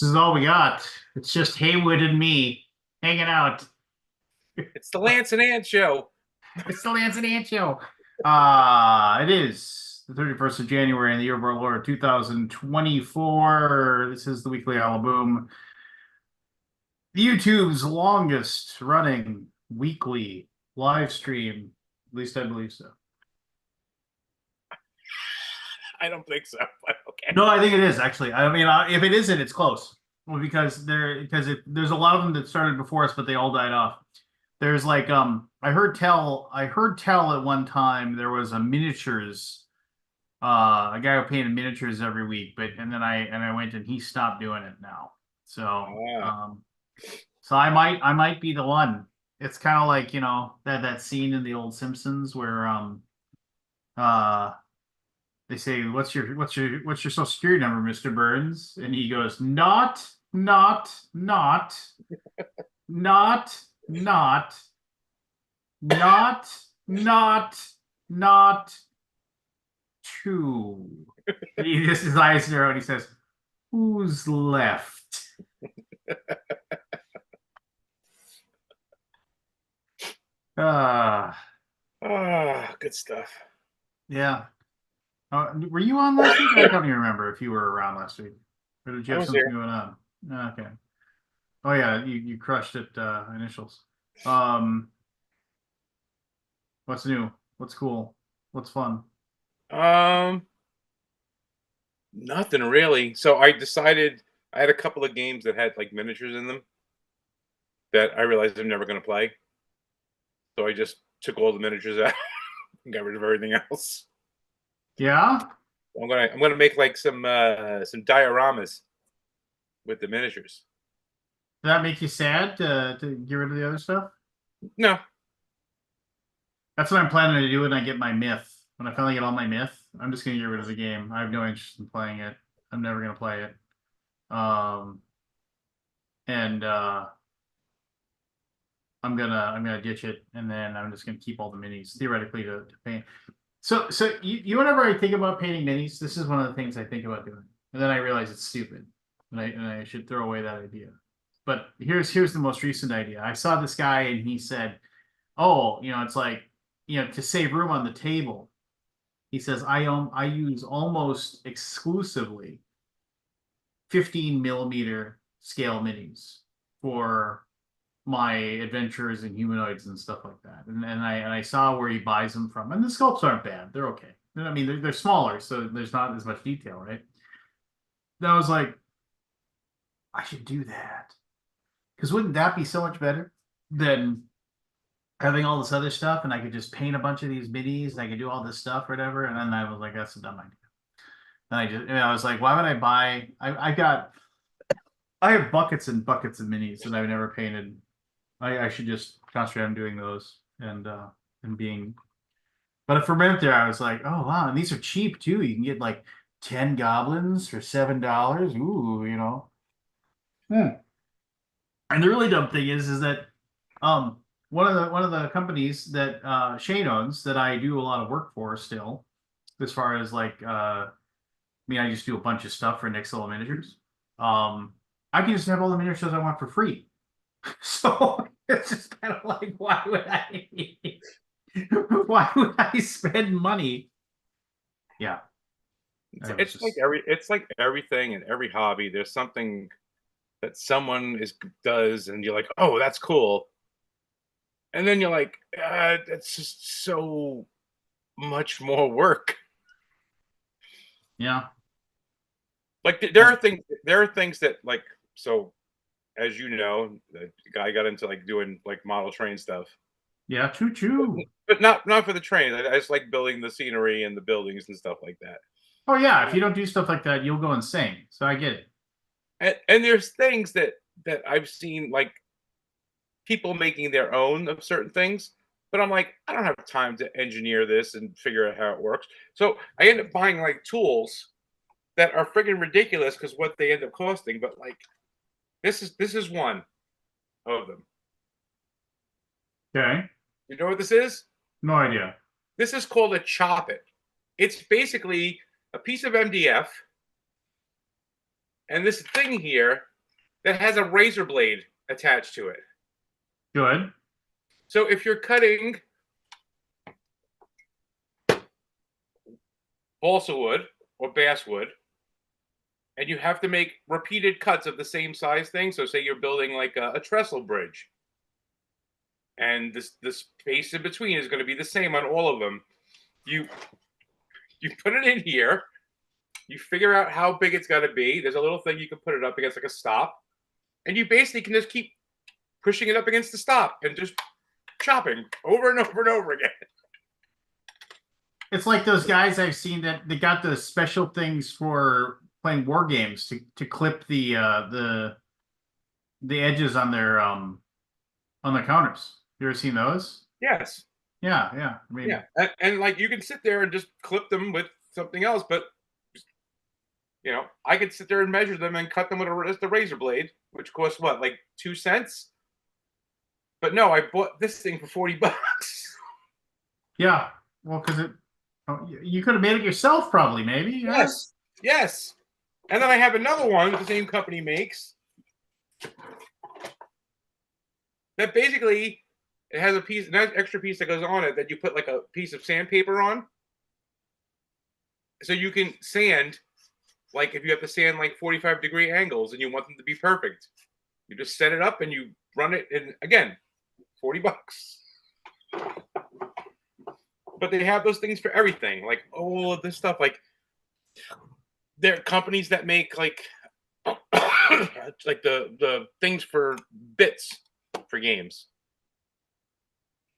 This is all we got. It's just Haywood and me hanging out. It's the Lance and Ant show. It's the Lance and Ant Show. It is the 31st of January in the year of our Lord 2024. This is the weekly Alaboom, YouTube's longest running weekly live stream. At least I believe so. I don't think so, but okay. No, I think it is actually. I mean, if it isn't, it's close. Well, there's a lot of them that started before us, but they all died off. There's like I heard tell at one time there was a miniatures a guy who painted miniatures every week, but and then I went and he stopped doing it now. So Ah, um so I might be the one. It's kind of like, that scene in the old Simpsons where uh they say, what's your social security number, Mr. Burns? And he goes, not, not, not, not, not two. And he just his eyes narrow and he says, "Who's left?" Uh good stuff. yeah. Were you on last week? I don't even remember if you were around last week. Or did you I have was something there. going on? Okay. Oh yeah, you crushed it, initials. Um, what's new? What's cool? What's fun? Um, Nothing really. So I decided I had a couple of games that had like miniatures in them that I realized I'm never going to play. So I just took all the miniatures out and got rid of everything else. Yeah? I'm gonna make like some dioramas with the miniatures. Did that make you sad to get rid of the other stuff? No, That's what I'm planning to do when I get my myth. When I finally get all my myth, I'm just gonna get rid of the game. I have no interest in playing it. I'm never gonna play it. Um, and I'm gonna ditch it, and then I'm just gonna keep all the minis theoretically to paint. So whenever I think about painting minis, this is one of the things I think about doing, and then I realize it's stupid, and I should throw away that idea. But here's the most recent idea. I saw this guy, and he said, "Oh, it's like, to save room on the table." He says, I use almost exclusively 15 millimeter scale minis for my adventures and humanoids and stuff like that. And I saw where he buys them from, and the sculpts aren't bad. They're okay. I mean, they're smaller, so there's not as much detail, right? And I was like, I should do that because wouldn't that be so much better than having all this other stuff? And I could just paint a bunch of these minis, and I could do all this stuff, or whatever. And then I was like, that's a dumb idea. And I was like, why would I buy? I have buckets and buckets of minis that I've never painted. I should just concentrate on doing those and being. But for a minute there, I was like, oh wow, and these are cheap too. You can get like 10 goblins for $7. Ooh. Hmm. And the really dumb thing is that um one of the companies that Shane owns that I do a lot of work for still, as far as like I just do a bunch of stuff for Nixel miniatures. I can just have all the miniatures I want for free. So it's just kind of like, why would I spend money? Yeah, it's, I was it's like just it's like everything in every hobby. There's something that someone is does, and you're like, oh, that's cool, and then you're like, that's just so much more work. yeah. Like Well, there are things that like so as you know, the guy got into like doing like model train stuff, yeah, choo choo. but not for the train. I just like building the scenery and the buildings and stuff like that. Oh yeah, if you don't do stuff like that, you'll go insane. So I get it. And there's things that I've seen like people making their own of certain things, but I'm like, I don't have time to engineer this and figure out how it works. So I end up buying like tools that are friggin' ridiculous because what they end up costing. But like this is one of them. Okay, You know what this is? no idea. This is called a chop it. It's basically a piece of MDF and this thing here that has a razor blade attached to it. Good. So if you're cutting balsa wood or basswood, and you have to make repeated cuts of the same size thing, so say you're building like a trestle bridge, and the space in between is going to be the same on all of them. You put it in here. You figure out how big it's got to be. There's a little thing you can put it up against, like a stop, and you basically can just keep pushing it up against the stop and just chopping over and over and over again. It's like those guys I've seen that they got the special things for playing war games to clip the edges on the counters. You ever seen those? Yes. Yeah, yeah. I mean, Yeah, and like you can sit there and just clip them with something else, but I could sit there and measure them and cut them with just a razor blade, which costs what, like 2 cents? But no, I bought this thing for $40. yeah. Well, because you could have made it yourself, probably, maybe. Yeah? Yes. And then I have another one that the same company makes that basically it has an extra piece that goes on it that you put like a piece of sandpaper on, so you can sand. Like if you have to sand like 45-degree angles and you want them to be perfect, you just set it up and you run it. And again, $40. But they have those things for everything, like all of this stuff. Like there are companies that make like like the things for bits for games.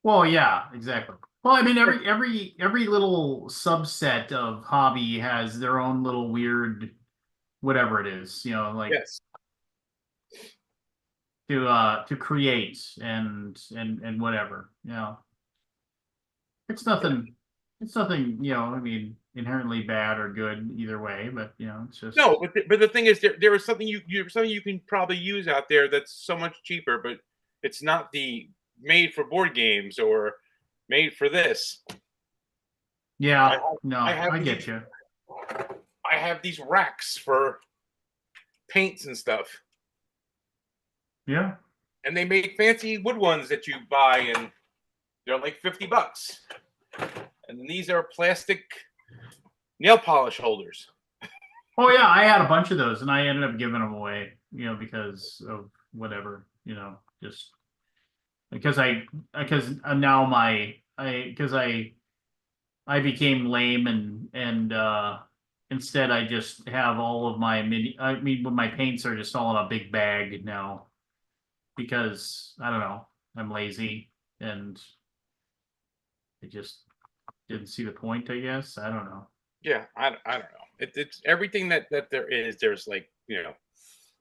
Well, yeah, exactly. Well, I mean, every little subset of hobby has their own little weird whatever it is, like Yes. to create and whatever, It's nothing. It's nothing, I mean, inherently bad or good either way, but it's just No, but the thing is, there is something something you can probably use out there that's so much cheaper, but it's not the made for board games or made for this. yeah. I No, have I these get you. I have these racks for paints and stuff, Yeah. and they make fancy wood ones that you buy, and they're like $50. And these are plastic nail polish holders. Oh yeah, I had a bunch of those, and I ended up giving them away, because of whatever, just because now I became lame and instead I just have all of my when my paints are just all in a big bag now because I don't know, I'm lazy and I just didn't see the point, I guess. I don't know. Yeah, I don't know. It's everything that there is. There's like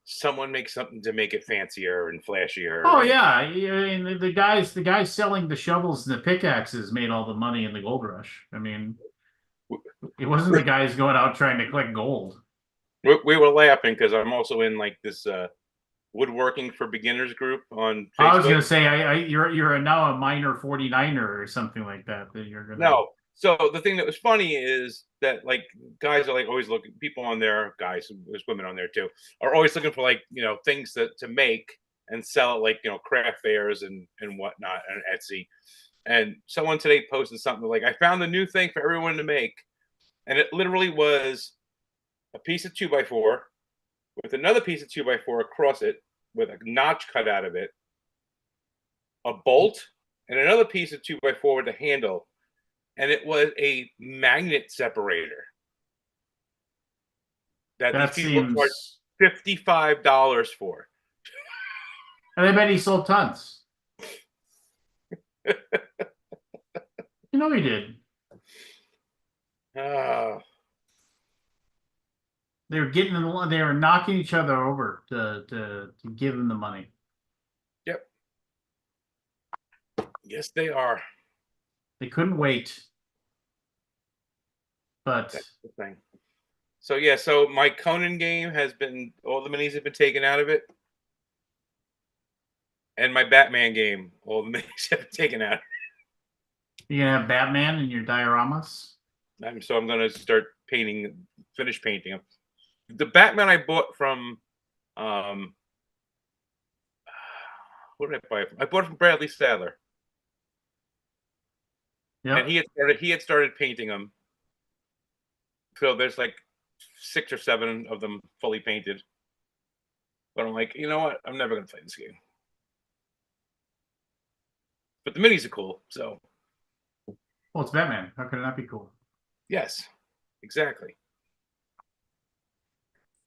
someone makes something to make it fancier and flashier. Oh And yeah, and the guys selling the shovels and the pickaxes made all the money in the gold rush. I mean, it wasn't the guys going out trying to collect gold. we were laughing because I'm also in like this woodworking for beginners group on I was Facebook. gonna say, you're now a minor 49er or something like that. That you're gonna. No, so the thing that was funny is that like guys are like always looking. People on there, guys, there's women on there too, are always looking for like things to make and sell at like craft fairs and whatnot and Etsy. And someone today posted something like, I found the new thing for everyone to make. And it literally was a piece of 2x4 with another piece of 2x4 across it with a notch cut out of it, a bolt, and another piece of 2x4 with a handle. And it was a magnet separator that That these people charged seems. $55 for. And I bet he sold tons. He did. They were they were knocking each other over to give him the money. Yep. Yes, they are. They couldn't wait. But that's the thing. So yeah, so my Conan game has been all the minis have been taken out of it. And my Batman game, all the minis have been taken out. you're gonna have Batman in your dioramas? So I'm gonna start finish painting them. the Batman I bought from um what did I buy it from? I bought it from Bradley Sadler. And Yep. he had started painting them. So there's like 6 or 7 of them fully painted. But I'm like, you know what? I'm never gonna play this game. But the minis are cool, so Well, it's Batman. How could it not be cool? yes, exactly.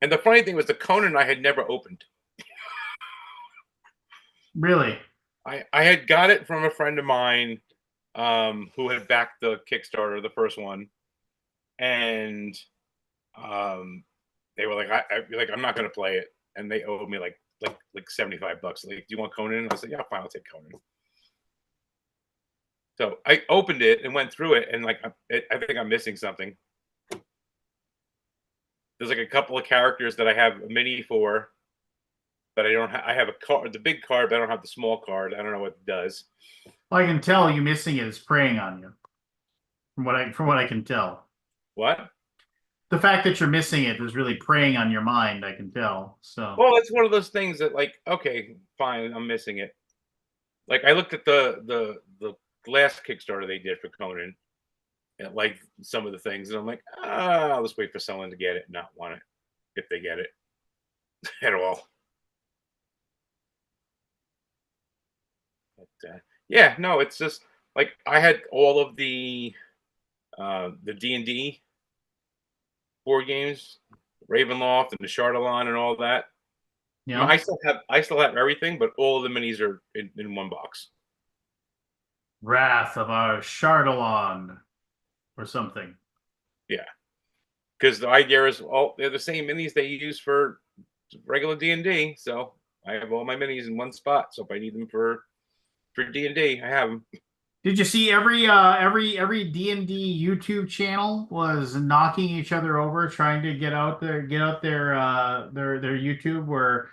And the funny thing was the Conan I had never opened. Really? I had got it from a friend of mine who had backed the Kickstarter, the first one, and um, they were like, like, I'm not going to play it, and they owed me like $75. Like, do you want Conan? I said, yeah, fine, I'll take Conan. So I opened it and went through it, and like, I think I'm missing something. There's like a couple of characters that I have a mini for, but I don't. I have a card, the big card, but I don't have the small card. I don't know what it does. Well, I can tell you missing it is preying on you. From what I can tell. What? The fact that you're missing it is really preying on your mind, I can tell. So Well, it's one of those things that, like, okay, fine, I'm missing it. Like, I looked at the last Kickstarter they did for Conan, and like some of the things, and I'm like, I'll just wait for someone to get it and not want it if they get it at all. But yeah, no, it's just like I had all of the D&D board games, Ravenloft and the Shardalon and all that. you I mean, know, I still have everything, but all of the minis are in one box. Wrath of our Shardalon or something. Yeah, because the idea is all they're the same minis they use for regular D&D. So I have all my minis in one spot. So if I need them for D&D, I have them. Did you see every D&D YouTube channel was knocking each other over trying to get out their YouTube where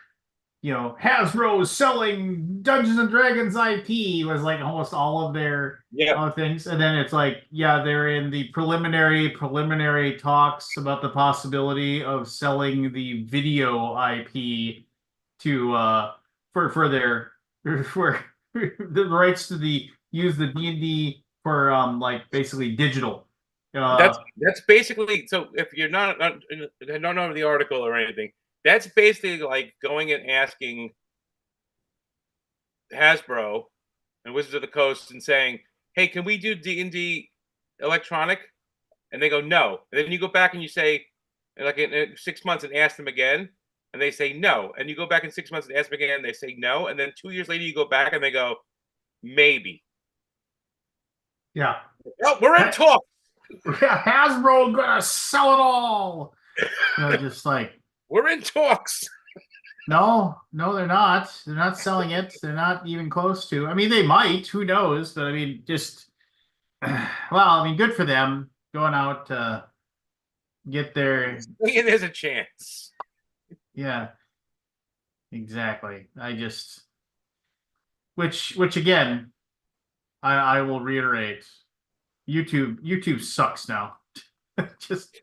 Hasbro's selling Dungeons and Dragons IP was like almost all of their Yeah, things, and then it's like, yeah, they're in the preliminary talks about the possibility of selling the video IP to for their for the rights to the use the D&D for like basically digital. that's basically so. If you're not I don't know the article or anything, that's basically like going and asking Hasbro and Wizards of the Coast and saying, "Hey, can we do D&D electronic?" And they go, "No." And then you go back and you say, like in 6 months, and ask them again, and they say no. And you go back in 6 months and ask them again, and they say no. And then 2 years later, you go back and they go, maybe. Yeah. Oh, we're in talk. Hasbro gonna sell it all. Just like, We're in talks. no, they're not. They're not selling it. They're not even close to. I mean, they might. Who knows? But I mean, just well, I mean, good for them going out to get their. There's a chance. Yeah, exactly. Which again, I will reiterate. YouTube sucks now. Just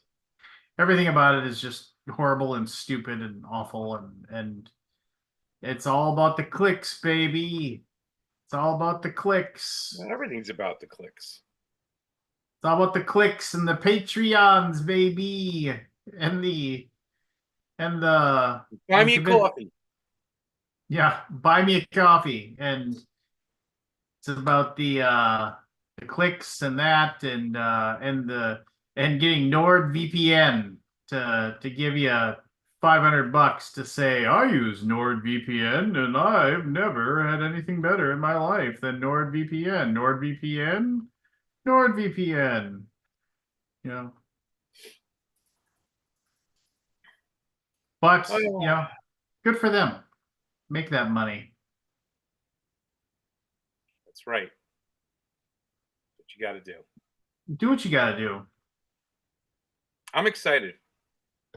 everything about it is just horrible and stupid and awful and it's all about the clicks, baby. It's all about the clicks. Not everything's about the clicks. It's all about the clicks and the Patreons, baby. And the Buy me a coffee. yeah, buy me a coffee. And it's about the clicks and that and getting NordVPN to give you $500 to say I use NordVPN and I've never had anything better in my life than NordVPN. NordVPN. You know. But Oh, good for them. Make that money. that's right. What you got to do. Do what you gotta do. I'm excited.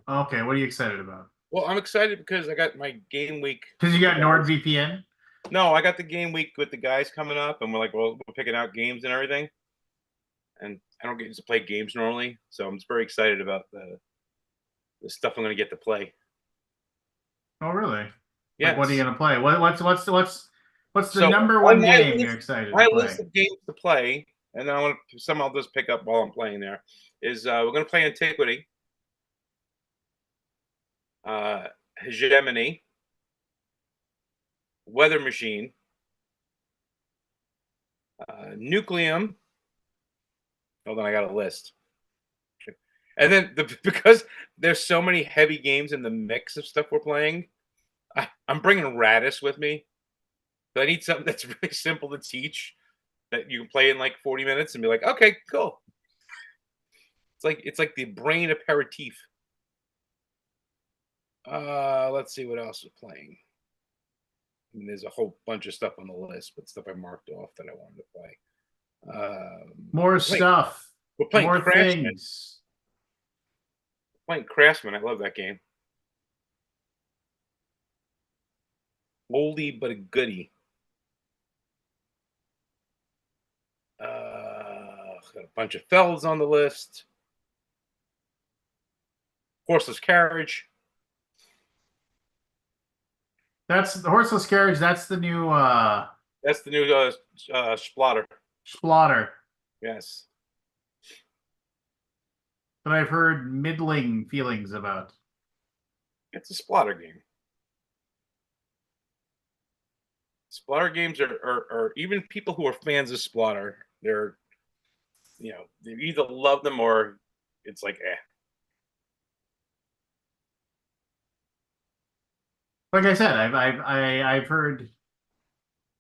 Okay, what are you excited about? Well, I'm excited because I got my game week. Because you got NordVPN? No, I got the game week with the guys coming up, and we're like, well, we're picking out games and everything. And I don't get to play games normally, so I'm just very excited about the stuff I'm going to get to play. Oh, really? Like, what are you Yes. gonna play? What's the So number on one game you're excited to my list play? of games to play, and I want to some I'll just pick up while I'm playing there, is we're going to play Antiquity, uh, Hegemony, Weather Machine, Nucleum. Hold on, I got a list. And then because there's so many heavy games in the mix of stuff we're playing, I'm bringing Radis with me. But I need something that's really simple to teach that you can play in like 40 minutes and be like, okay, cool. It's like the brain aperitif. Let's see what else we're playing. I mean, there's a whole bunch of stuff on the list, but stuff I marked off that I wanted to play. More We're playing, stuff, we're playing more Craftsman. things. Playing Craftsman. I love that game. Oldie but a goodie. Got a bunch of Felds on the list. Horseless Carriage. That's the horseless carriage. That's the new That's the new Splotter. Splotter Yes. that I've heard middling feelings about. It's a Splotter game. Splotter games are even people who are fans of Splotter, they either love them or it's like eh. Like I said, I've heard.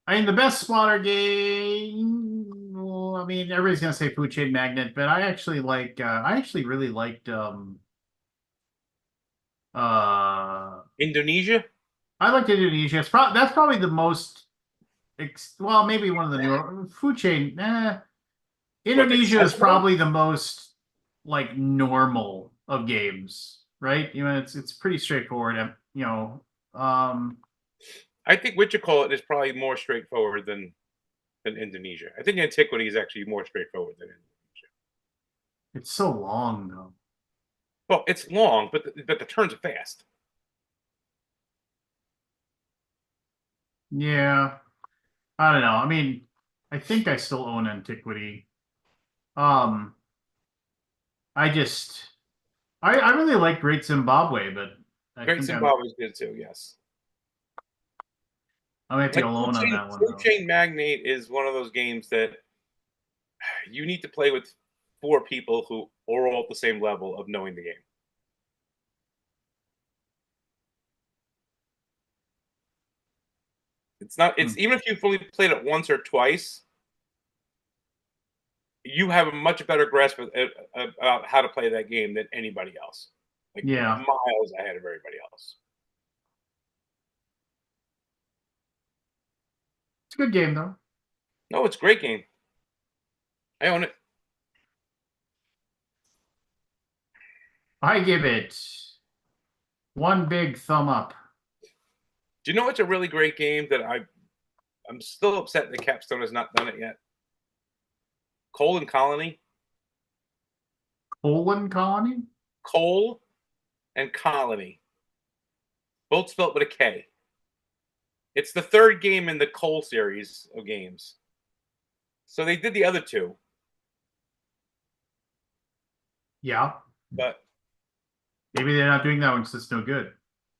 I mean, the best Splotter game. Well, I mean, everybody's gonna say Food Chain Magnet, but I actually like. I actually really liked. Uh, Indonesia? I liked Indonesia. That's probably the most. Well, maybe one of the newer Food Chain. What, Indonesia is accessible? probably the most like normal of games, right? You know, it's pretty straightforward. You know, I think what you call it is probably more straightforward than Indonesia. I think Antiquity is actually more straightforward than Indonesia. it's so long though. Well, it's long, but the turns are fast. Yeah, I don't know. I mean, I think I still own Antiquity. Um, I just, I really like Great Zimbabwe, but I Great think I'm Zimbabwe is good too, yes. I might be Like alone on that one Food though. Chain Magnate is one of those games that you need to play with 4 people who are all at the same level of knowing the game. It's not. Hmm. It's even if you've only played it once or twice, you have a much better grasp of about how to play that game than anybody else. Like Yeah, miles ahead of everybody else. it's a good game though. No, it's a great game. I own it. I give it one big thumb up. Do you know what's a really great game that I'm still upset that Capstone has not done it yet? Coal and Colony. Colon Colony? Coal and Colony. Both spelled with a K. It's the third game in the Coal series of games. So they did the other 2, Yeah. but Maybe they're not doing that one because it's no good.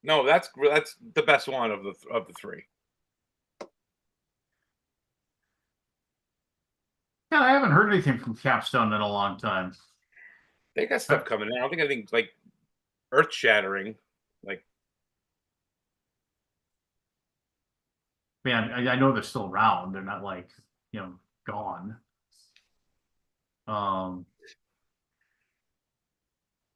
no, that's the best one of the 3. Yeah, I haven't heard anything from Capstone in a long time. They got stuff coming in. I don't think anything like earth shattering. Like Man, I know they're still around. They're not like, gone. Um,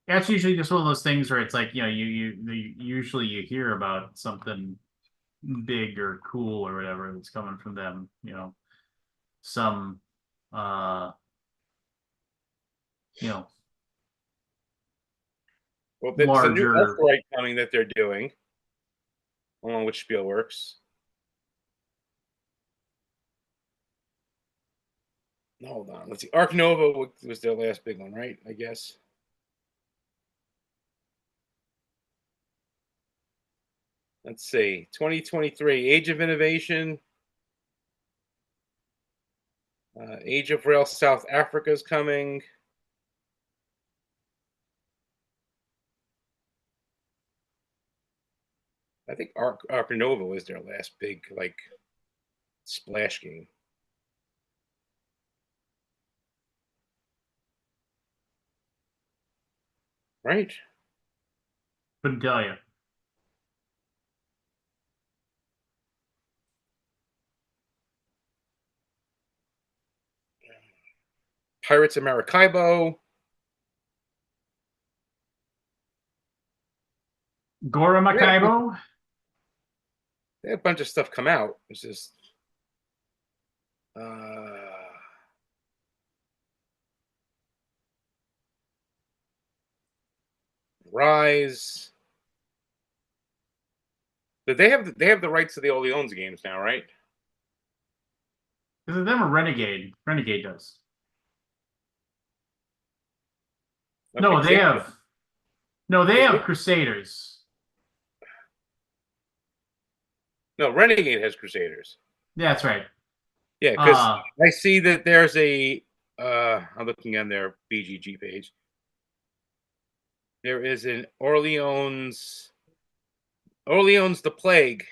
that's usually just one of those things where it's like, usually you hear about something big or cool or whatever that's coming from them, some uh, you know, well, it's a new larger. Ultralight coming that they're doing, along with Spielworks. Hold on, let's see. Arc Nova was their last big one, right? I guess. Let's see. 2023, Age of Innovation. Age of Rail South Africa is coming. I think Ark Nova was their last big like splash game. Right? Couldn't tell you. Pirates of Maracaibo. Gora Makaibo. They had a bunch of stuff come out. It's just Rise. But they have the rights to the Oleones games now, right? Is it them or Renegade? Renegade does. Okay, No, they have. No, they have Crusaders. No, Renegade has Crusaders. Yeah, that's right. Yeah, because I see that there's a. I'm looking on their BGG page. There is an Orleans the Plague.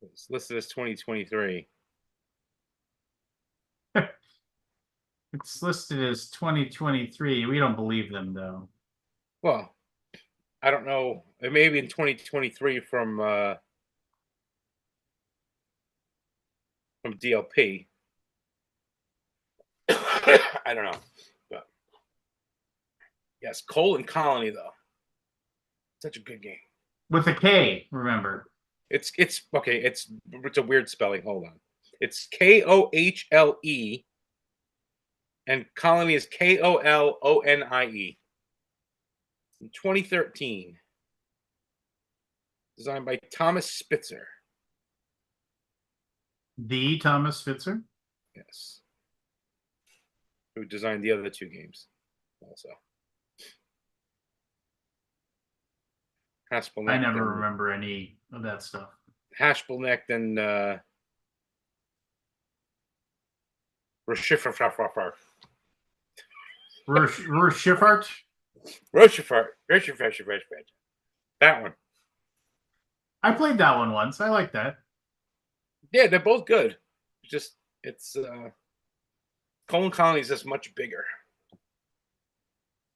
It's listed as 2023. It's listed as 2023. We don't believe them, though. Well, I don't know. It may be in 2023 from DLP. I don't know. But yes, Coal and Colony, though. Such a good game. With a K, remember. It's okay. It's a weird spelling. Hold on. It's KOHLE, and Colony is KOLONIE. In 2013, designed by Thomas Spitzer. The Thomas Spitzer? Yes. Who designed the other two games also. Haspelneck. I never remember any of that stuff. Haspelneck and Rochefort. That one. I played that one once. I like that. Yeah, they're both good. Just it's Coal Colony is just much bigger.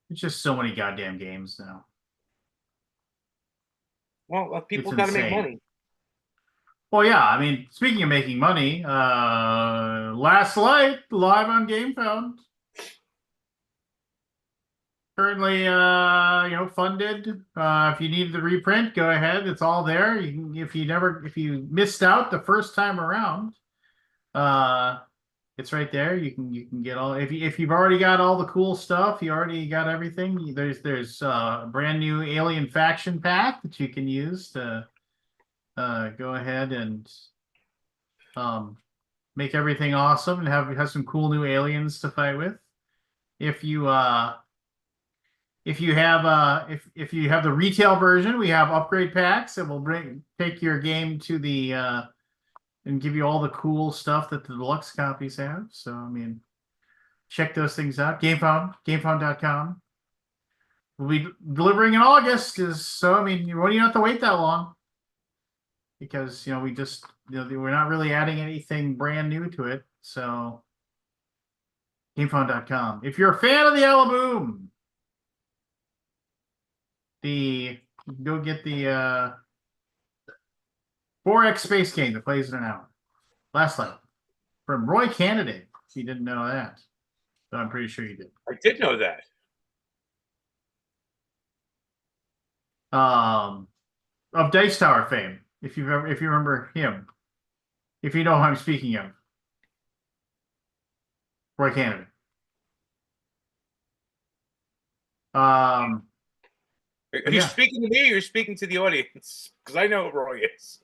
It's just so many goddamn games now. Well, people got to make money. Well, yeah. I mean, speaking of making money, Last Light live on GameFound. Currently, funded. If you need the reprint, go ahead. It's all there. You can, if you missed out the first time around, it's right there. You can get all. If you've already got all the cool stuff, you already got everything. There's a brand new Alien faction pack that you can use to go ahead and make everything awesome and have some cool new aliens to fight with. If you have the retail version, we have upgrade packs that will take your game to the and give you all the cool stuff that the deluxe copies have. So I mean, check those things out. GameFound.com. We'll be delivering in August, so I mean, you don't have to wait that long because we just we're not really adding anything brand new to it. So GameFound.com. If you're a fan of the Alaboom, go get the 4X space game that plays in an hour. Last Light from Roy Candidate. If you didn't know that, but I'm pretty sure you did. I did know that. Of Dice Tower fame, if you remember him, if you know who I'm speaking of, Roy Candidate. Are you speaking to me or you're speaking to the audience? Because I know what Roy is.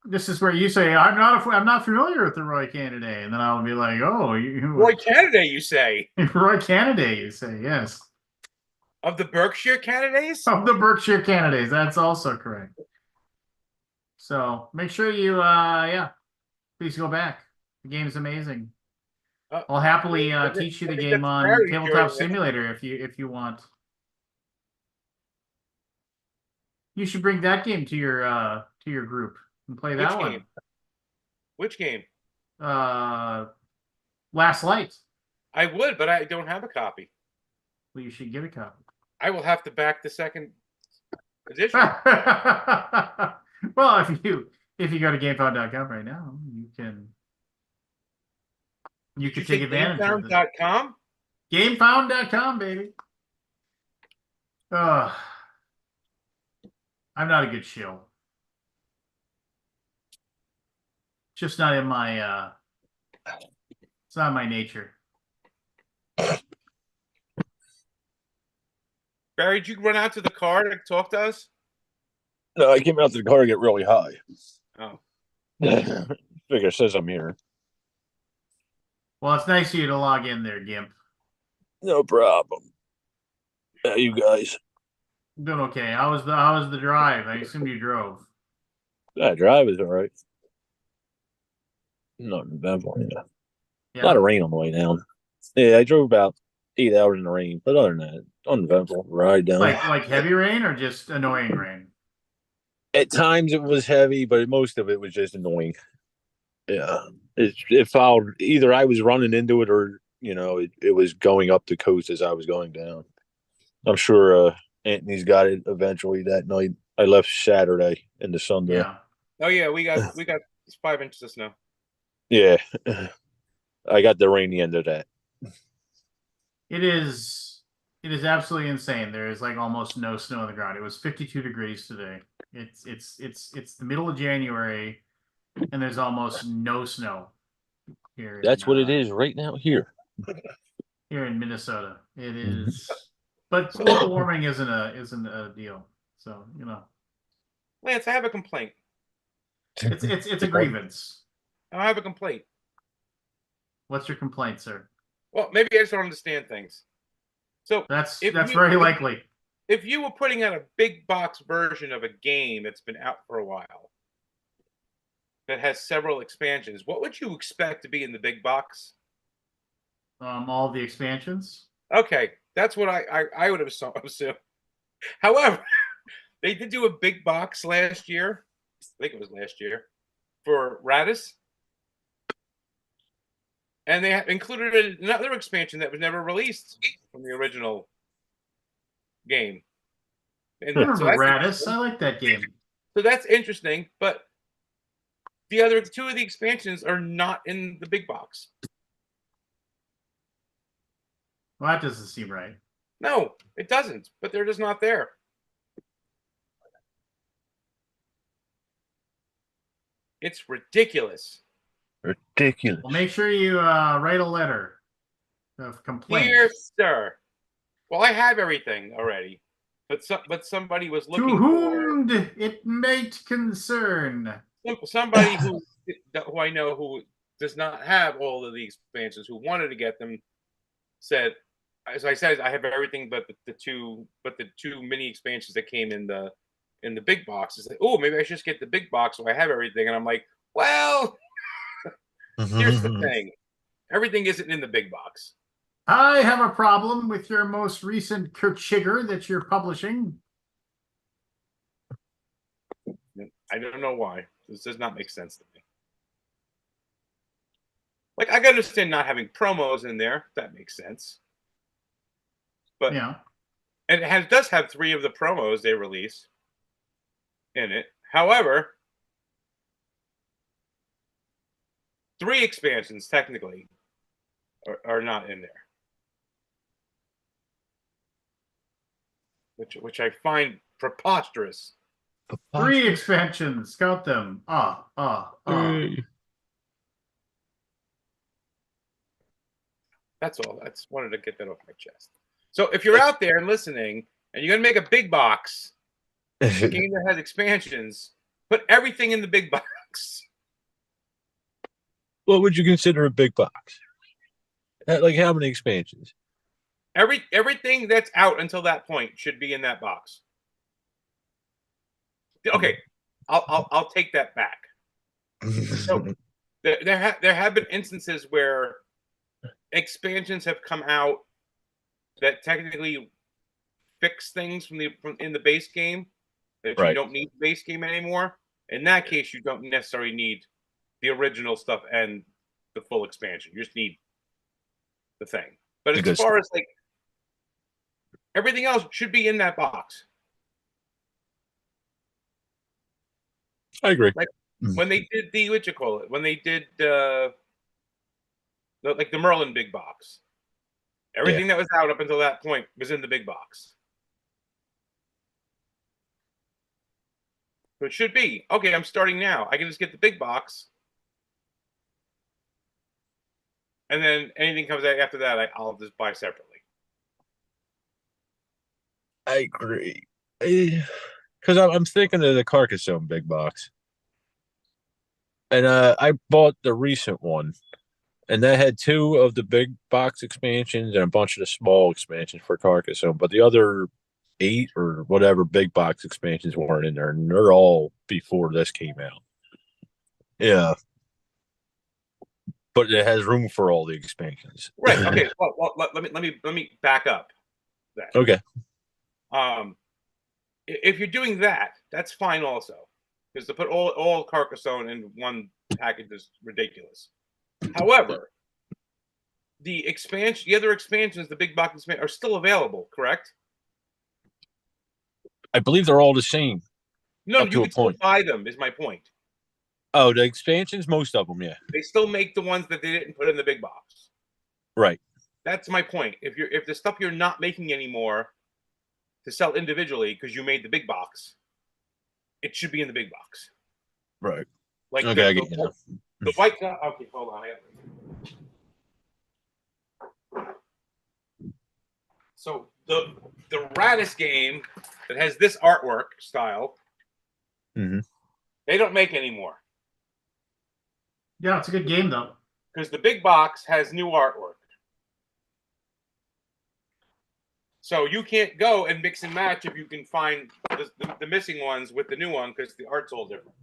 This is where you say I'm not familiar with the Roy Candidate, and then I'll be like, oh, Roy Candidate, you say? Roy Candidate, you say? Yes. Of the Berkshire candidates? Of the Berkshire candidates. That's also correct. So make sure you, yeah, please go back. The game's amazing. I'll happily teach you the game that's on Barry Tabletop joining us. Simulator if you want. You should bring that game to your group and play Which that game? one. Which game? Last Light. I would, but I don't have a copy. Well, you should get a copy. I will have to back the second edition. Well, if you go to GameFound.com right now, you can take advantage of it. GameFound.com? GameFound.com, baby. I'm not a good shill. Just not in my it's not my nature. Barry, did you run out to the car to talk to us? No, I came out to the car to get really high. Oh. Figure it says I'm here. Well, it's nice of you to log in there, Gimp. No problem. You guys. Doing okay. How was the drive? I assume you drove. That drive is all right. Not eventful. Yeah. Yeah. A lot of rain on the way down. Yeah, I drove about 8 hours in the rain, but other than that, uneventful ride down. Like heavy rain or just annoying rain? At times it was heavy, but most of it was just annoying. Yeah, it followed. Either I was running into it, or it was going up the coast as I was going down. I'm sure Anthony's got it eventually that night. I left Saturday into Sunday. Yeah. Oh yeah, we got 5 inches of snow. Yeah, I got the rainy end of that. It is absolutely insane. There is like almost no snow on the ground. It was 52 degrees today. It's the middle of January, and there's almost no snow here. That's what it is right now here. Here in Minnesota, it is. But global warming isn't a deal. So Lance, I have a complaint. It's a grievance. I have a complaint. What's your complaint, sir? Well, maybe I just don't understand things. So That's very likely. If you were putting out a big box version of a game that's been out for a while, that has several expansions, what would you expect to be in the big box? All the expansions. Okay, that's what I would have assumed. However, they did do a big box last year. I think it was last year for Radis. And they included another expansion that was never released from the original game. And I remember Radis. I like that game. So that's interesting, but the other two of the expansions are not in the big box. Well, that doesn't seem right. No, it doesn't, but they're just not there. It's ridiculous. Ridiculous. Well, make sure you write a letter of complaint. Dear sir, well, I have everything already, but somebody was looking to whom it might concern. Somebody who I know who does not have all of the expansions, who wanted to get them, said, as I said, I have everything but the two mini expansions that came in the big box. It's like, oh, maybe I should just get the big box so I have everything. And I'm like, well, here's the thing. Everything isn't in the big box. I have a problem with your most recent Kerchigger that you're publishing. I don't know why. This does not make sense to me. Like, I can understand not having promos in there. That makes sense. But yeah, and it does have 3 of the promos they release in it. However, 3 expansions technically are not in there, which I find preposterous. 3 expansions. Count them. That's all. I just wanted to get that off my chest. So if you're out there and listening, and you're gonna make a big box, a game that has expansions, put everything in the big box. What would you consider a big box? Like how many expansions? Everything that's out until that point should be in that box. Okay, I'll take that back. So there have been instances where expansions have come out that technically fix things from in the base game that you don't need the base game anymore. In that case, you don't necessarily need the original stuff and the full expansion. You just need the thing. But as far as like everything else should be in that box. I agree. Like when they did the what you call it, when they did like the Merlin big box. Everything that was out up until that point was in the big box. So it should be, okay, I'm starting now. I can just get the big box. And then anything comes out after that, I'll just buy separately. I agree. Because I'm thinking of the Carcassonne big box. And I bought the recent one. And that had 2 of the big box expansions and a bunch of the small expansions for Carcassonne. But the other 8 or whatever big box expansions weren't in there. And they're all before this came out. Yeah. But it has room for all the expansions. Right. Okay. Well, let me back up. That. Okay. If you're doing that, that's fine also. Because to put all Carcassonne in one package is ridiculous. However, the other expansions, the big box expansions, are still available, correct? I believe they're all the same. No, you can still buy them, is my point. Oh, the expansions, most of them, yeah. They still make the ones that they didn't put in the big box. Right. That's my point. If the stuff you're not making anymore to sell individually because you made the big box, it should be in the big box. Right. Like okay, the white. Okay, hold on. So the Radis game that has this artwork style, they don't make anymore. Yeah, it's a good game though. Because the big box has new artwork. So you can't go and mix and match if you can find the missing ones with the new one because the art's all different.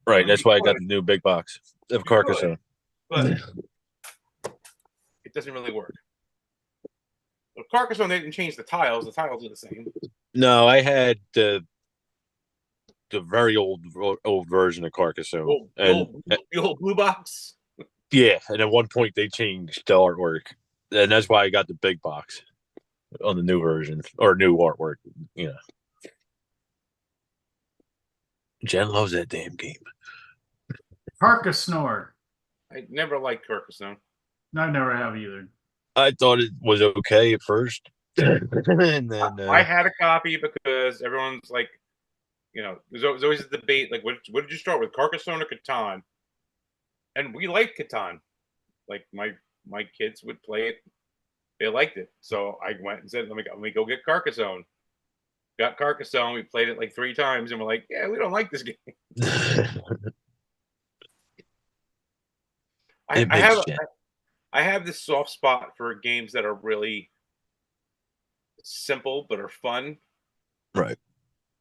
Right, that's why I got the new big box of Carcassonne. But it doesn't really work. With Carcassonne, they didn't change the tiles. The tiles are the same. No, I had the very old version of Carcassonne. The old blue box? Yeah, and at one point they changed the artwork. And that's why I got the big box on the new version or new artwork, you know. Jen loves that damn game. Carcassonne. I never liked Carcassonne. No, I never have either. I thought it was okay at first. And then I had a copy because everyone's like, you know, there's always a debate like, what did you start with, Carcassonne or Catan? And we liked Catan. Like my kids would play it. They liked it. So I went and said, let me go get Carcassonne. Got Carcassonne. We played it like 3 times and we're like, yeah, we don't like this game. I have this soft spot for games that are really simple but are fun. Right.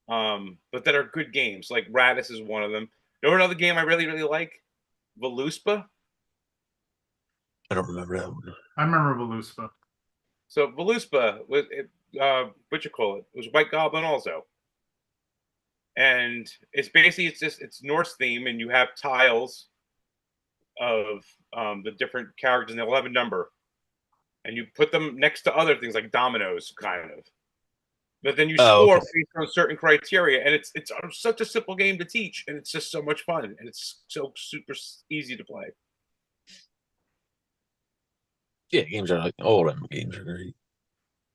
But that are good games. Like Radis is one of them. You know another game I really, really like? Voluspa. I don't remember that one. I remember Voluspa. So Voluspa was what you call it? It was White Goblin also. And it's basically it's Norse theme, and you have tiles of the different characters, and they'll have a number. And you put them next to other things like dominoes, kind of. But then you score based on certain criteria, and it's such a simple game to teach, and it's just so much fun, and it's so super easy to play. Yeah, games are like all them games are great.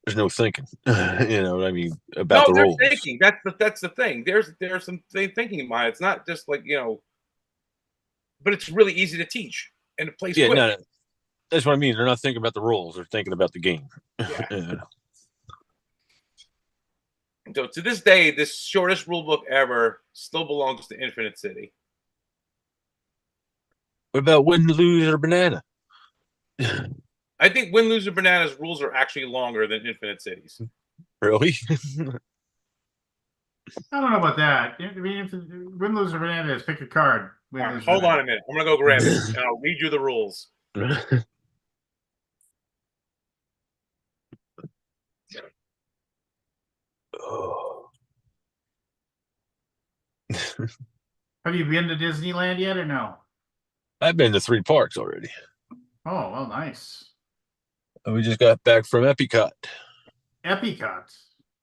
There's no thinking, you know what I mean, about the rules. Thinking. That's the thing. There's some thinking in mind. It's not just like, you know, but it's really easy to teach and it plays quick. No, that's what I mean. They're not thinking about the rules. They're thinking about the game. Yeah. So to this day, this shortest rule book ever still belongs to Infinite City. What about win, lose, or banana? I think Win, Lose, or Bananas rules are actually longer than Infinite Cities. Really? I don't know about that. I mean, if win, lose, or Fernandez, pick a card. Win, Right, lose, hold on a Fernandez. minute. I'm gonna go grab it, and I'll read you the rules. Oh. Have you been to Disneyland yet or no? I've been to 3 parks already. Oh, well, nice. We just got back from Epcot. Epcot.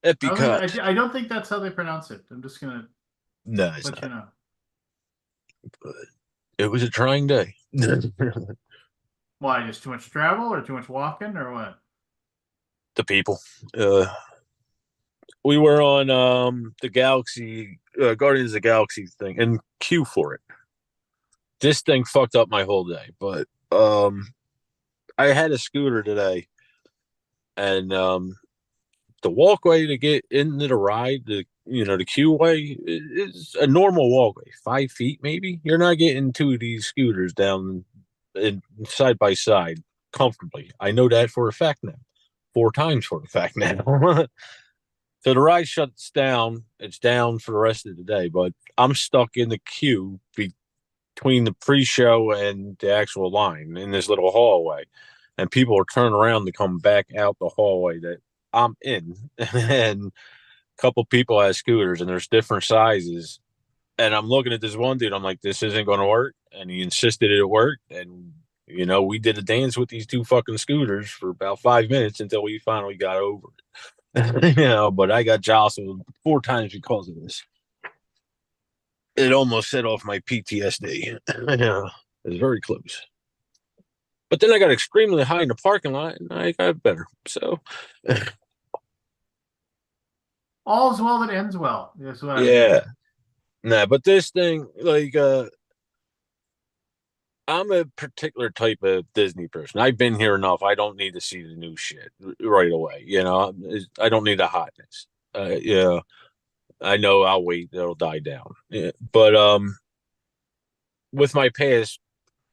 Epcot. I don't think that's how they pronounce it. I'm just gonna No, it's let not. you know. But it was a trying day. Why? Just too much travel or too much walking or what? The people. We were on the Galaxy Guardians of the Galaxy thing and queue for it. This thing fucked up my whole day, but I had a scooter today, and the walkway to get into the ride, the queue way is a normal walkway, 5 feet maybe. You're not getting 2 of these scooters down in side by side comfortably. I know that for a fact now, 4 times for a fact now. So the ride shuts down. It's down for the rest of the day, but I'm stuck in the queue between the pre-show and the actual line in this little hallway, and people are turning around to come back out the hallway that I'm in, and a couple people have scooters, and there's different sizes. And I'm looking at this one dude. I'm like, this isn't going to work, and he insisted it worked, and we did a dance with these 2 fucking scooters for about 5 minutes until we finally got over it. But I got jostled 4 times because of this. It almost set off my PTSD. Yeah, it was very close. But then I got extremely high in the parking lot, and I got better. So, All's well that ends well. That's what I would yeah. say. Nah, but this thing, like, I'm a particular type of Disney person. I've been here enough. I don't need to see the new shit right away. I don't need the hotness. Yeah, I know I'll wait. It'll die down. Yeah. But with my pass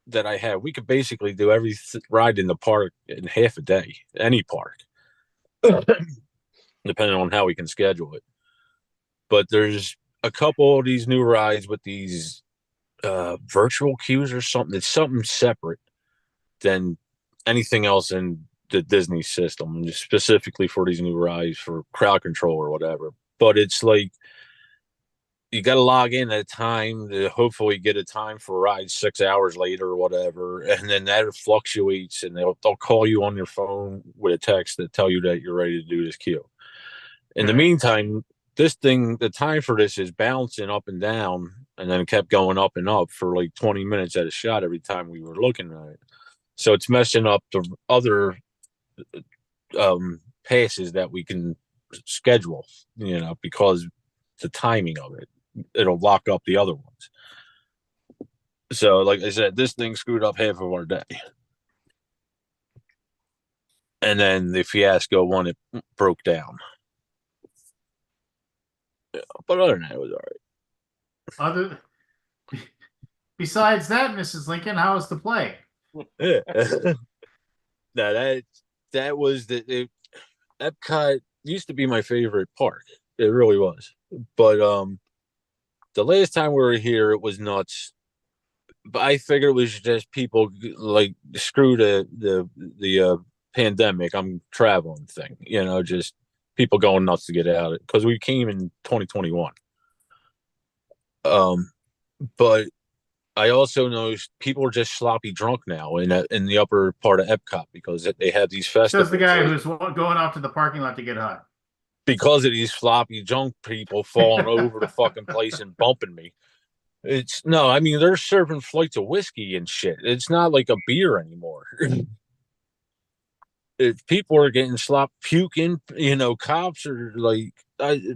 that I have, we could basically do every ride in the park in half a day, any park, depending on how we can schedule it. But there's a couple of these new rides with these virtual queues or something. It's something separate than anything else in the Disney system, just specifically for these new rides for crowd control or whatever. But it's like you got to log in at a time to hopefully get a time for a ride 6 hours later or whatever, and then that fluctuates, and they'll call you on your phone with a text that tell you that you're ready to do this queue. In the meantime, this thing, the time for this is bouncing up and down, and then it kept going up and up for like 20 minutes at a shot every time we were looking at it. So it's messing up the other passes that we can schedule, because the timing of it, it'll lock up the other ones. So, like I said, this thing screwed up half of our day. And then the fiasco one, it broke down. Yeah, but other than that, it was all right. Besides that, Mrs. Lincoln, how was the play? Yeah. No, that was Epcot used to be my favorite park. It really was. But the last time we were here, it was nuts. But I figured it was just people like screw the pandemic. I'm traveling thing, just people going nuts to get out of it because we came in 2021. But I also noticed people are just sloppy drunk now in the upper part of Epcot because they have these festivals. Says the guy who's going off to the parking lot to get hot. Because of these floppy drunk people falling over the fucking place and bumping me. I mean, they're serving flights of whiskey and shit. It's not like a beer anymore. People are getting puking, cops are like,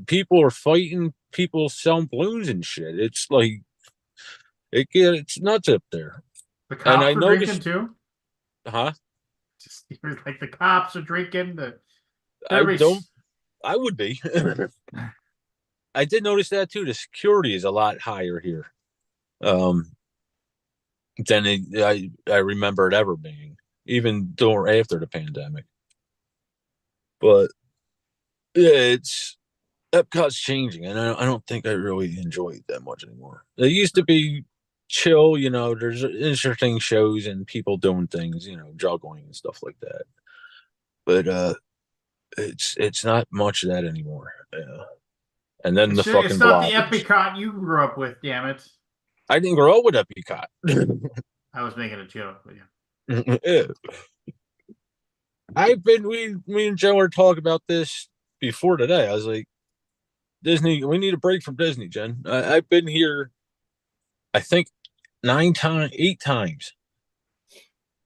people are fighting, people selling balloons and shit. It's like, it's nuts up there. The cops I were noticed, drinking too? huh? Just like the cops are drinking. I would be. I did notice that too. The security is a lot higher here than I remember it ever being. even during after the pandemic. But yeah, it's Epcot's changing, and I don't think I really enjoy it that much anymore. It used to be chill, you know. There's interesting shows and people doing things, you know, juggling and stuff like that. But it's not much of that anymore. Yeah. And then the It's fucking not the blockage. Epicot you grew up with, damn it. I didn't grow up with Epcot. I was making a joke, but yeah. Yeah. Me and Joe were talking about this before today. I was like, Disney, we need a break from Disney, Jen. I've been here, I think, 8 times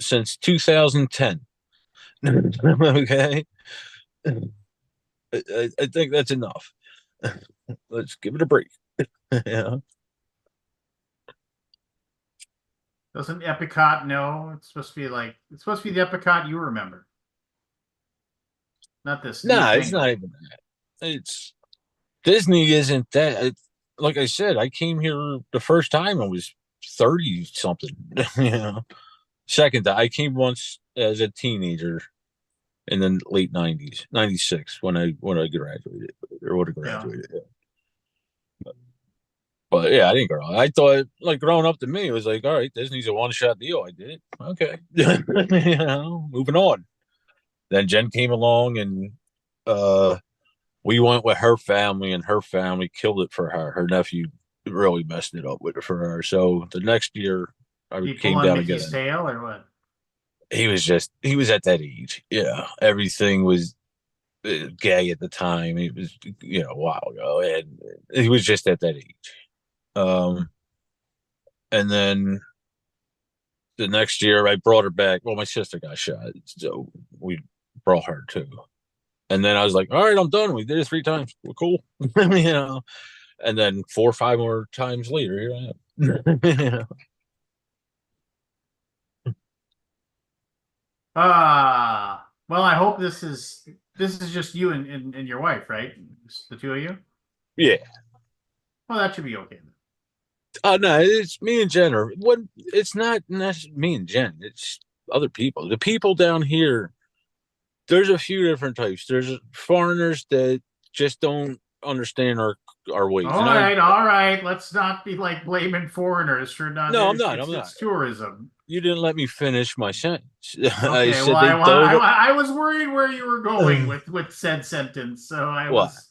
since 2010. Okay. I think that's enough. Let's give it a break. Yeah. Doesn't Epicot know? It's supposed to be the Epicot you remember. Not this Nah, it's newfangled. not even that. It's Disney isn't that. Like I said, I came here the first time I was 30 something. You know, second I came once as a teenager in the late 90s, 96 when I graduated or would have Yeah. graduated. Yeah. But yeah, I didn't grow up. I thought like growing up to me, it was like, all right, Disney's a one shot deal. I did it. Okay. You know, moving on. Then Jen came along and uh we went with her family, and her family killed it for her. Her nephew really messed it up with it for her. So the next year, I Did he pull came on down Mickey's again. tail or what? He was at that age. Yeah, everything was gay at the time. It was a while ago, and he was just at that age. Um, and then the next year, I brought her back. Well, my sister got shot, so we brought her too. And then I was like, all right, I'm done. We did it 3 times. We're cool. you know, and then 4 or 5 more times later, here I am. Well, I hope this is just you and your wife, right? Just the two of you? Yeah. Well, that should be okay. Oh no, it's me and Jen. It's not me and Jen. It's other people. The people down here. There's a few different types. There's foreigners that just don't understand our ways, and All right. Let's not be like blaming foreigners for not. no, I'm not. I'm not. It's tourism. You didn't let me finish my sentence. I Okay. Well, said they don't. I was worried where you were going with said sentence, so I What? was.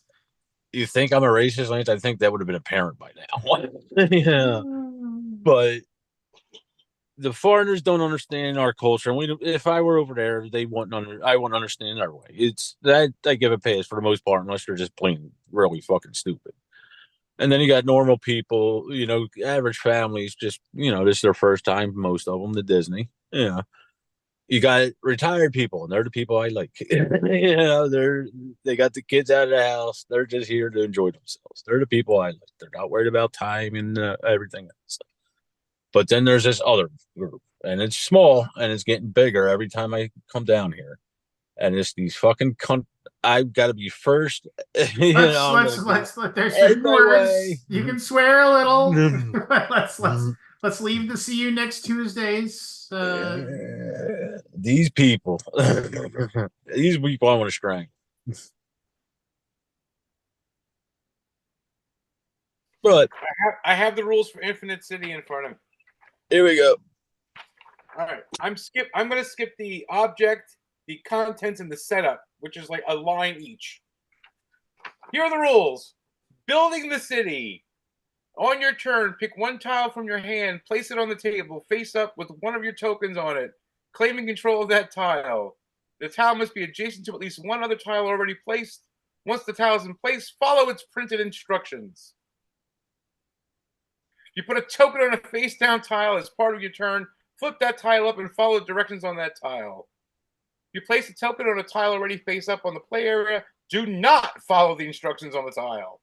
You think I'm a racist, Lance? I think that would have been apparent by now. Yeah, but the foreigners don't understand our culture, and if I were over there, I wouldn't understand our way. It's that I give a pass for the most part, unless they're just plain really fucking stupid. And then you got normal people, average families, just this is their first time, most of them, to Disney. Yeah, you got retired people, and they're the people I like. They got the kids out of the house. They're just here to enjoy themselves. They're the people I like. They're not worried about time and everything else. But then there's this other group, and it's small, and it's getting bigger every time I come down here. And it's these fucking I've got to be first. There's words. You can swear a little. let's leave the see you next Tuesdays. These people, these people, I want to strangle. But I have the rules for Infinite City in front of me. Here we go. All right, I'm going to skip the object, the contents, and the setup, which is like a line each. Here are the rules. Building the city. On your turn, pick one tile from your hand, place it on the table, face up with one of your tokens on it, claiming control of that tile. The tile must be adjacent to at least one other tile already placed. Once the tile is in place, follow its printed instructions. You put a token on a face-down tile as part of your turn, flip that tile up and follow the directions on that tile. You place a token on a tile already face up on the play area, do not follow the instructions on the tile.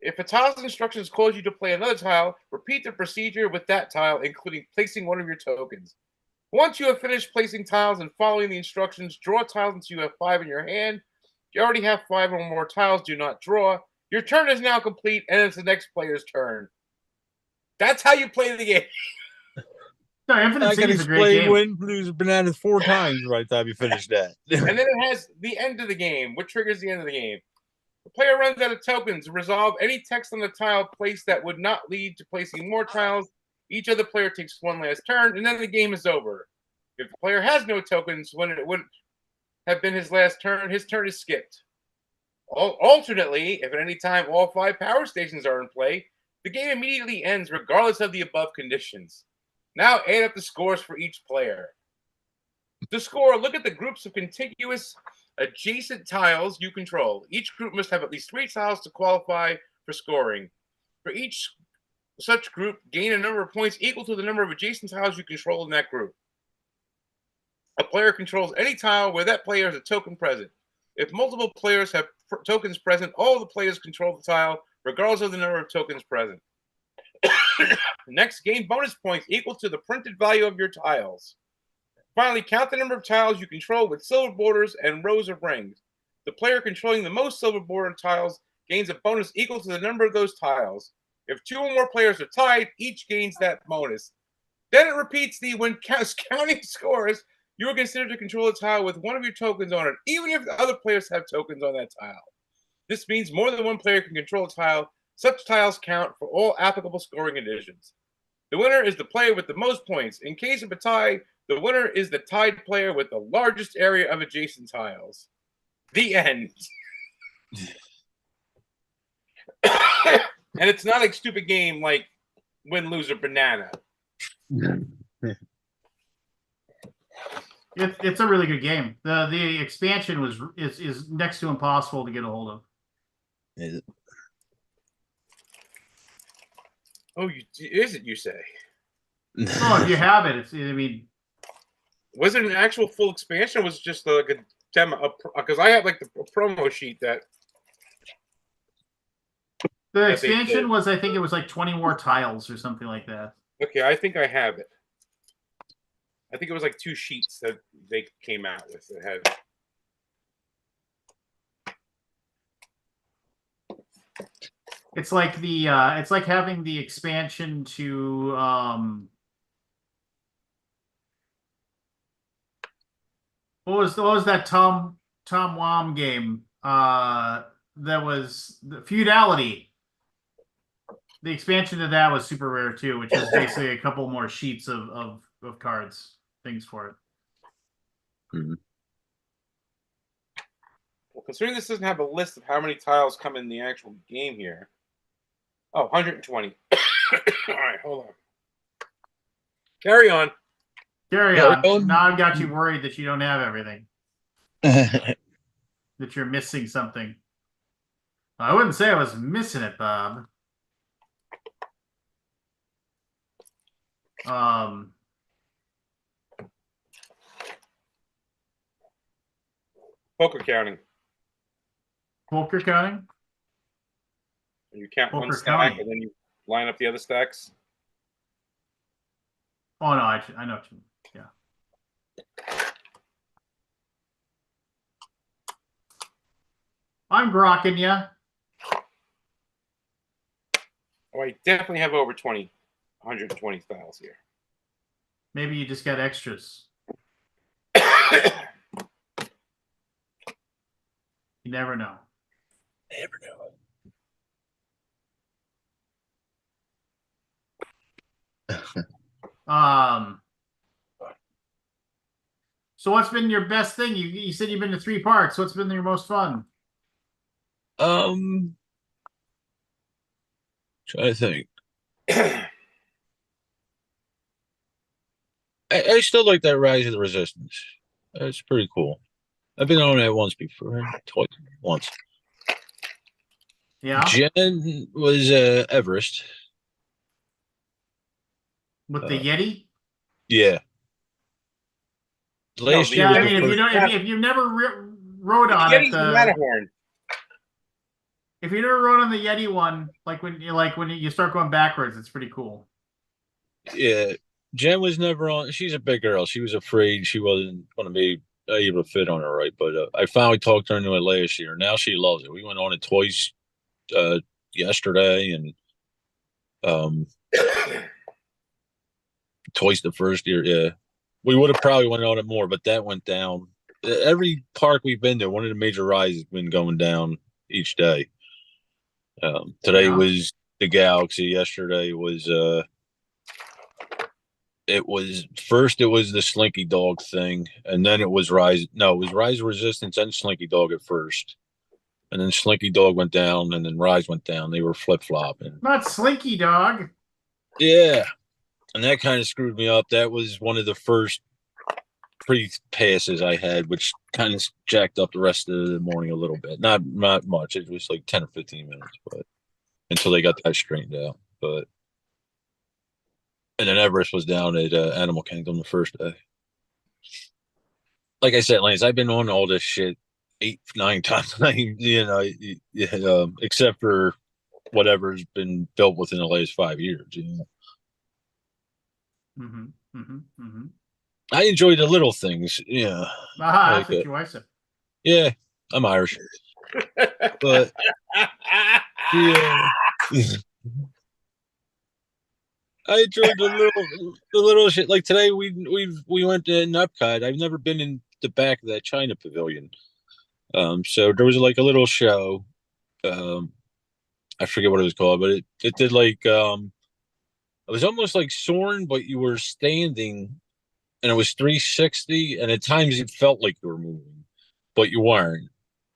If a tile's instructions cause you to play another tile, repeat the procedure with that tile, including placing one of your tokens. Once you have finished placing tiles and following the instructions, draw tiles until you have 5 in your hand. If you already have 5 or more tiles, do not draw. Your turn is now complete, and it's the next player's turn. That's how you play the game. No, Infinite I can City is a great explain game. when lose bananas 4 times by the time you finish that. And then it has the end of the game. What triggers the end of the game? The player runs out of tokens. Resolve any text on the tile placed that would not lead to placing more tiles. Each other player takes one last turn, and then the game is over. If the player has no tokens when it would have been his last turn, his turn is skipped. Alternately, if at any time all 5 power stations are in play, the game immediately ends regardless of the above conditions. Now add up the scores for each player. To score, look at the groups of contiguous adjacent tiles you control. Each group must have at least 3 tiles to qualify for scoring. For each such group, gain a number of points equal to the number of adjacent tiles you control in that group. A player controls any tile where that player has a token present. If multiple players have tokens present, all the players control the tile, regardless of the number of tokens present. Next, gain bonus points equal to the printed value of your tiles. Finally, count the number of tiles you control with silver borders and rows of rings. The player controlling the most silver bordered tiles gains a bonus equal to the number of those tiles. If 2 or more players are tied, each gains that bonus. Then it repeats when counting scores, you are considered to control a tile with one of your tokens on it, even if the other players have tokens on that tile. This means more than one player can control a tile. Such tiles count for all applicable scoring conditions. The winner is the player with the most points. In case of a tie, the winner is the tied player with the largest area of adjacent tiles. The end. And it's not a stupid game like Win, Lose, or Banana. It's a really good game. The expansion is next to impossible to get a hold of. Is it? Oh, is it, you say? Oh, if you have it, I mean, was it an actual full expansion? Or was it just like a demo? Because I have like the promo sheet that the expansion was, I think it was like 20 more tiles or something like that. Okay, I think I have it. I think it was like 2 sheets that they came out with that had. It's like it's like having the expansion to what was that Tom Wam game? That was the Feudality. The expansion to that was super rare too, which is basically a couple more sheets of cards, things for it. Mm-hmm. Well, considering this doesn't have a list of how many tiles come in the actual game here. Oh, 120. All right, hold on. Carry on. Carry on. Now I've got you worried that you don't have everything. That you're missing something. I wouldn't say I was missing it, Bob. Poker counting. Poker counting? You count Poker one stack counting. and then you line up the other stacks. Oh no, I know what you mean. Yeah. I'm grokking ya. Oh, I definitely have over 120 tiles here. Maybe you just got extras. You never know. Never know. So what's been your best thing? You said you've been to 3 parks. What's been your most fun? Trying to think. I still like that Rise of the Resistance. It's pretty cool. I've been on that once before, once. Yeah. Jen was Everest with the Yeti. Yeah. Last year. Yeah, I mean, if you never rode on it, the Matterhorn. If you never rode on the Yeti one, like when you start going backwards, it's pretty cool. Yeah, Jen was never on. She's a big girl. She was afraid she wasn't going to be able to fit on it right. But I finally talked her into it last year. Now she loves it. We went on it twice yesterday, and twice the first year. Yeah, we would have probably went on it more, but that went down. Every park we've been to, one of the major rides has been going down each day. Today Yeah. was the Galaxy. Yesterday was it was the Slinky Dog thing, and then it was Rise. No, it was Rise Resistance and Slinky Dog at first, and then Slinky Dog went down, and then Rise went down. They were flip flopping. Not Slinky Dog. Yeah, and that kind of screwed me up. That was one of the first pre passes I had, which kind of jacked up the rest of the morning a little bit. Not much. It was like 10 or 15 minutes, but until they got that straightened out. But and then Everest was down at Animal Kingdom the first day. Like I said, Lance, I've been on all this shit 8, 9 times. Except for whatever's been built within the last 5 years. I enjoy the little things. Yeah. Aha, Like, that's what your wife said. Yeah, I'm Irish. But yeah. I enjoyed the little shit. Like today, we went to Epcot. I've never been in the back of that China pavilion. So there was like a little show. I forget what it was called, but it did like it was almost like soaring, but you were standing, and it was 360, and at times it felt like you were moving, but you weren't.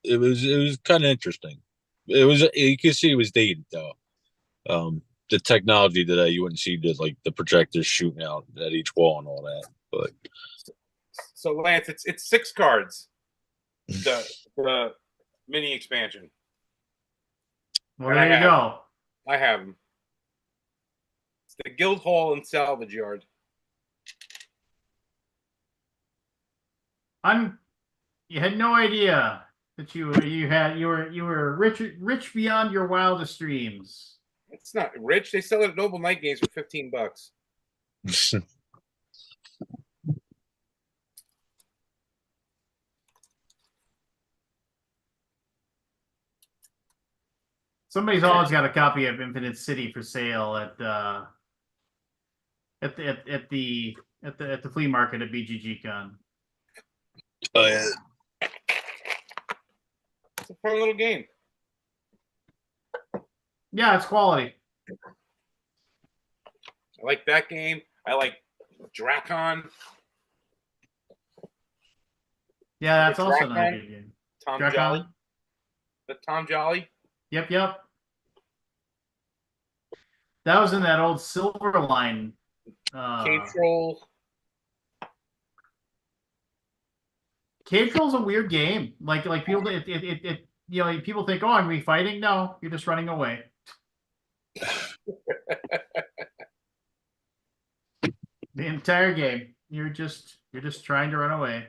It was kind of interesting. You could see it was dated though. The technology today, you wouldn't see the projectors shooting out at each wall and all that. But so Lance, it's 6 cards. The mini expansion. Well, there you go. I have them. It's the Guild Hall and Salvage Yard. You had no idea that you were rich beyond your wildest dreams. It's not rich. They sell it at Noble Night Games for $15. Somebody's always got a copy of Infinite City for sale at the flea market at BGG Con. oh yeah, It's a fun little game. Yeah, it's quality. I like that game. I like Drakon. Yeah, that's also another good game. Tom Drakon? Jolly. The Tom Jolly. Yep. That was in that old Silverline. Cave Troll. Cave Troll's a weird game. Like people, people think, oh, I'm gonna be fighting. No, you're just running away. The entire game, you're just trying to run away.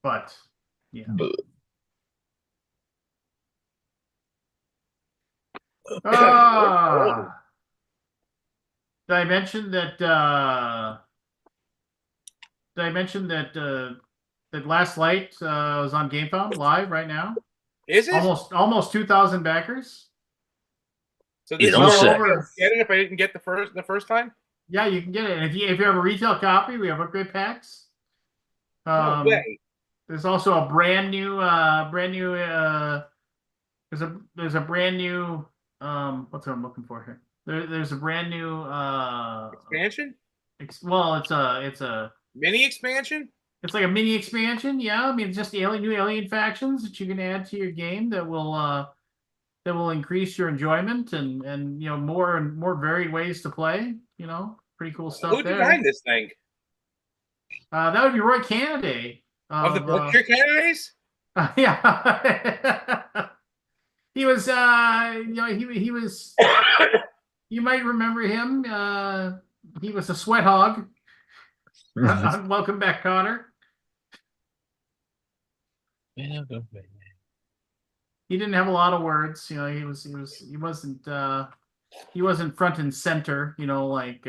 But yeah. Did I mention that? That Last Light was on GameFound live right now? Is it almost 2,000 backers? So this is over. Get it if I didn't get the first time. Yeah, you can get it. And if you have a retail copy, we have upgrade packs. No way. There's also a brand new there's a brand new what's what I'm looking for here. There's a brand new expansion? Well, it's a mini expansion? It's like a mini expansion, yeah. I mean, it's just new alien factions that you can add to your game that will increase your enjoyment and more and more varied ways to play. Pretty cool stuff. Who designed this thing? That would be Roy Cannaday. Of the Berkshire Canadays? Yeah. He was he was you might remember him. He was a sweat hog. Welcome back, Connor. He didn't have a lot of words. He wasn't front and center, like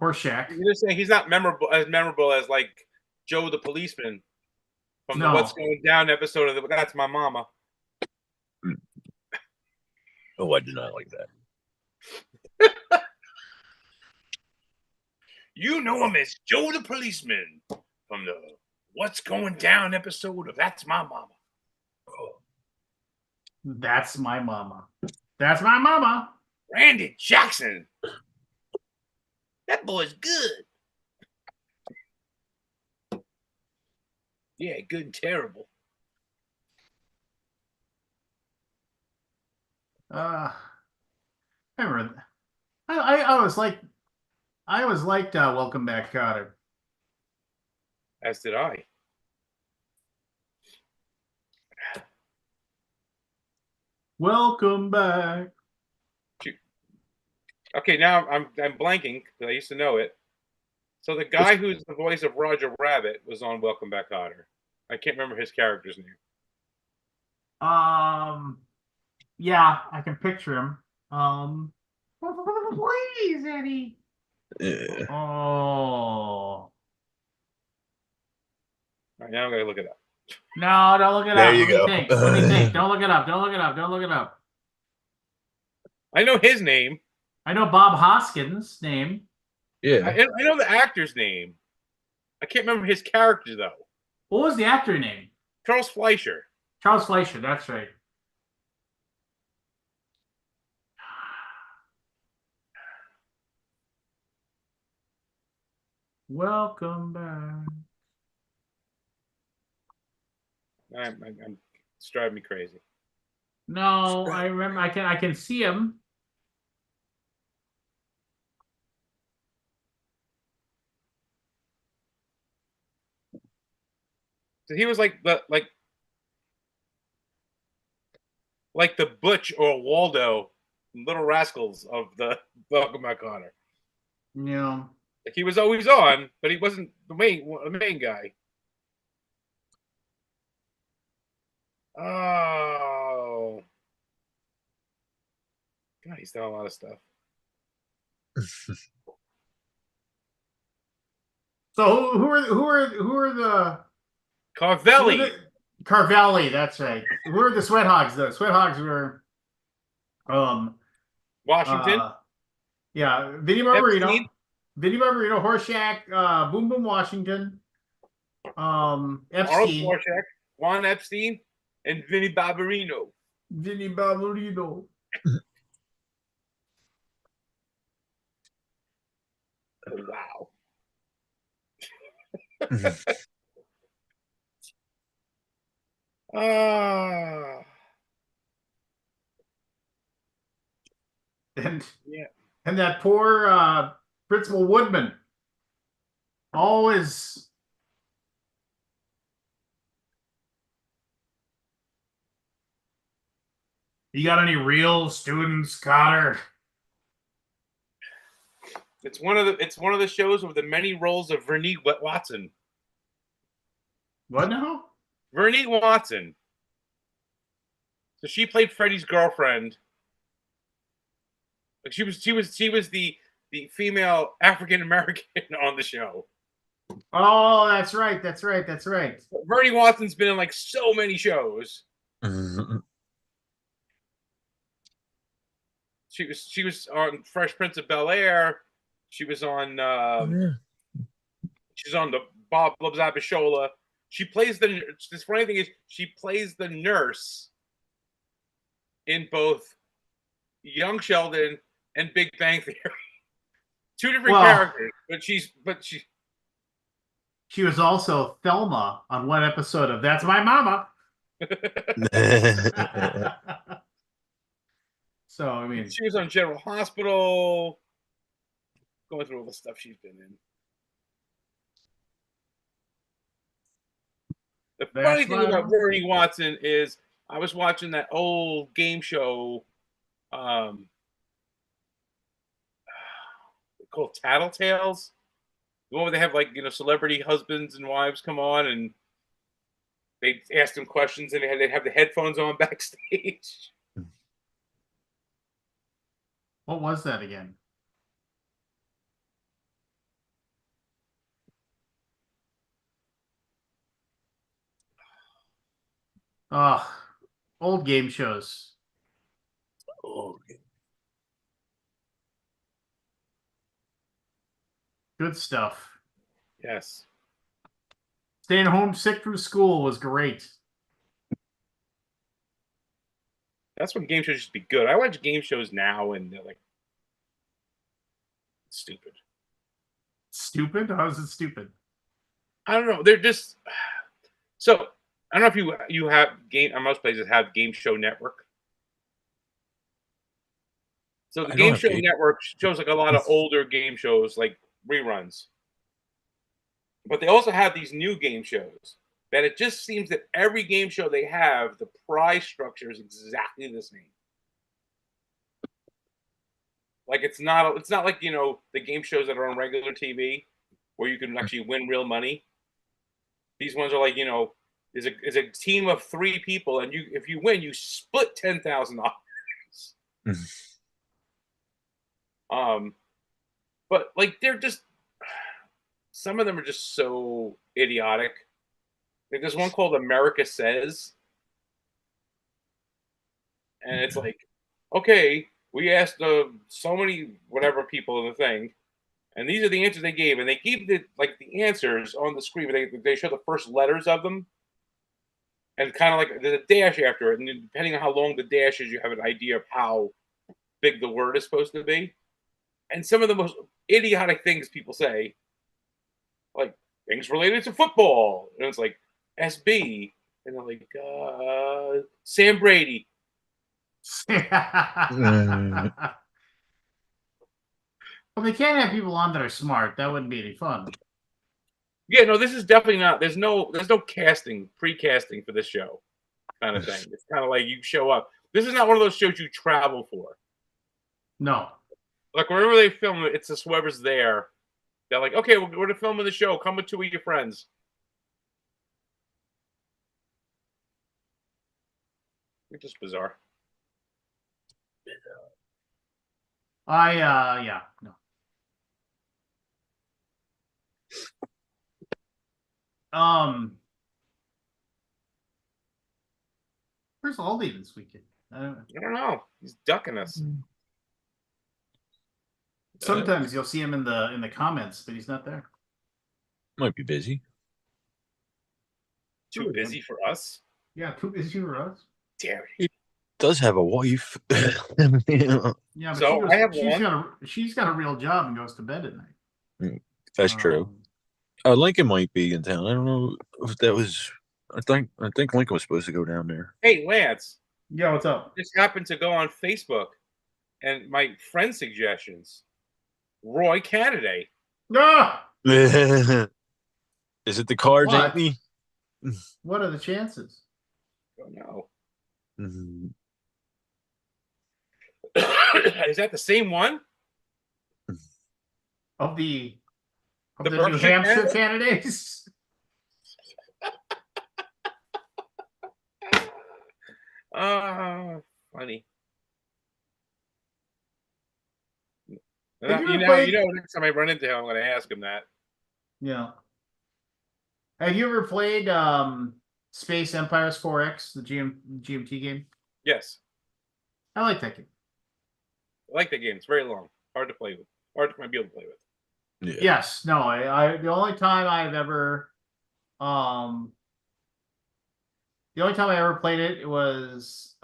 Horseshack. You're just saying he's not memorable as like Joe the policeman. from the What's No. Going Down episode of That's My Mama. Oh, I do not like that. You know him as Joe the policeman from the What's Going Down episode of That's My Mama. That's my mama. That's my mama. Randy Jackson. That boy's good. Yeah, good and terrible. I remember. I always liked Welcome Back, Kotter. As did I. Welcome back. Okay, now I'm blanking because I used to know it. So the guy who's the voice of Roger Rabbit was on Welcome Back, Kotter. I can't remember his character's name. Yeah, I can picture him. Please, Eddie. Yeah. Oh. All right, now I'm gonna look it up. No, don't look it There up. you Let me go. think. Let me think. Don't look it up. Don't look it up. Don't look it up. I know his name. I know Bob Hoskins' name. Yeah. I know the actor's name. I can't remember his character though. What was the actor name? Charles Fleischer. Charles Fleischer. That's right. Welcome back. It's driving me crazy. No, I remember. I can see him. So he was like the Butch or Waldo, Little Rascals of the Welcome Back, Kotter. Yeah. Like he was always on, but he wasn't the main guy. Oh, God, he's done a lot of stuff. So who are the Carvelli. Carvelli? That's right. Who are the Sweat Hogs? The Sweat Hogs were Washington. Yeah, Vinny Barbarino, Epstein. Horseshack, Boom Boom Washington, Arnold Epstein, Rorschach, Juan Epstein, and Vinny Barbarino. Vinny Barbarino. Wow. And Yeah. and that poor Principal Woodman. Always. You got any real students, Cotter? It's one of the shows with the many roles of Vernie Watson. What now? Vernie Watson. So she played Freddie's girlfriend. Like she was the female African American on the show. Oh, that's right. That's right. That's right. Vernie Watson's been in like so many shows. She was on Fresh Prince of Bel-Air. She was on she's on the Bob Loves Abishola. She plays this funny thing is she plays the nurse in both Young Sheldon and Big Bang Theory. Two different characters, but she was also Thelma on one episode of That's My Mama. So I mean, she was on General Hospital, going through all the stuff she's been in. The funny thing about Vernie Watson is I was watching that old game show called Tattletales. The one where they have like celebrity husbands and wives come on and they ask them questions and they'd have the headphones on backstage. what was that again? Old game shows. Oh, Good stuff. Yes. Staying home sick from school was great. That's when game shows used to be good. I watch game shows now and they're like stupid. Stupid? How is it stupid? I don't know. They're just so I don't know if you have game most places have game show network. So the I don't game have show game. network shows like a lot of older game shows like reruns. But they also have these new game shows that it just seems that every game show they have, the prize structure is exactly the same. Like it's not like the game shows that are on regular TV where you can actually win real money. These ones are like is a team of 3 people, and if you win, you split $10,000. um, but like they're just some of them are just so idiotic. Like there's one called America Says, and it's like, okay, we asked so many whatever people in the thing, and these are the answers they gave, and they gave the answers on the screen, but they show the first letters of them, and kind of like there's a dash after it, and depending on how long the dash is, you have an idea of how big the word is supposed to be. And some of the most idiotic things people say, like things related to football, and it's like SB, and they're like Sam Brady. Mm. Well, they can't have people on that are smart. That wouldn't be any fun. Yeah, no, this is definitely not. There's no casting, pre-casting for this show, kind of thing. It's kind of like you show up. This is not one of those shows you travel for. No. Like wherever they film it, it's just whoever's there. They're like, okay, we're to film the show. Come with 2 of your friends. It's just bizarre. Yeah, no. Where's Aldi this weekend? I don't know. I don't know. He's ducking us. Sometimes you'll see him in the comments, but he's not there. Might be busy. Too busy for us. Yeah, too busy for us. Damn He does have a wife. Yeah, but So I have one. she's got a real job and goes to bed at night. That's true. Lincoln might be in town. I don't know if that was. I think Lincoln was supposed to go down there. Hey, Lance. Yeah, what's up? Just happened to go on Facebook, and my friend suggestions. Roy Canada. Ah! Is it the cards, What? Anthony? What are the chances? Don't know. Mm-hmm. Is that the same one? Of the New Berkshire Hampshire candidates? Funny. Have You you ever know, played- next time I run into him, I'm going to ask him that. Yeah. Have you ever played Space Empires 4X, the GMT game? Yes. I like that game. I like that game. It's very long. Hard to play with. Hard to be able to play with. Yeah. Yes. No, I the only time I ever played it was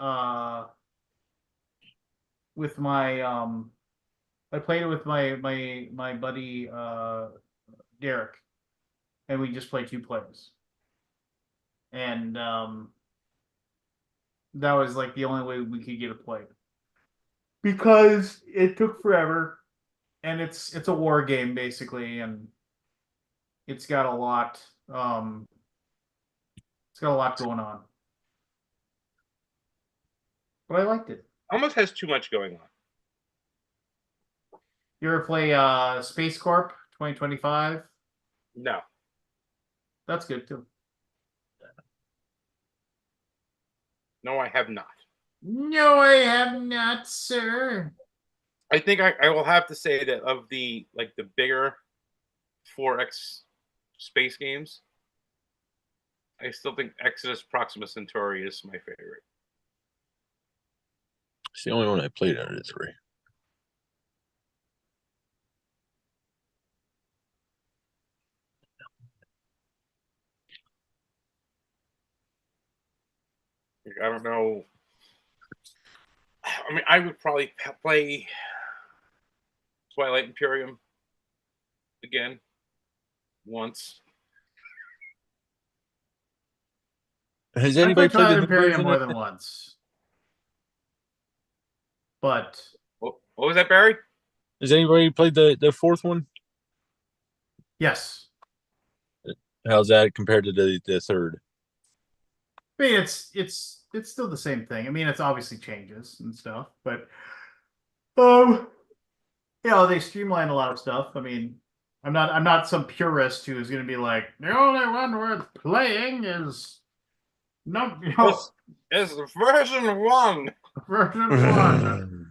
with my I played it with my buddy Derek, and we just played 2 players. And that was like the only way we could get it played. Because it took forever, and it's a war game basically, and it's got a lot going on. But I liked it. Almost has too much going on. You ever play Space Corp 2025? No. That's good too. No, I have not. No, I have not, sir. I think I will have to say that of the bigger 4X space games, I still think Exodus Proxima Centauri is my favorite. It's the only one I played out of the three. I don't know. I mean, I would probably play Twilight Imperium again once. Has I anybody played played the Twilight new Imperium version? more than once. But What was that, Barry? Has anybody played the fourth one? yes. How's that compared to the third? I mean, it's still the same thing. I mean, it's obviously changes and stuff, but they streamline a lot of stuff. I mean, I'm not some purist who's going to be like the only one worth playing is It's version 1. version one,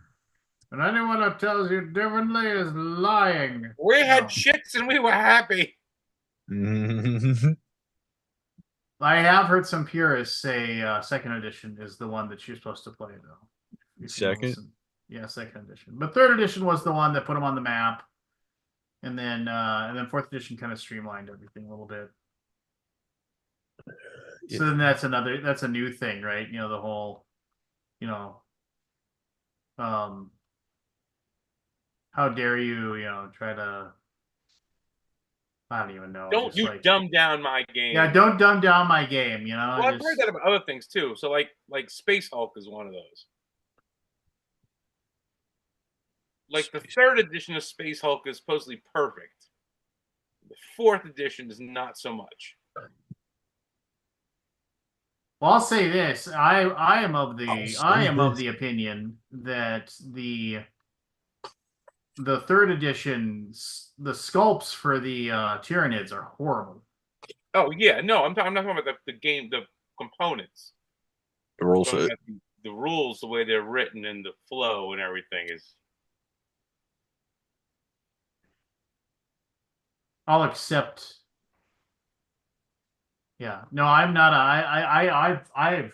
and anyone who tells you differently is lying. We had No. chicks and we were happy. I have heard some purists say second edition is the one that you're supposed to play though. Second? Yeah, second edition. But third edition was the one that put them on the map. And then fourth edition kind of streamlined everything a little bit. So then that's a new thing, right? You know, the whole, how dare you, try to, I don't even know. Don't you dumb down my game. Yeah, don't dumb down my game, Well, I've heard that about other things too. So like Space Hulk is one of those. Like the third edition of Space Hulk is supposedly perfect. The fourth edition is not so much. Well, I'll say this: I am of the opinion that the third edition, the sculpts for the Tyranids are horrible. Oh yeah, no, I'm not talking about the game, the components. The rules, the rules, the way they're written, and the flow and everything is. I'll accept. Yeah, no, I'm not. The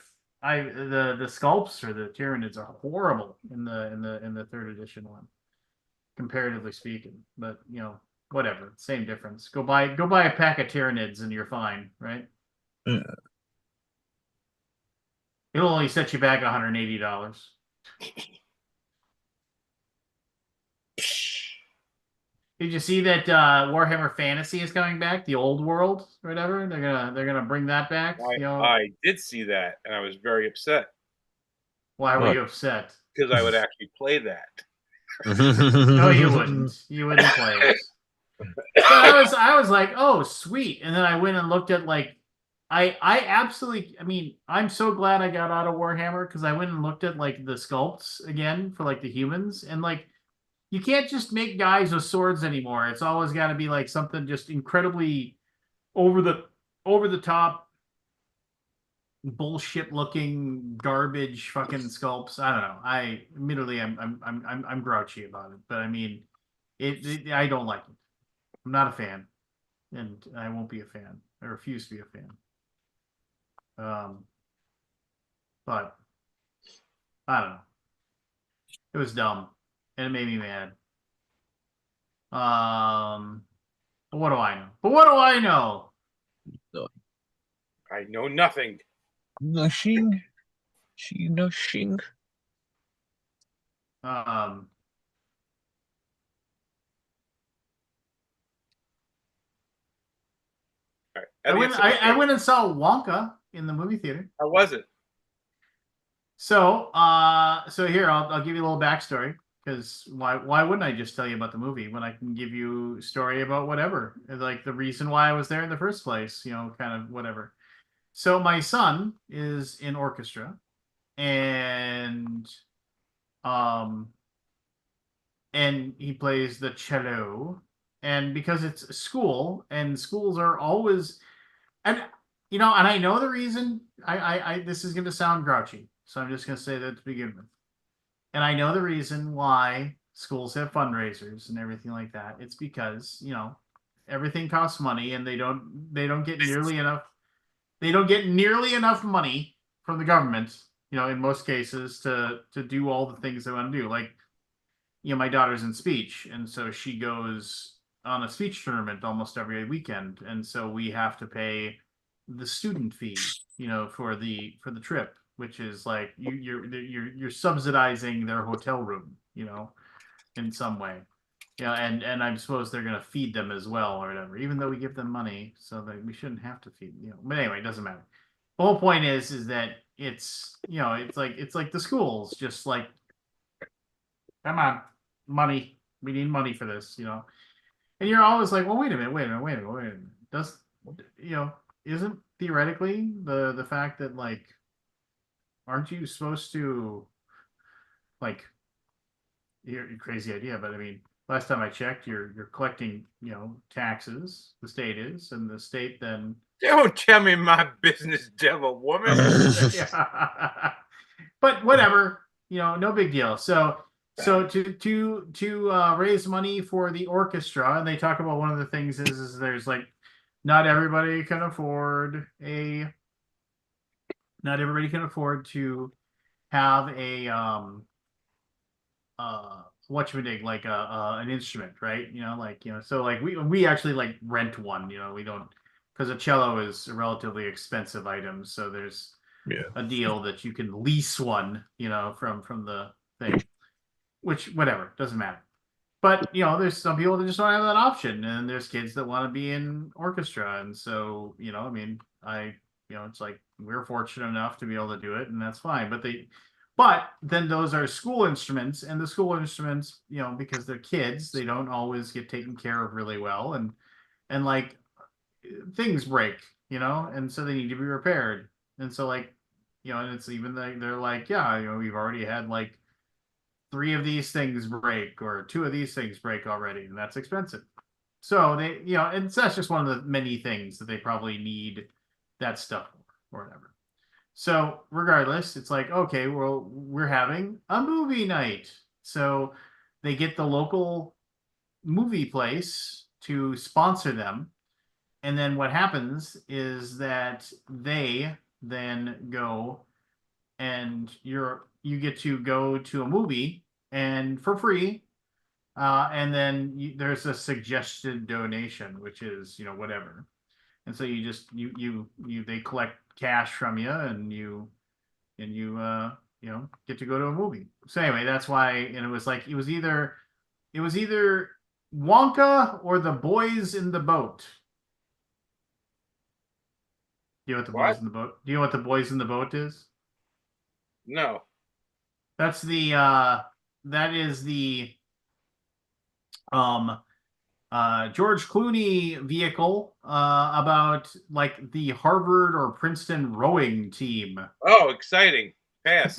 sculpts for the Tyranids are horrible in the third edition one, comparatively speaking. But whatever, same difference. Go buy a pack of Tyranids and you're fine, right? Yeah. It'll only set you back $180. Did you see that Warhammer Fantasy is coming back? The old world, or whatever. They're gonna bring that back. I did see that, and I was very upset. Why were you upset? Because I would actually play that. No, you wouldn't. You wouldn't play it. But I was like, oh, sweet. And then I went and looked at I absolutely. I mean, I'm so glad I got out of Warhammer because I went and looked at the sculpts again for the humans, and you can't just make guys with swords anymore. It's always got to be something just incredibly over the top, bullshit looking garbage fucking sculpts. I don't know. Admittedly I'm grouchy about it, but I mean, I don't like it. I'm not a fan, and I won't be a fan. I refuse to be a fan. But I don't know. It was dumb, and it made me mad. But what do I know? I know nothing. Nothing. I went and saw Wonka in the movie theater. How was it? So here I'll give you a little backstory, because why wouldn't I just tell you about the movie when I can give you a story about whatever, the reason why I was there in the first place, kind of whatever. So my son is in orchestra, and he plays the cello, and because it's a school and schools are always, and I know the reason. I this is going to sound grouchy, so I'm just going to say that to begin with. And I know the reason why schools have fundraisers and everything like that. It's because everything costs money, and they don't get nearly enough. they don't get nearly enough money from the government, in most cases to do all the things they want to do. Like, my daughter's in speech, and so she goes on a speech tournament almost every weekend, and so we have to pay the student fee, for the trip, which is like you're subsidizing their hotel room, in some way. And I suppose they're gonna feed them as well or whatever, even though we give them money, so that we shouldn't have to feed, But anyway, it doesn't matter. The whole point is that it's like the schools, just like, come on, money. We need money for this, And you're always like, well, wait a minute. Does isn't theoretically the fact that, like, aren't you supposed to, like, you're crazy idea, but I mean, last time I checked, you're collecting, taxes, the state is, and the state then Don't tell me my business, devil woman. yeah. But whatever, no big deal. So to raise money for the orchestra, and they talk about one of the things is there's like not everybody can afford to have a whatchamadick, like an instrument, right? So like we actually like rent one, we don't, because a cello is a relatively expensive item, so there's a deal that you can lease one, from the thing, which, whatever, doesn't matter. But there's some people that just don't have that option, and there's kids that want to be in orchestra, and so I mean, it's like we're fortunate enough to be able to do it, and that's fine. But then those are school instruments, and the school instruments, because they're kids, they don't always get taken care of really well, and like things break, and so they need to be repaired. And so, like, and it's even like they're like, yeah, we've already had like 3 of these things break, or 2 of these things break already, and that's expensive. So they, and that's just one of the many things that they probably need that stuff for, or whatever. So regardless, it's like, okay, well, we're having a movie night. So they get the local movie place to sponsor them. And then what happens is that they then go, and you get to go to a movie and for free. And then there's a suggested donation, which is, whatever. And so you just they collect cash from you, and you get to go to a movie. So anyway, that's why, and it was like it was either Wonka or The Boys in the Boat. Do you know what the Boys in the Boat? Do you know what the Boys in the Boat is? No. That's the that is the George Clooney vehicle about like the Harvard or Princeton rowing team. Oh, exciting. Pass.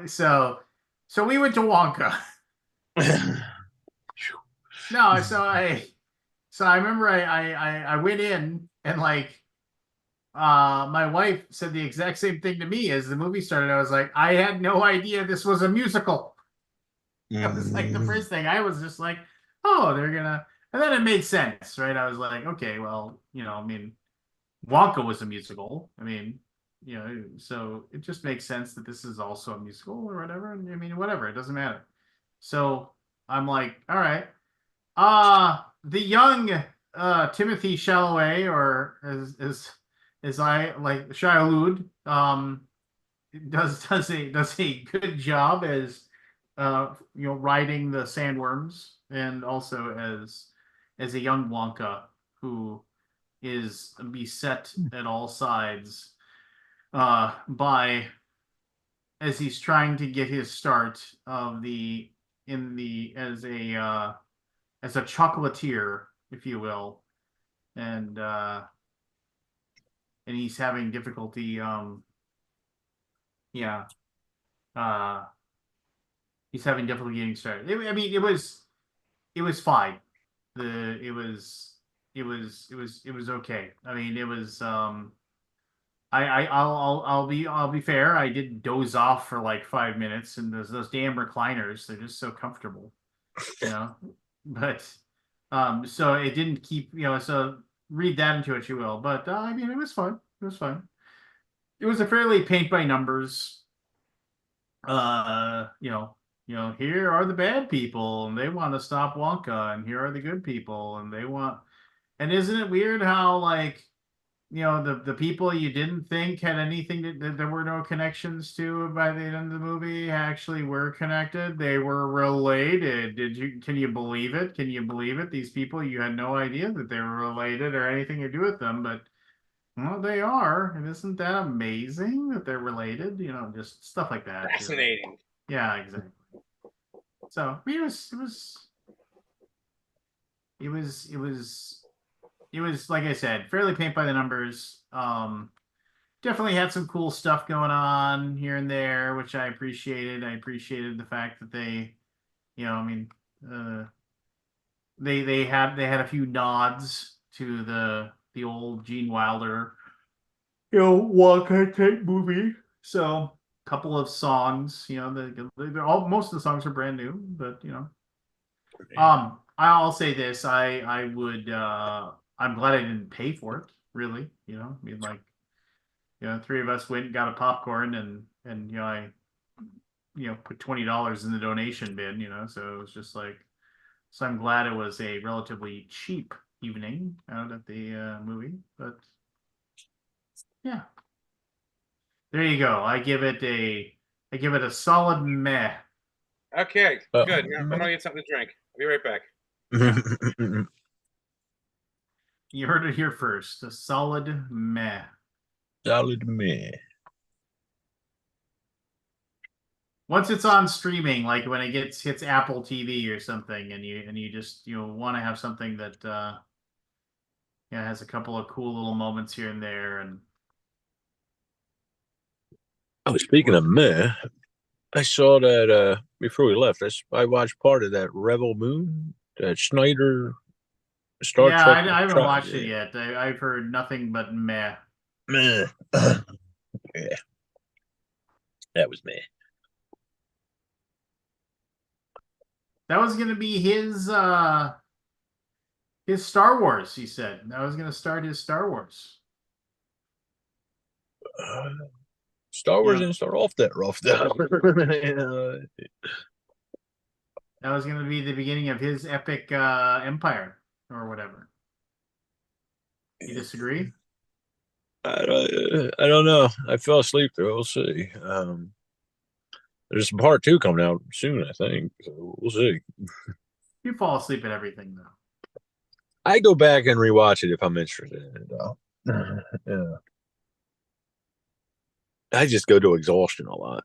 So we went to Wonka. No, so I remember I went in, and like my wife said the exact same thing to me as the movie started. I was like, I had no idea this was a musical. That was like the first thing. I was just like, oh, they're gonna, and then it made sense, right? I was like, okay, well, I mean, Wonka was a musical. I mean, so it just makes sense that this is also a musical or whatever. I mean, whatever, it doesn't matter. So I'm like, all right. The young Timothy Chalamet, or as I like, Shia Lud, does a good job as riding the sandworms, and also as a young Wonka who is beset at all sides by, as he's trying to get his start of as a chocolatier, if you will, and he's having difficulty yeah he's having difficulty getting started. I mean, it was fine. It was okay. I mean, it was I'll be fair. I did doze off for like 5 minutes, and those damn recliners, they're just so comfortable, But So it didn't keep, so read that into what you will. But I mean, it was fun. It was fun. It was a fairly paint by numbers. Uh, you know, here are the bad people, and they want to stop Wonka, and here are the good people, and they want. And isn't it weird how like the people you didn't think had anything that there were no connections to by the end of the movie actually were connected. They were related. Can you believe it? Can you believe it? These people, you had no idea that they were related or anything to do with them, but well, they are. And isn't that amazing that they're related? Just stuff like that. Fascinating. Yeah, exactly. So it was like I said, fairly paint by the numbers. Definitely had some cool stuff going on here and there, which I appreciated. I appreciated the fact that they, I mean, they had a few nods to the old Gene Wilder, Wonka type movie. So a couple of songs, they're all most of the songs are brand new, but I'll say this: I would I'm glad I didn't pay for it. Really, I mean, like, three of us went and got a popcorn, and I put $20 in the donation bin. So it was just like, so I'm glad it was a relatively cheap evening out at the movie. But yeah, there you go. I give it a solid meh. Okay, Uh, good. Now I'm gonna get something to drink. I'll be right back. You heard it here first. A solid meh. Solid me. Once it's on streaming, like when it hits Apple TV or something, and you just want to have something that has a couple of cool little moments here and there, and Oh, speaking of meh, I saw that before we left. I watched part of that Rebel Moon, that Schneider Star yeah, Trek. I haven't watched it yet. I've heard nothing but meh. Meh. Yeah, that was meh. That was gonna be his Star Wars. He said that was gonna start his Star Wars. Uh, Star Wars Yeah, didn't start off that rough, though. that was gonna be the beginning of his epic empire or whatever. You disagree? I don't know. I fell asleep though. We'll see. There's some part two coming out soon, I think. So we'll see. You fall asleep at everything though. I go back and rewatch it if I'm interested in it, though. Yeah. I just go to exhaustion a lot.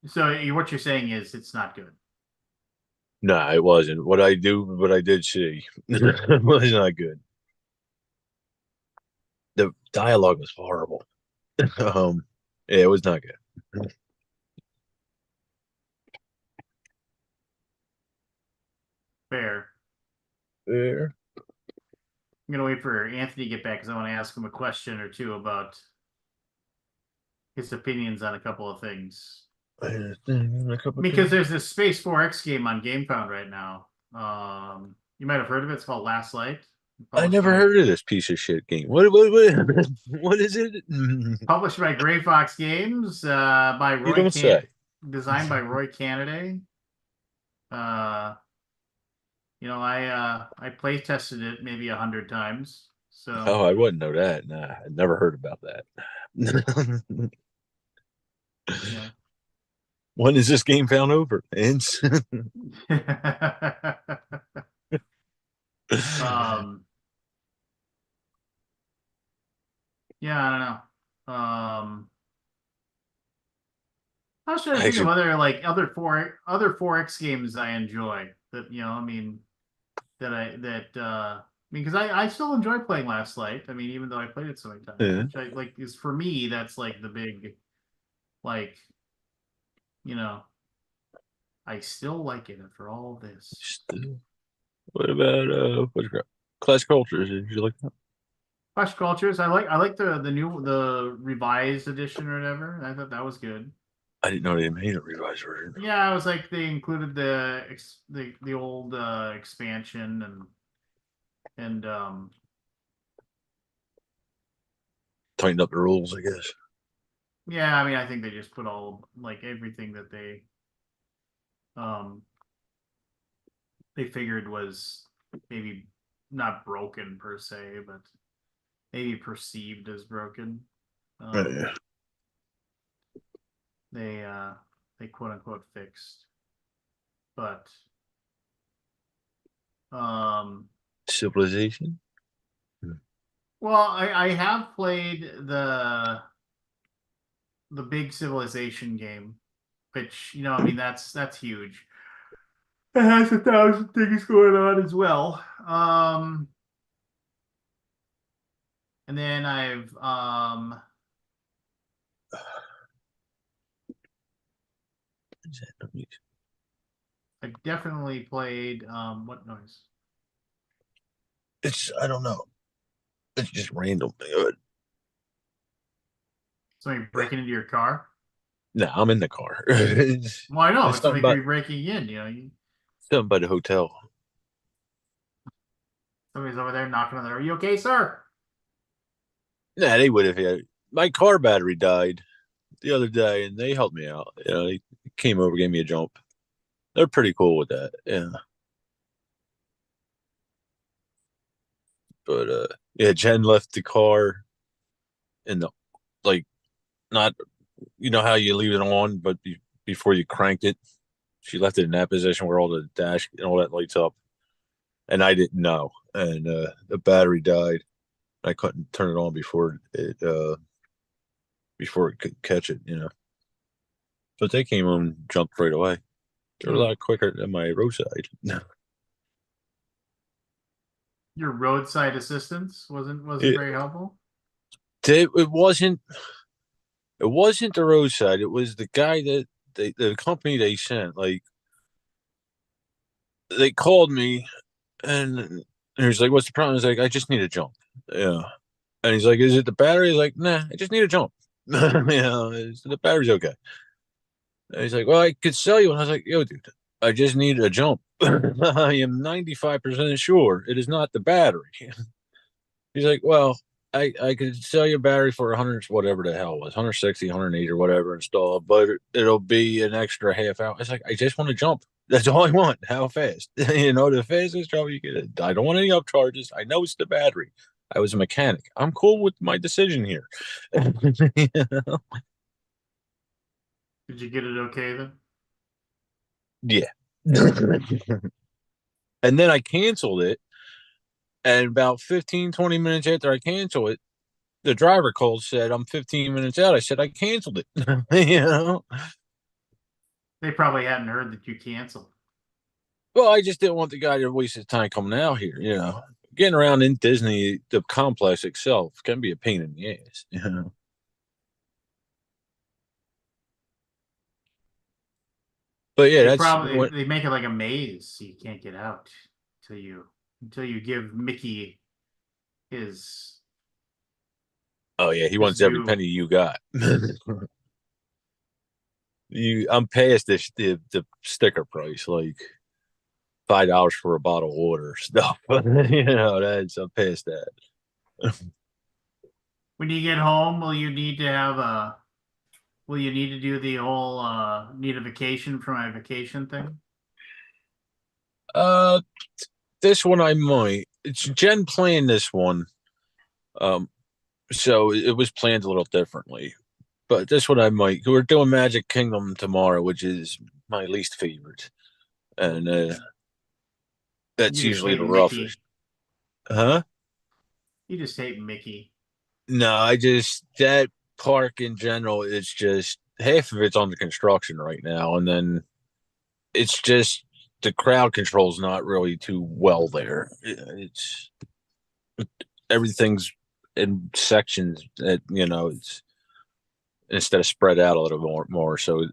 So what you're saying is it's not good. No, it wasn't. What I did see was not good. The dialogue was horrible. Yeah, it was not good. Fair. There. I'm gonna wait for Anthony to get back because I want to ask him a question or two about his opinions on a couple of things. Because there's this Space 4X game on GameFound right now. You might have heard of it. It's called Last Light. I never heard of this piece of shit game. What is it? Published by Gray Fox Games, by You don't say. designed by Roy Cannaday. I play tested it maybe 100 times. So Oh, I wouldn't know that. Nah, I never heard about that. yeah. When is this game found over? Yeah, I don't know. I was trying to think of other 4X games I enjoy that, I mean, because I still enjoy playing Last Light. I mean, even though I played it so many times, Yeah. which I like is for me, that's like the big, like, I still like it after all this. Still. What about what's it called? Class Cultures? Did you like that? Clash Cultures, I like the revised edition or whatever. I thought that was good. I didn't know they made a revised version. Yeah, it was like they included the old expansion and Tightened up the rules, I guess. yeah, I mean I think they just put all like everything that um they figured was maybe not broken per se, but maybe perceived as broken. Yeah. They they quote unquote fixed. But Civilization. well, I have played the big Civilization game, which I mean that's huge. It has 1,000 things going on as well. And then I definitely played what noise? It's I don't know. It's just random. Somebody breaking into your car? No, I'm in the car. It's Well, I know, but something somebody could about be breaking in. something by the hotel. Somebody's over there knocking on the door. Are you okay, sir? Nah, they would have had. My car battery died the other day, and they helped me out. They came over, gave me a jump. They're pretty cool with that. Yeah, but yeah, Jen left the car in the like not how you leave it on, but before you cranked it, she left it in that position where all the dash and all that lights up, and I didn't know, and the battery died. I couldn't turn it on before it could catch it. But they came on and jumped right away. They're a lot quicker than my roadside. Your roadside assistance wasn't It, very helpful. it wasn't the roadside. It was the guy that the company they sent. Like they called me and he's like, "What's the problem?" He's like, "I just need a jump." Yeah, and he's like, "Is it the battery?" He's like, "Nah, I just need a jump." The battery's okay. And he's like, "Well, I could sell you," and I was like, "Yo, dude, I just need a jump. I am 95% sure it is not the battery." He's like, "Well, I could sell you a battery for 100, whatever the hell it was, 160, 180 or whatever installed, but it'll be an extra half hour." It's like, I just want to jump. That's all I want. How fast? The fastest trouble you get. I don't want any upcharges. I know it's the battery. I was a mechanic. I'm cool with my decision here. Did you get it okay then? Yeah. And then I canceled it. And about 15, 20 minutes after I canceled it, the driver called, said, "I'm 15 minutes out." I said, "I canceled it." you know? They probably hadn't heard that you canceled. Well, I just didn't want the guy to waste his time coming out here. Getting around in Disney, the complex itself can be a pain in the ass. But yeah, They that's probably what. they make it like a maze, so you can't get out until you give Mickey his Oh yeah, he his wants every due. penny you got. I'm past the sticker price, like $5 for a bottle of water stuff. I'm past that. When you get home, will you need to do the whole need a vacation for my vacation thing? Uh, this one I might. It's Jen playing this one. Um, so it was planned a little differently. But this one I might. We're doing Magic Kingdom tomorrow, which is my least favorite, and that's You just usually hate the roughest. Mickey. Huh? You just hate Mickey. No, I just that park in general. It's just half of it's under construction right now, and then it's just the crowd control's not really too well there. It's everything's in sections that it's instead of spread out a little more. So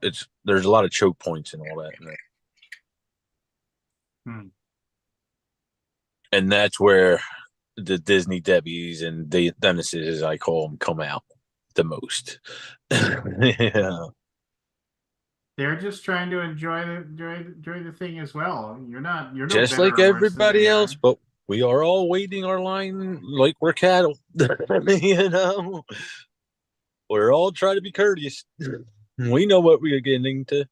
there's a lot of choke points and all that. Hmm. And that's where the Disney Debbies and the Dennises, as I call them, come out the most. Yeah. They're just trying to enjoy the thing as well. You're no Just better like or worse than everybody they else, are. but we are all waiting our line like we're cattle. You know, we're all trying to be courteous. We know what we are getting into.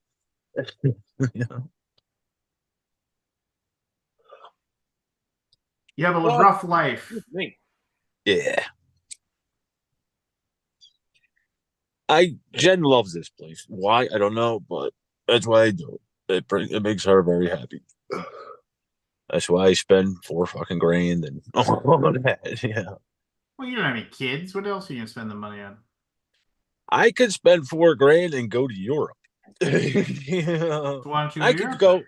Yeah. You have a Well, rough life. me. Yeah. Jen loves this place. Why? I don't know, but that's why I do it. It makes her very happy. That's why I spend 4 fucking grand and all of that. Yeah. Well, you don't have any kids. What else are you gonna spend the money on? I could spend 4 grand and go to Europe. Yeah. So why don't you go I to could Europe? go.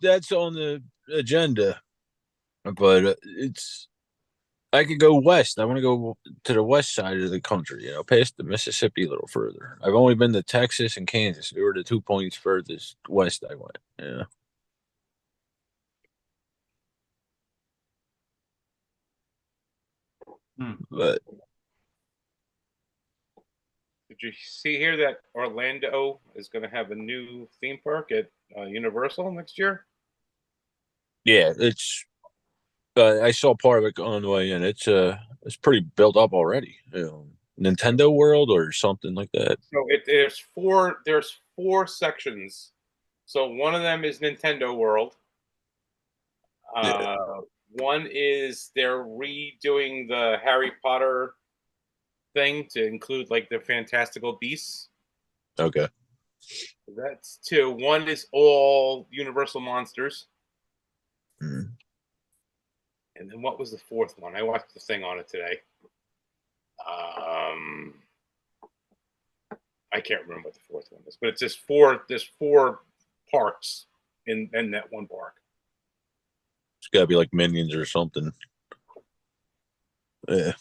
That's on the agenda, but it's. I could go west. I want to go to the west side of the country. You know, past the Mississippi a little further. I've only been to Texas and Kansas. They were the 2 points furthest west I went. Yeah. But Did you see here that Orlando is going to have a new theme park at Universal next year? yeah, it's. I saw part of it on the way in. It's pretty built up already. You know, Nintendo World or something like that. So there's four sections. So one of them is Nintendo World. Yeah. One is they're redoing the Harry Potter thing to include like the Fantastical Beasts. Okay. That's two. One is all Universal Monsters. Mm. And then what was the fourth one? I watched the thing on it today. I can't remember what the fourth one is, but it's just there's four parks in that one park. It's got to be like Minions or something. Yeah.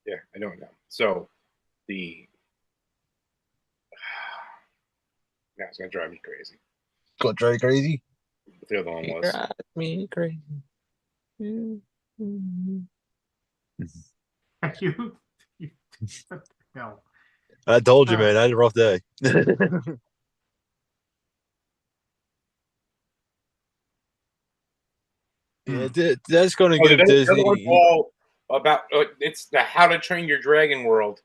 Yeah, I don't know. So the yeah, it's gonna drive me crazy. Gonna drive you crazy. What the other one was. Drive me crazy. You, what the hell? I told you, man. I had a rough day. Yeah, that's going to Oh, give the other one's Disney. all about it's the How to Train Your Dragon world.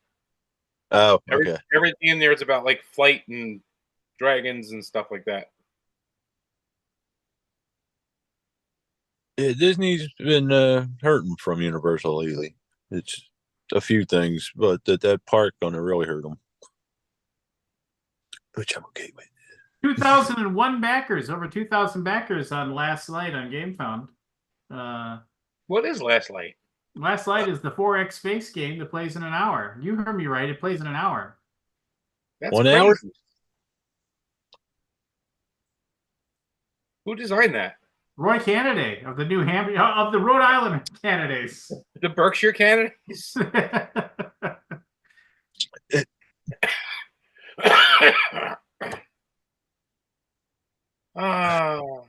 Oh, okay. Everything in there is about like flight and dragons and stuff like that. Yeah, Disney's been hurting from Universal lately. It's a few things, but that park going to really hurt them, which I'm okay with. 2001 backers, over 2,000 backers on Last Light on GameFound. What is Last Light? Last Light is the 4X space game that plays in an hour. You heard me right. It plays in an hour. That's 1 crazy. hour? Who designed that? Roy Canaday of the New Hampshire of the Rhode Island candidates. The Berkshire candidates. Oh.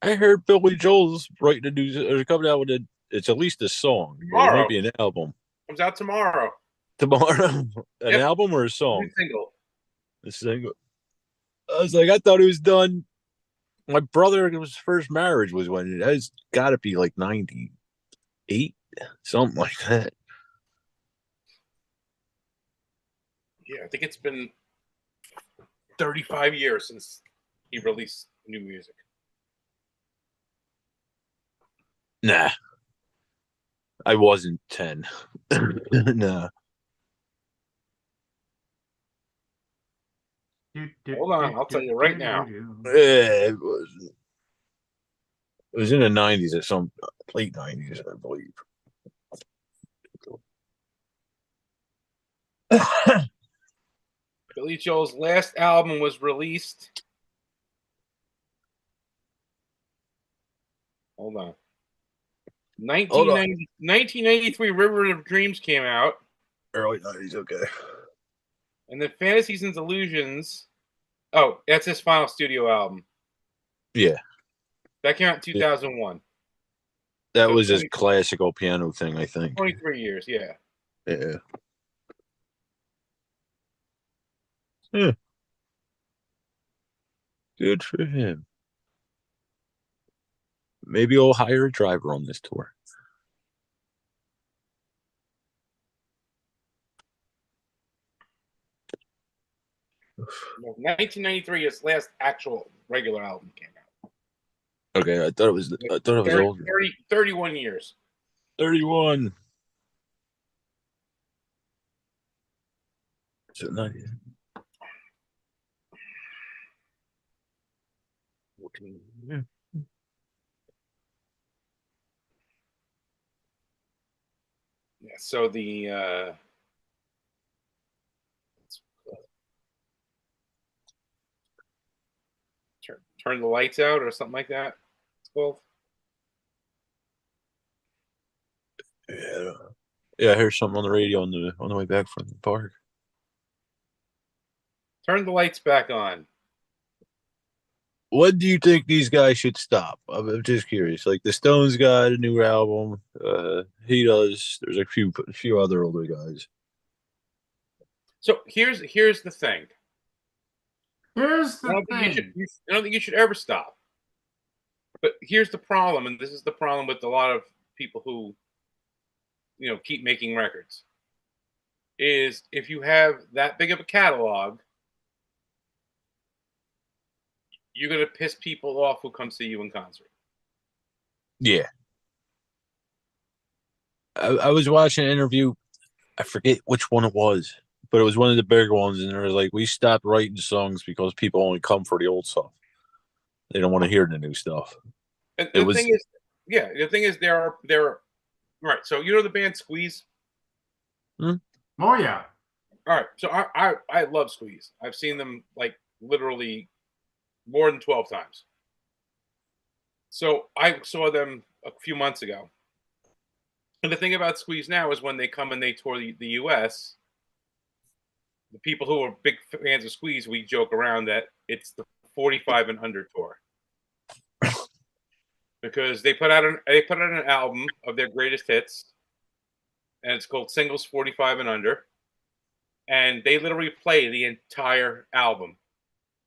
I heard Billy Joel's writing a new or coming out with it. It's at least a song. Or it might be an album. Comes out tomorrow. Tomorrow, an album or a song? New single. A single. I was like, I thought it was done. My brother's first marriage was when it has got to be like 98, something like that. Yeah, I think it's been 35 years since he released new music. Nah, I wasn't 10. Nah. Hold on, I'll tell you right now. Yeah, it was. It was in the 90s or some late 90s, I believe. Billy Joel's last album was released. Hold on. 1993 River of Dreams came out. Early 90s, okay. And the Fantasies and Delusions. Oh, that's his final studio album. Yeah. That came out in 2001. That So was his 20 classical piano thing, I think. 23 years, yeah. Yeah. Yeah. Good for him. Maybe he'll hire a driver on this tour. No, 1993, his last actual regular album came out. Okay, I thought it was 30, older. 31 years. 31. So 90. Yeah. Yeah, so the turn the lights out or something like that. It's called. Yeah. Yeah, I heard something on the radio on the way back from the park. Turn the lights back on. What do you think these guys should stop? I'm just curious. Like the Stones got a new album. He does. There's a few other older guys. So here's the thing. Here's I the don't think you should. thing. I don't think you should ever stop. But here's the problem, and this is the problem with a lot of people who, keep making records. Is if you have that big of a catalog, you're gonna piss people off who come see you in concert. Yeah. I was watching an interview. I forget which one it was, but it was one of the bigger ones, and they were like, "We stopped writing songs because people only come for the old stuff. They don't want to hear the new stuff." And It the was thing is, yeah, the thing is, there are right. So you know the band Squeeze. Oh yeah. All right. So I love Squeeze. I've seen them like literally more than 12 times. So I saw them a few months ago. And the thing about Squeeze now is when they come and they tour the US, the people who are big fans of Squeeze, we joke around that it's the 45 and under tour. Because they put out an album of their greatest hits, and it's called Singles 45 and Under. And they literally play the entire album.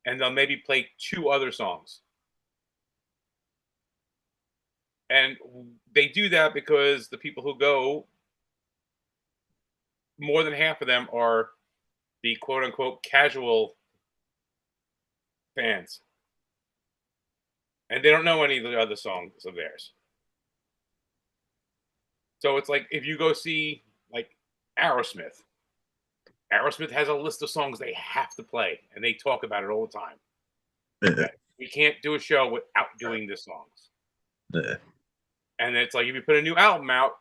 And they'll maybe play 2 other songs. And they do that because the people who go, more than half of them are the quote unquote casual fans. And they don't know any of the other songs of theirs. So it's like if you go see like Aerosmith, Aerosmith has a list of songs they have to play, and they talk about it all the time. yeah. We can't do a show without doing the songs. Yeah. And it's like if you put a new album out,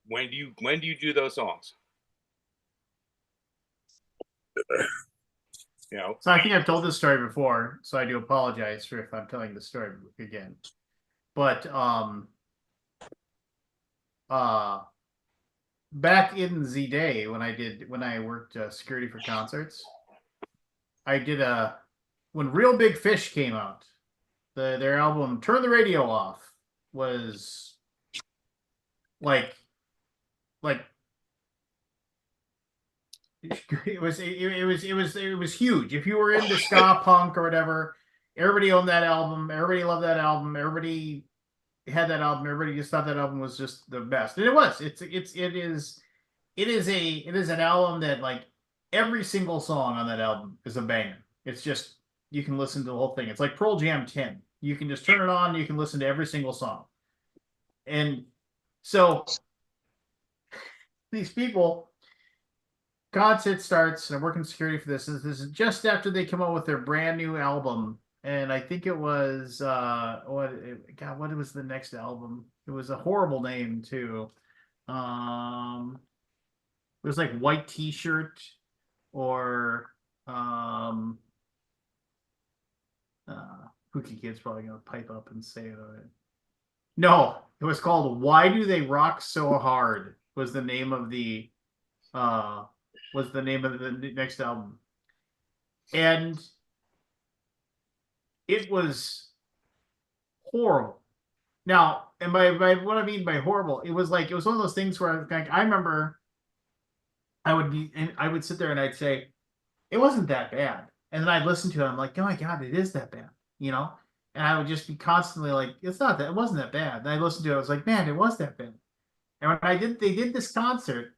when do you do those songs? So I think I've told this story before, so I do apologize for if I'm telling the story again. But back in the day when I worked security for concerts, I did when Real Big Fish came out, their album "Turn the Radio Off" was like it was huge. If you were into ska punk or whatever, everybody owned that album. Everybody loved that album. Everybody had that album. Everybody just thought that album was just the best, and it was. It is an album that like every single song on that album is a banger. It's just you can listen to the whole thing. It's like Pearl Jam 10. You can just turn it on. You can listen to every single song, and so these people. Concert starts, and I'm working security for this. This is just after they come out with their brand new album, and I think it was what was the next album? It was a horrible name too. It was like White T-shirt or Pookie Kid's probably gonna pipe up and say it. No, it was called "Why Do They Rock So Hard?" was the name of the next album. And it was horrible. Now, and by what I mean by horrible, it was like it was one of those things where like I remember I would be and I would sit there and I'd say it wasn't that bad, and then I'd listen to it. I'm like, oh my god, it is that bad, you know. And I would just be constantly like, it's not that, it wasn't that bad. And I listened to it, I was like, man, it was that bad. And when they did this concert,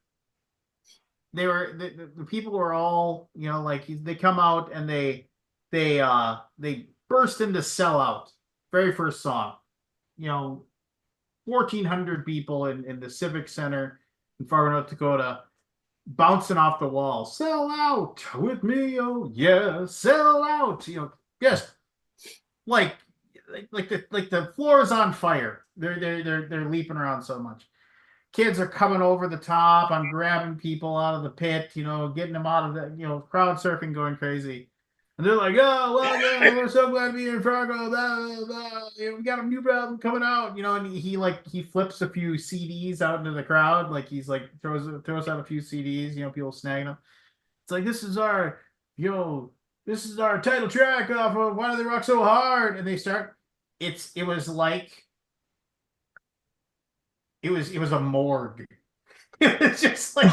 the people were all, you know, like they come out and they burst into sellout. Very first song, you know, 1,400 people in the Civic Center in Fargo, North Dakota, bouncing off the wall. Sell out with me, oh yeah, sell out. You know, yes, like like the floor is on fire. They're leaping around so much. Kids are coming over the top. I'm grabbing people out of the pit, you know, getting them out of the, you know, crowd surfing, going crazy. And they're like, oh, well, we're so glad to be in Fargo. Blah, blah, blah. You know, we got a new album coming out, you know, and he flips a few CDs out into the crowd. Like he's like throws out a few CDs, you know, people snagging them. It's like, this is our, you know, this is our title track off of Why Do They Rock So Hard? And they start, it was like, it was a morgue. It's just like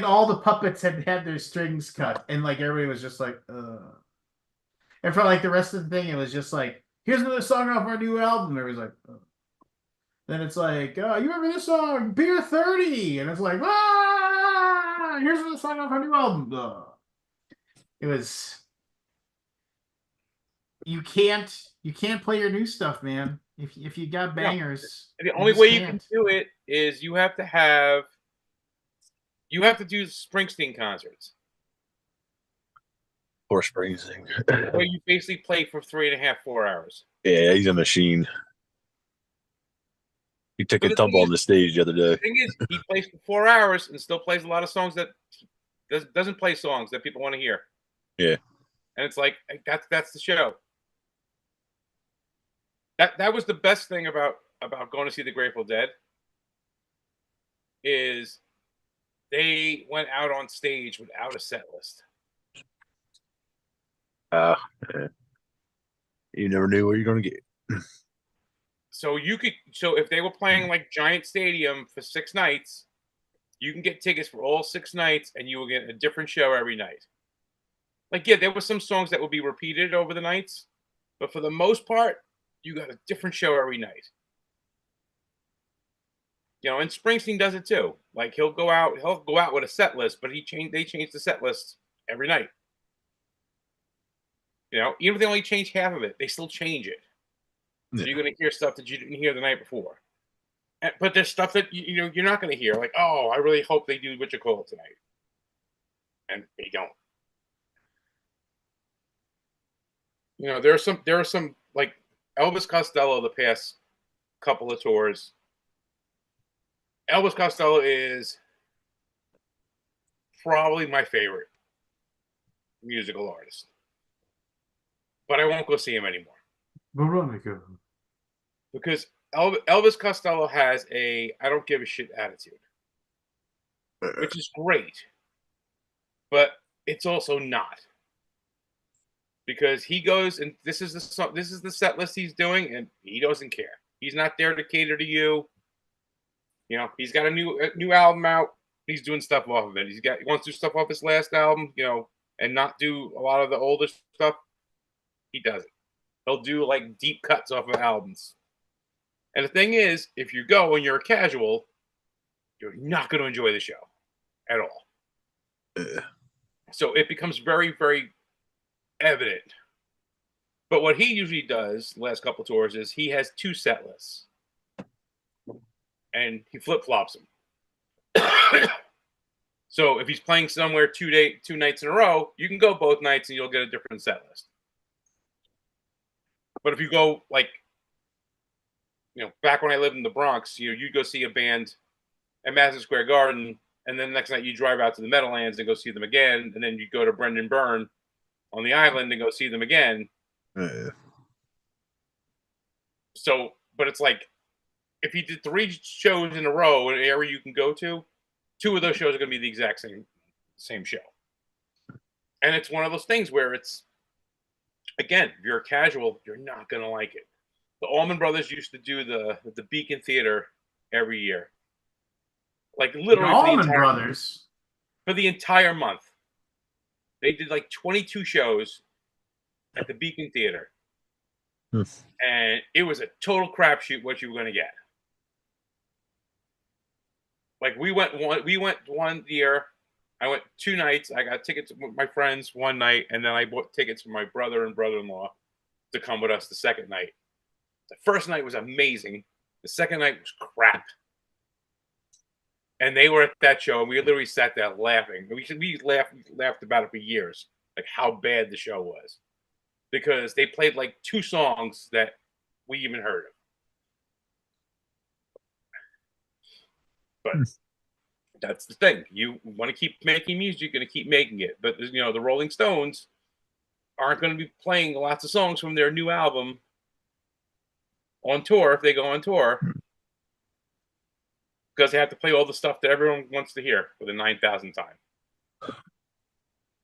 all the puppets had their strings cut, and like everybody was just like, and for like the rest of the thing, it was just like, here's another song off our new album. Everybody's like, then it's like, you remember this song, Beer 30? And it's like, here's another song off our new album. It was, you can't play your new stuff, man. If you got bangers, The you only just way you can can't. do it is you have to do Springsteen concerts Or Springsteen. where you basically play for 3.5, 4 hours. Yeah, he's a machine. He took But a tumble on the stage the other the day. thing is, he plays for 4 hours and still plays a lot of songs that doesn't play songs that people want to hear. Yeah. And it's like that's the show. That was the best thing about going to see the Grateful Dead is they went out on stage without a set list. Yeah. You never knew what you're gonna get. So if they were playing like Giant Stadium for 6 nights, you can get tickets for all 6 nights and you will get a different show every night. Like, yeah, there were some songs that would be repeated over the nights, but for the most part, you got a different show every night. You know, and Springsteen does it too. Like he'll go out with a set list, but they change the set list every night. You know, even if they only change half of it, they still change it. So you're going to hear stuff that you didn't hear the night before. But there's stuff that you know you're not going to hear. Like, oh, I really hope they do what you call it tonight, and they don't. You know, there are some like Elvis Costello the past couple of tours. Elvis Costello is probably my favorite musical artist, but I won't go see him anymore. Veronica. Because Elvis Costello has a I don't give a shit attitude, which is great, but it's also not. Because he goes and this is the set list he's doing, and he doesn't care. He's not there to cater to you. You know, he's got a new album out. He's doing stuff off of it. He wants to do stuff off his last album, you know, and not do a lot of the older stuff. He doesn't. He'll do like deep cuts off of albums. And the thing is, if you go and you're a casual, you're not going to enjoy the show at all. So it becomes very, very evident. But what he usually does the last couple tours is he has 2 set lists. And he flip-flops them. So if he's playing somewhere 2 nights in a row, you can go both nights and you'll get a different set list. But if you go like, you know, back when I lived in the Bronx, you know, you'd go see a band at Madison Square Garden, and then the next night you drive out to the Meadowlands and go see them again, and then you go to Brendan Byrne on the island and go see them again. So, but it's like, if you did 3 shows in a row in an area you can go to, 2 of those shows are going to be the exact same show. And it's one of those things where it's, again, if you're a casual, you're not going to like it. The Allman Brothers used to do the Beacon Theater every year, like The literally Allman Brothers. for the entire month. They did like 22 shows at the Beacon Theater, and it was a total crapshoot what you were going to get. Like we went one year. I went 2 nights. I got tickets with my friends one night, and then I bought tickets for my brother and brother-in-law to come with us the second night. The first night was amazing. The second night was crap. And they were at that show, and we literally sat there laughing. We laughed about it for years, like how bad the show was, because they played like 2 songs that we even heard of. But that's the thing. You want to keep making music, you're going to keep making it. But the Rolling Stones aren't going to be playing lots of songs from their new album on tour if they go on tour, because they have to play all the stuff that everyone wants to hear for the 9,000th time.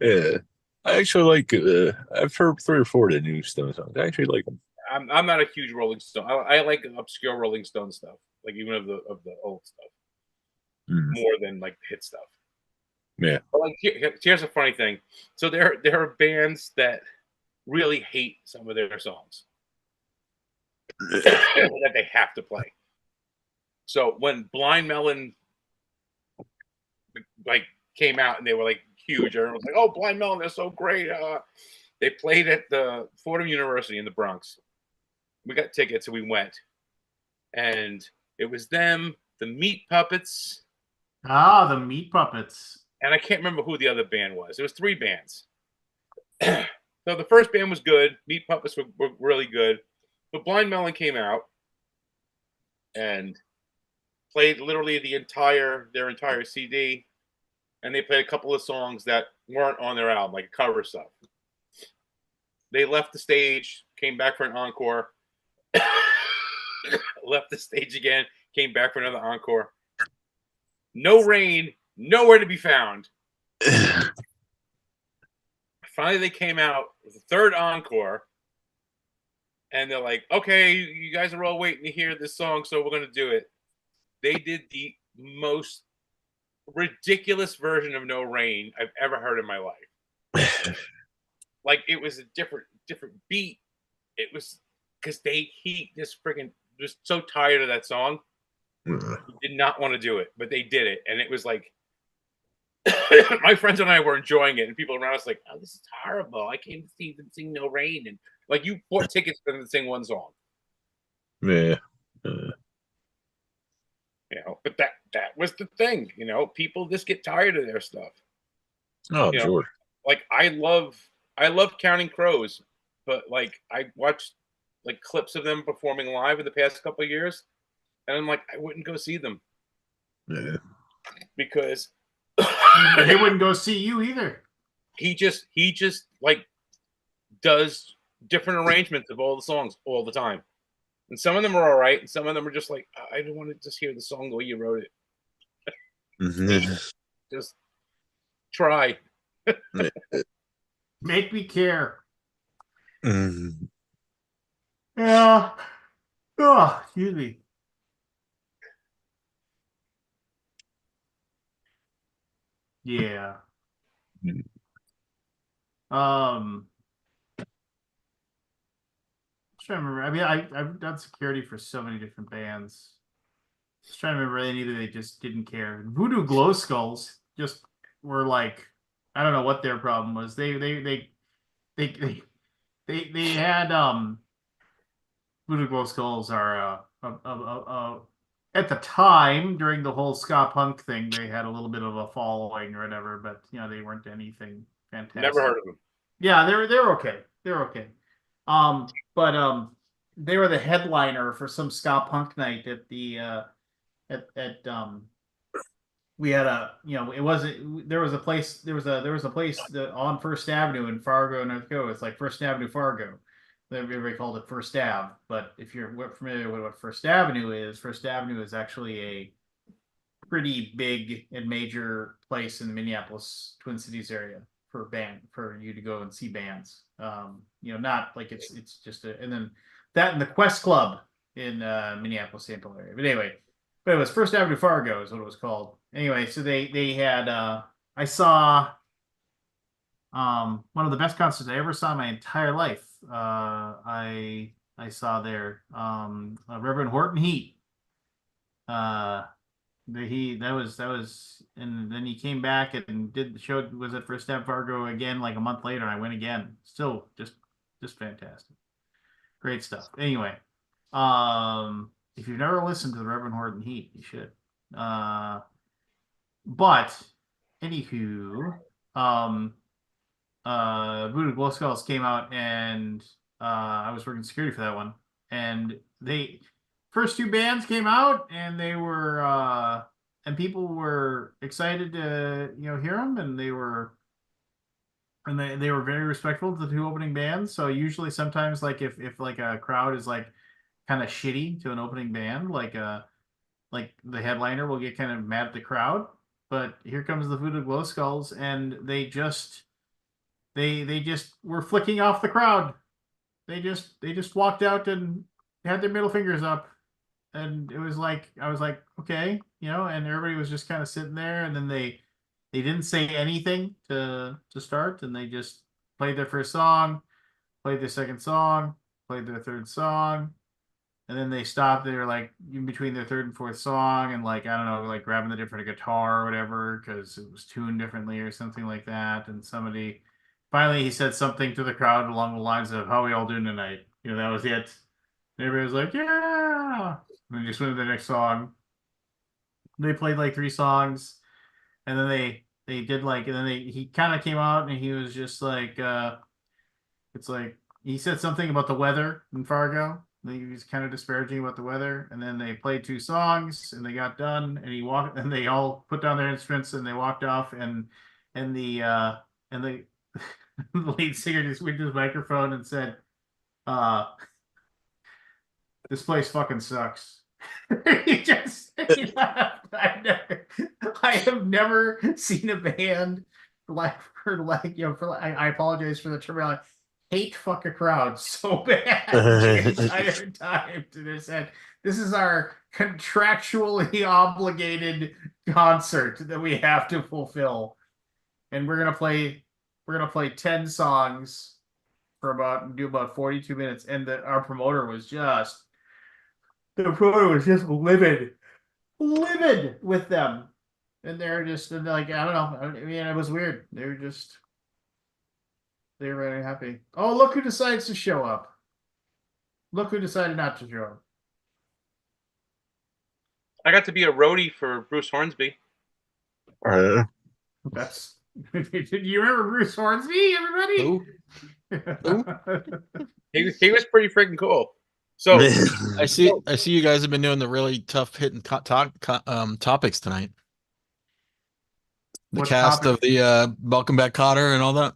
Yeah, I actually like. I've heard 3 or 4 of the new Stone songs. I actually like them. I'm not a huge Rolling Stone. I like obscure Rolling Stone stuff, like even of the old stuff, more than like the hit stuff. Yeah. But like here's a funny thing. So there are bands that really hate some of their songs that they have to play. So when Blind Melon like came out and they were like huge, everyone was like, "Oh, Blind Melon, they're so great." They played at the Fordham University in the Bronx. We got tickets, so we went, and it was them, the Meat Puppets. Ah, the Meat Puppets. And I can't remember who the other band was. It was 3 bands. So the first band was good. Meat Puppets were really good. But Blind Melon came out and played literally their entire CD, and they played a couple of songs that weren't on their album, like cover stuff. They left the stage, came back for an encore, left the stage again, came back for another encore. No Rain, nowhere to be found. Finally, they came out with the 3rd encore, and they're like, "Okay, you guys are all waiting to hear this song, so we're going to do it." They did the most ridiculous version of No Rain I've ever heard in my life. Like, it was a different beat. It was because he just freaking was so tired of that song. He did not want to do it, but they did it, and it was like my friends and I were enjoying it, and people around us like, "Oh, this is horrible! I came to see them sing No Rain," and like you bought tickets for them to sing one song. Yeah. But that was the thing. People just get tired of their stuff. Oh, sure. Like I love Counting Crows, but like I watched like clips of them performing live in the past couple of years, and I'm like, I wouldn't go see them. Yeah. Because they wouldn't go see you either. He just like does different arrangements of all the songs all the time. And some of them are all right, and some of them are just like, I don't want to just hear the song the way you wrote it. Just try. Make me care. Yeah. Oh, excuse me. Yeah. I'm trying to remember. I mean, I've done security for so many different bands. Just trying to remember either they just didn't care. Voodoo Glow Skulls just were like, I don't know what their problem was. They had Voodoo Glow Skulls are at the time during the whole ska punk thing, they had a little bit of a following or whatever, but they weren't anything fantastic. Never heard of them. Yeah, they're okay. They're okay. But they were the headliner for some ska punk night at the we had it wasn't, there was a place that on First Avenue in Fargo, North Dakota. It's like First Avenue Fargo. Everybody called it First Ave, but if you're familiar with what First Avenue is actually a pretty big and major place in the Minneapolis Twin Cities area for you to go and see bands. Not like it's just and then that and the Quest Club in Minneapolis, St. Paul area. But anyway, but it was First Avenue Fargo is what it was called. Anyway, so they had I saw one of the best concerts I ever saw in my entire life. I saw there Reverend Horton Heat. That was and then he came back and did the show was at First Ave Fargo again like a month later and I went again. Still just fantastic. Great stuff. Anyway, if you've never listened to the Reverend Horton Heat, you should. But anywho, Voodoo Glow Skulls came out and I was working security for that one. And they first two bands came out and they were and people were excited to hear them and they were very respectful to the two opening bands. So usually sometimes like if like a crowd is like kind of shitty to an opening band, like the headliner will get kind of mad at the crowd. But here comes the Voodoo Glow Skulls and they just were flicking off the crowd. They just walked out and had their middle fingers up. And it was like I was like, okay, and everybody was just kind of sitting there and then they didn't say anything to start and they just played their first song, played their second song, played their third song, and then they stopped. They were like in between their third and fourth song and like I don't know, like grabbing the different guitar or whatever because it was tuned differently or something like that. And somebody finally he said something to the crowd along the lines of "How we all doing tonight?" That was it. And everybody was like, "Yeah," and then just went to the next song. They played like three songs, and then they did like, and then he kind of came out and he was just like, it's like he said something about the weather in Fargo. He was kind of disparaging about the weather, and then they played two songs and they got done, and he walked, and they all put down their instruments and they walked off, and the the lead singer just went to his microphone and said, "This place fucking sucks." He just, I have never seen a band I apologize for the term, hate fuck a crowd so bad the entire time. They said, "This is our contractually obligated concert that we have to fulfill, and we're gonna play 10 songs for do about 42 minutes." And our promoter was just livid with them. And they're just like, I don't know. I mean, it was weird. They were very happy. Oh, look who decides to show up. Look who decided not to show up. I got to be a roadie for Bruce Hornsby. That's. Do you remember Bruce Hornsby, everybody? Who? He was pretty freaking cool. So I see you guys have been doing the really tough hitting topics tonight. The What cast topic? of the Welcome Back, Cotter and all that.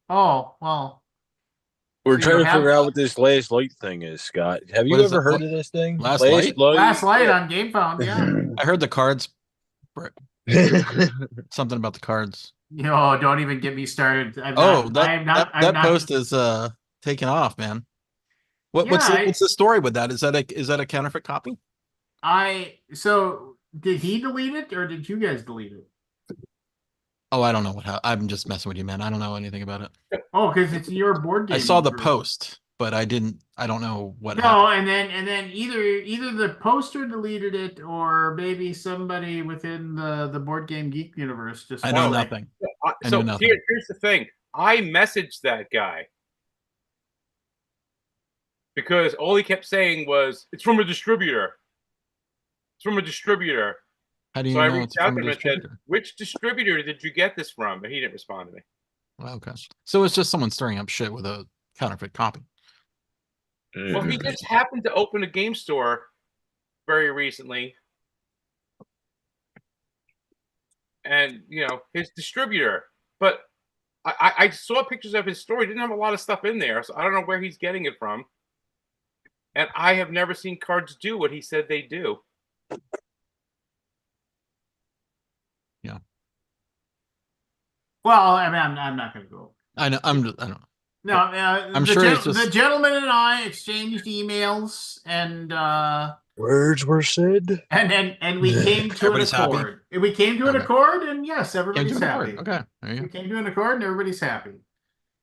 Oh, well. We're So trying you to have- figure out what this last light thing is, Scott. Have you What is ever it? heard of this thing? Last Light? Last Light yeah. on GameFound, yeah. I heard the cards. Something about the cards. Don't even get me started. That post is taken off, man. What's the story with that? Is that a counterfeit copy? So did he delete it or did you guys delete it? Oh, I don't know I'm just messing with you, man. I don't know anything about it. Oh, because it's your board game. I saw the group. post, but I don't know what No, happened. and then either the poster deleted it or maybe somebody within the board game geek universe just. I know nothing. So here's the thing. I messaged that guy because all he kept saying was, "It's from a distributor. It's from a distributor." How do you So I know reached it's out from to a him and said, distributor? "Which distributor did you get this from?" But he didn't respond to me. Okay. So it's just someone stirring up shit with a counterfeit copy. Well, he just happened to open a game store very recently. And, his distributor. But I saw pictures of his store. He didn't have a lot of stuff in there. So I don't know where he's getting it from. And I have never seen cards do what he said they do. Yeah. Well, I mean, I'm not going to go. I know. I don't know. No, I'm sure it's just the gentleman and I exchanged emails, and words were said, and we came to an Everybody's happy? accord. We came to an Okay. accord, and yes, came everybody's to an accord. happy. Okay, there you We go. came to an accord, and everybody's happy.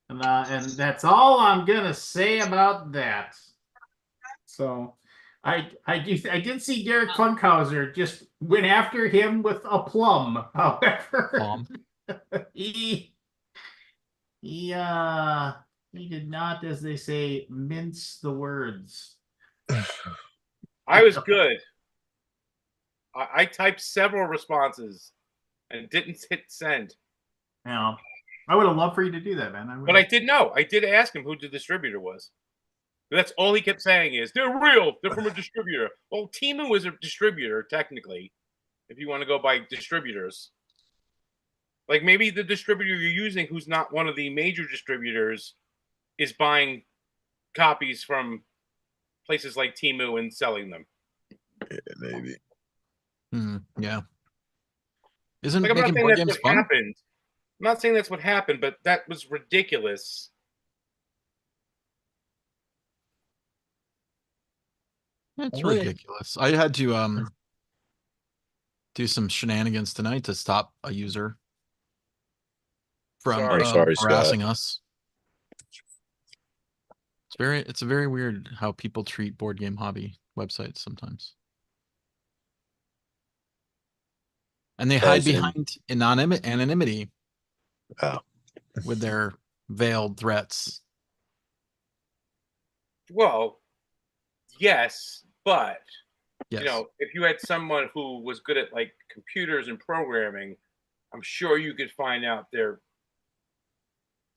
And that's all I'm gonna say about that. So, I did see Derek Funkhauser just went after him with a plum. However, he he did not, as they say, mince the words. I was good. I typed several responses and didn't hit send. Yeah, I would have loved for you to do that, man. But I did know. I did ask him who the distributor was. That's all he kept saying is, they're real. They're from a distributor. Well, Temu is a distributor, technically, if you want to go by distributors. Like, maybe the distributor you're using, who's not one of the major distributors, is buying copies from places like Temu and selling them. Yeah, maybe. Yeah. Isn't like, I'm not making saying board that's games what fun? happened. I'm not saying that's what happened, but that was ridiculous. It's ridiculous. I had to do some shenanigans tonight to stop a user from Sorry, harassing us. It's a very weird how people treat board game hobby websites sometimes. And they hide behind anonymity with their veiled threats. Well, yes, but Yes. you know, if you had someone who was good at like computers and programming, I'm sure you could find out their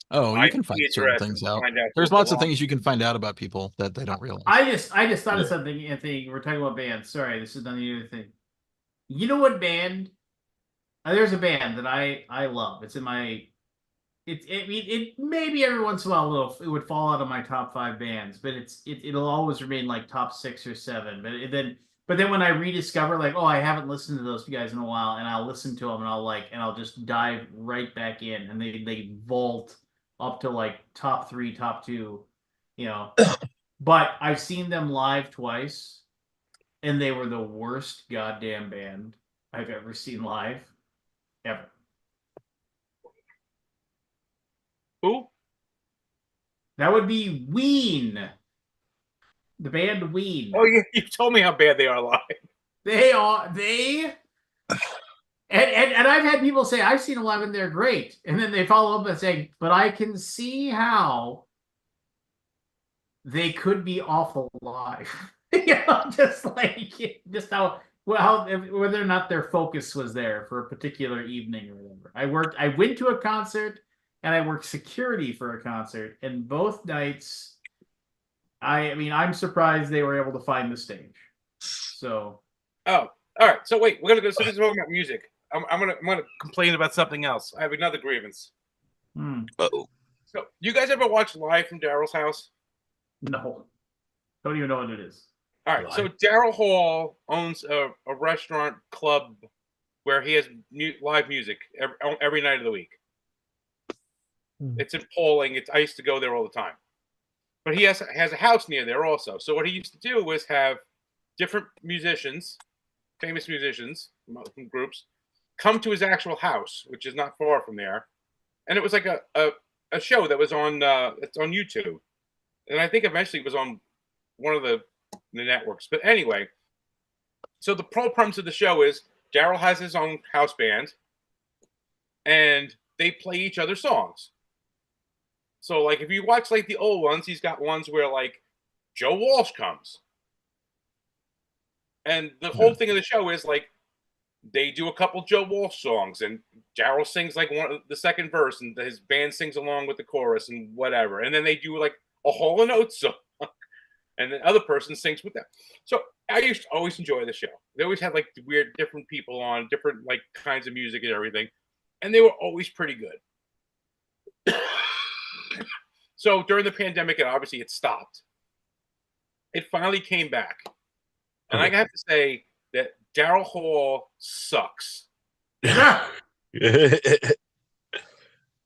you can find IP certain address things and out. find out There's who lots of belongs. things you can find out about people that they don't realize. I just thought of something, Anthony. We're talking about bands. Sorry, this is not the other thing. You know what band? There's a band that I love. It's in my. It maybe every once in a while it would fall out of my top 5 bands, but it'll always remain like top 6 or 7. But then when I rediscover, like, oh, I haven't listened to those guys in a while, and I'll listen to them, and I'll just dive right back in, and they vault up to like top 3, top 2, you know. But I've seen them live twice, and they were the worst goddamn band I've ever seen live, ever. Who? That would be Ween. The band Ween. Oh, yeah, you told me how bad they are live. And I've had people say, I've seen 11, they're great. And then they follow up and say, but I can see how they could be awful live. Just how whether or not their focus was there for a particular evening or whatever. I went to a concert and I worked security for a concert, and both nights, I'm surprised they were able to find the stage. So, all right. So wait, we're gonna go. So this is talking about music. I'm gonna complain about something else. I have another grievance. Uh-oh. So, you guys ever watch Live from Daryl's House? No, don't even know what it is. All right. So Daryl Hall owns a restaurant club where he has live music every night of the week. It's in Pauling. I used to go there all the time. But he has a house near there also. So what he used to do was have different musicians, famous musicians from groups, come to his actual house, which is not far from there. And it was like a show that was on it's on YouTube. And I think eventually it was on one of the networks. But anyway, so the premise of the show is Daryl has his own house band, and they play each other's songs. So, like, if you watch, like, the old ones, he's got ones where, like, Joe Walsh comes. And the whole thing of the show is, like, they do a couple Joe Walsh songs, and Daryl sings, like, the second verse, and his band sings along with the chorus and whatever. And then they do, like, a Hall & Oates song, and the other person sings with them. So I used to always enjoy the show. They always had, like, weird, different people on, different, like, kinds of music and everything. And they were always pretty good. So during the pandemic, obviously it stopped. It finally came back. And I have to say that Daryl Hall sucks.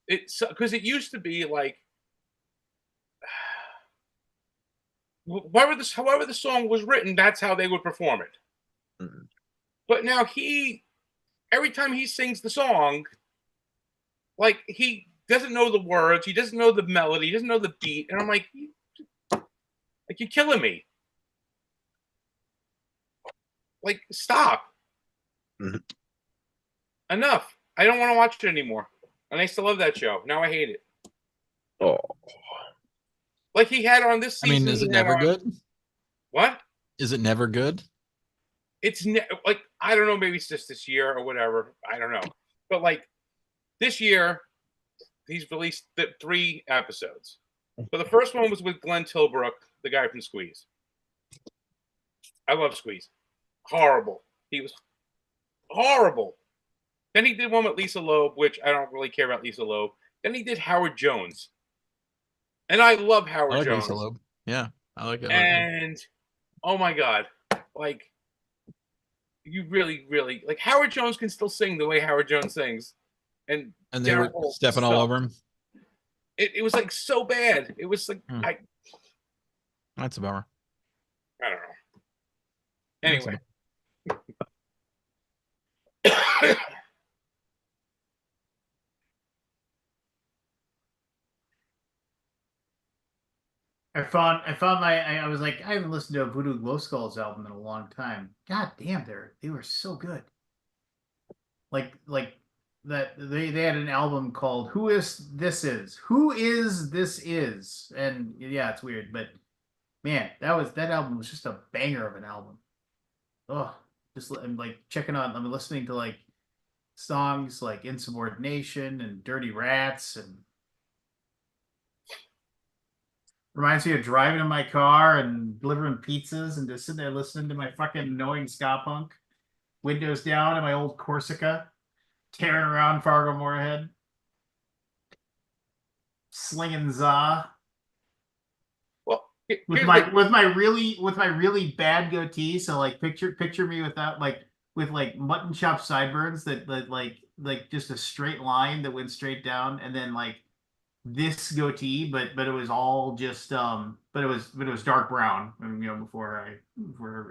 It's because it used to be like however the song was written, that's how they would perform it. Mhm. But now every time he sings the song, like he doesn't know the words, he doesn't know the melody, he doesn't know the beat, and I'm like you're killing me. Like, stop. Mhm. Enough. I don't want to watch it anymore. And I still love that show. Now I hate it. Oh, Like he had on this I mean, season. is He it had never on good? what? Is it never good? It's like I don't know. Maybe it's just this year or whatever. I don't know. But like this year, he's released 3 episodes. So the first one was with Glenn Tilbrook, the guy from Squeeze. I love Squeeze. Horrible. He was horrible. Then he did one with Lisa Loeb, which I don't really care about Lisa Loeb. Then he did Howard Jones. And I love I Howard like Lisa Jones. Loeb. Yeah, I like it. And oh my God, like you really, really like Howard Jones can still sing the way Howard Jones sings. And And they were Daryl stepping all over him. It was like so bad. It was like That's a bummer. I don't know. That's a Anyway. I was like, I haven't listened to a Voodoo Glow Skulls album in a long time. God damn, they were so good. Like that they had an album called Who Is This Is? Who Is This Is? And yeah, it's weird, but man, that album was just a banger of an album. Oh, I'm like checking out, I'm listening to like songs like Insubordination and Dirty Rats, and reminds me of driving in my car and delivering pizzas and just sitting there listening to my fucking annoying ska punk. Windows down in my old Corsica, tearing around Fargo Moorhead, slinging za Well, with here's the my really bad goatee. So like picture me without like with like mutton chop sideburns that like just a straight line that went straight down, and then like this goatee, but it was all just but it was dark brown, before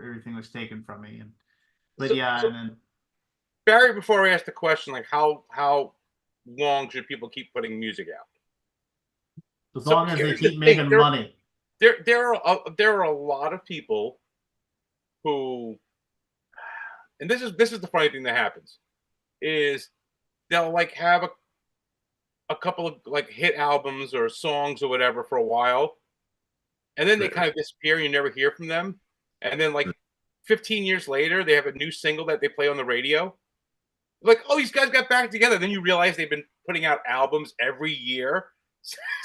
everything was taken from me. And but yeah, so and then Barry, before I ask the question, like how long should people keep putting music out? as So long as they here's the keep thing: making money. there are a lot of people who, and this is the funny thing that happens is they'll like have a couple of like hit albums or songs or whatever for a while, and then they kind of disappear and you never hear from them, and then like 15 years later they have a new single that they play on the radio. Like, oh, these guys got back together. Then you realize they've been putting out albums every year.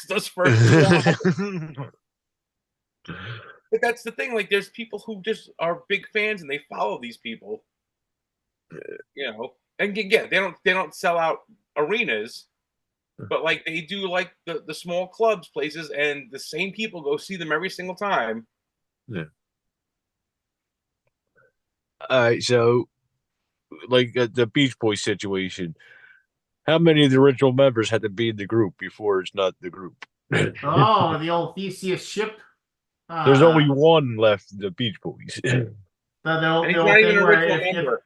Those first two albums. But that's the thing. Like, there's people who just are big fans and they follow these people. And yeah, they don't sell out arenas, but like they do like the small clubs places, and the same people go see them every single time. Yeah. All right, so like the Beach Boys situation, how many of the original members had to be in the group before it's not the group? Oh, the old Theseus ship. There's only one left, the Beach Boys. And The he's old not even thing an where original member.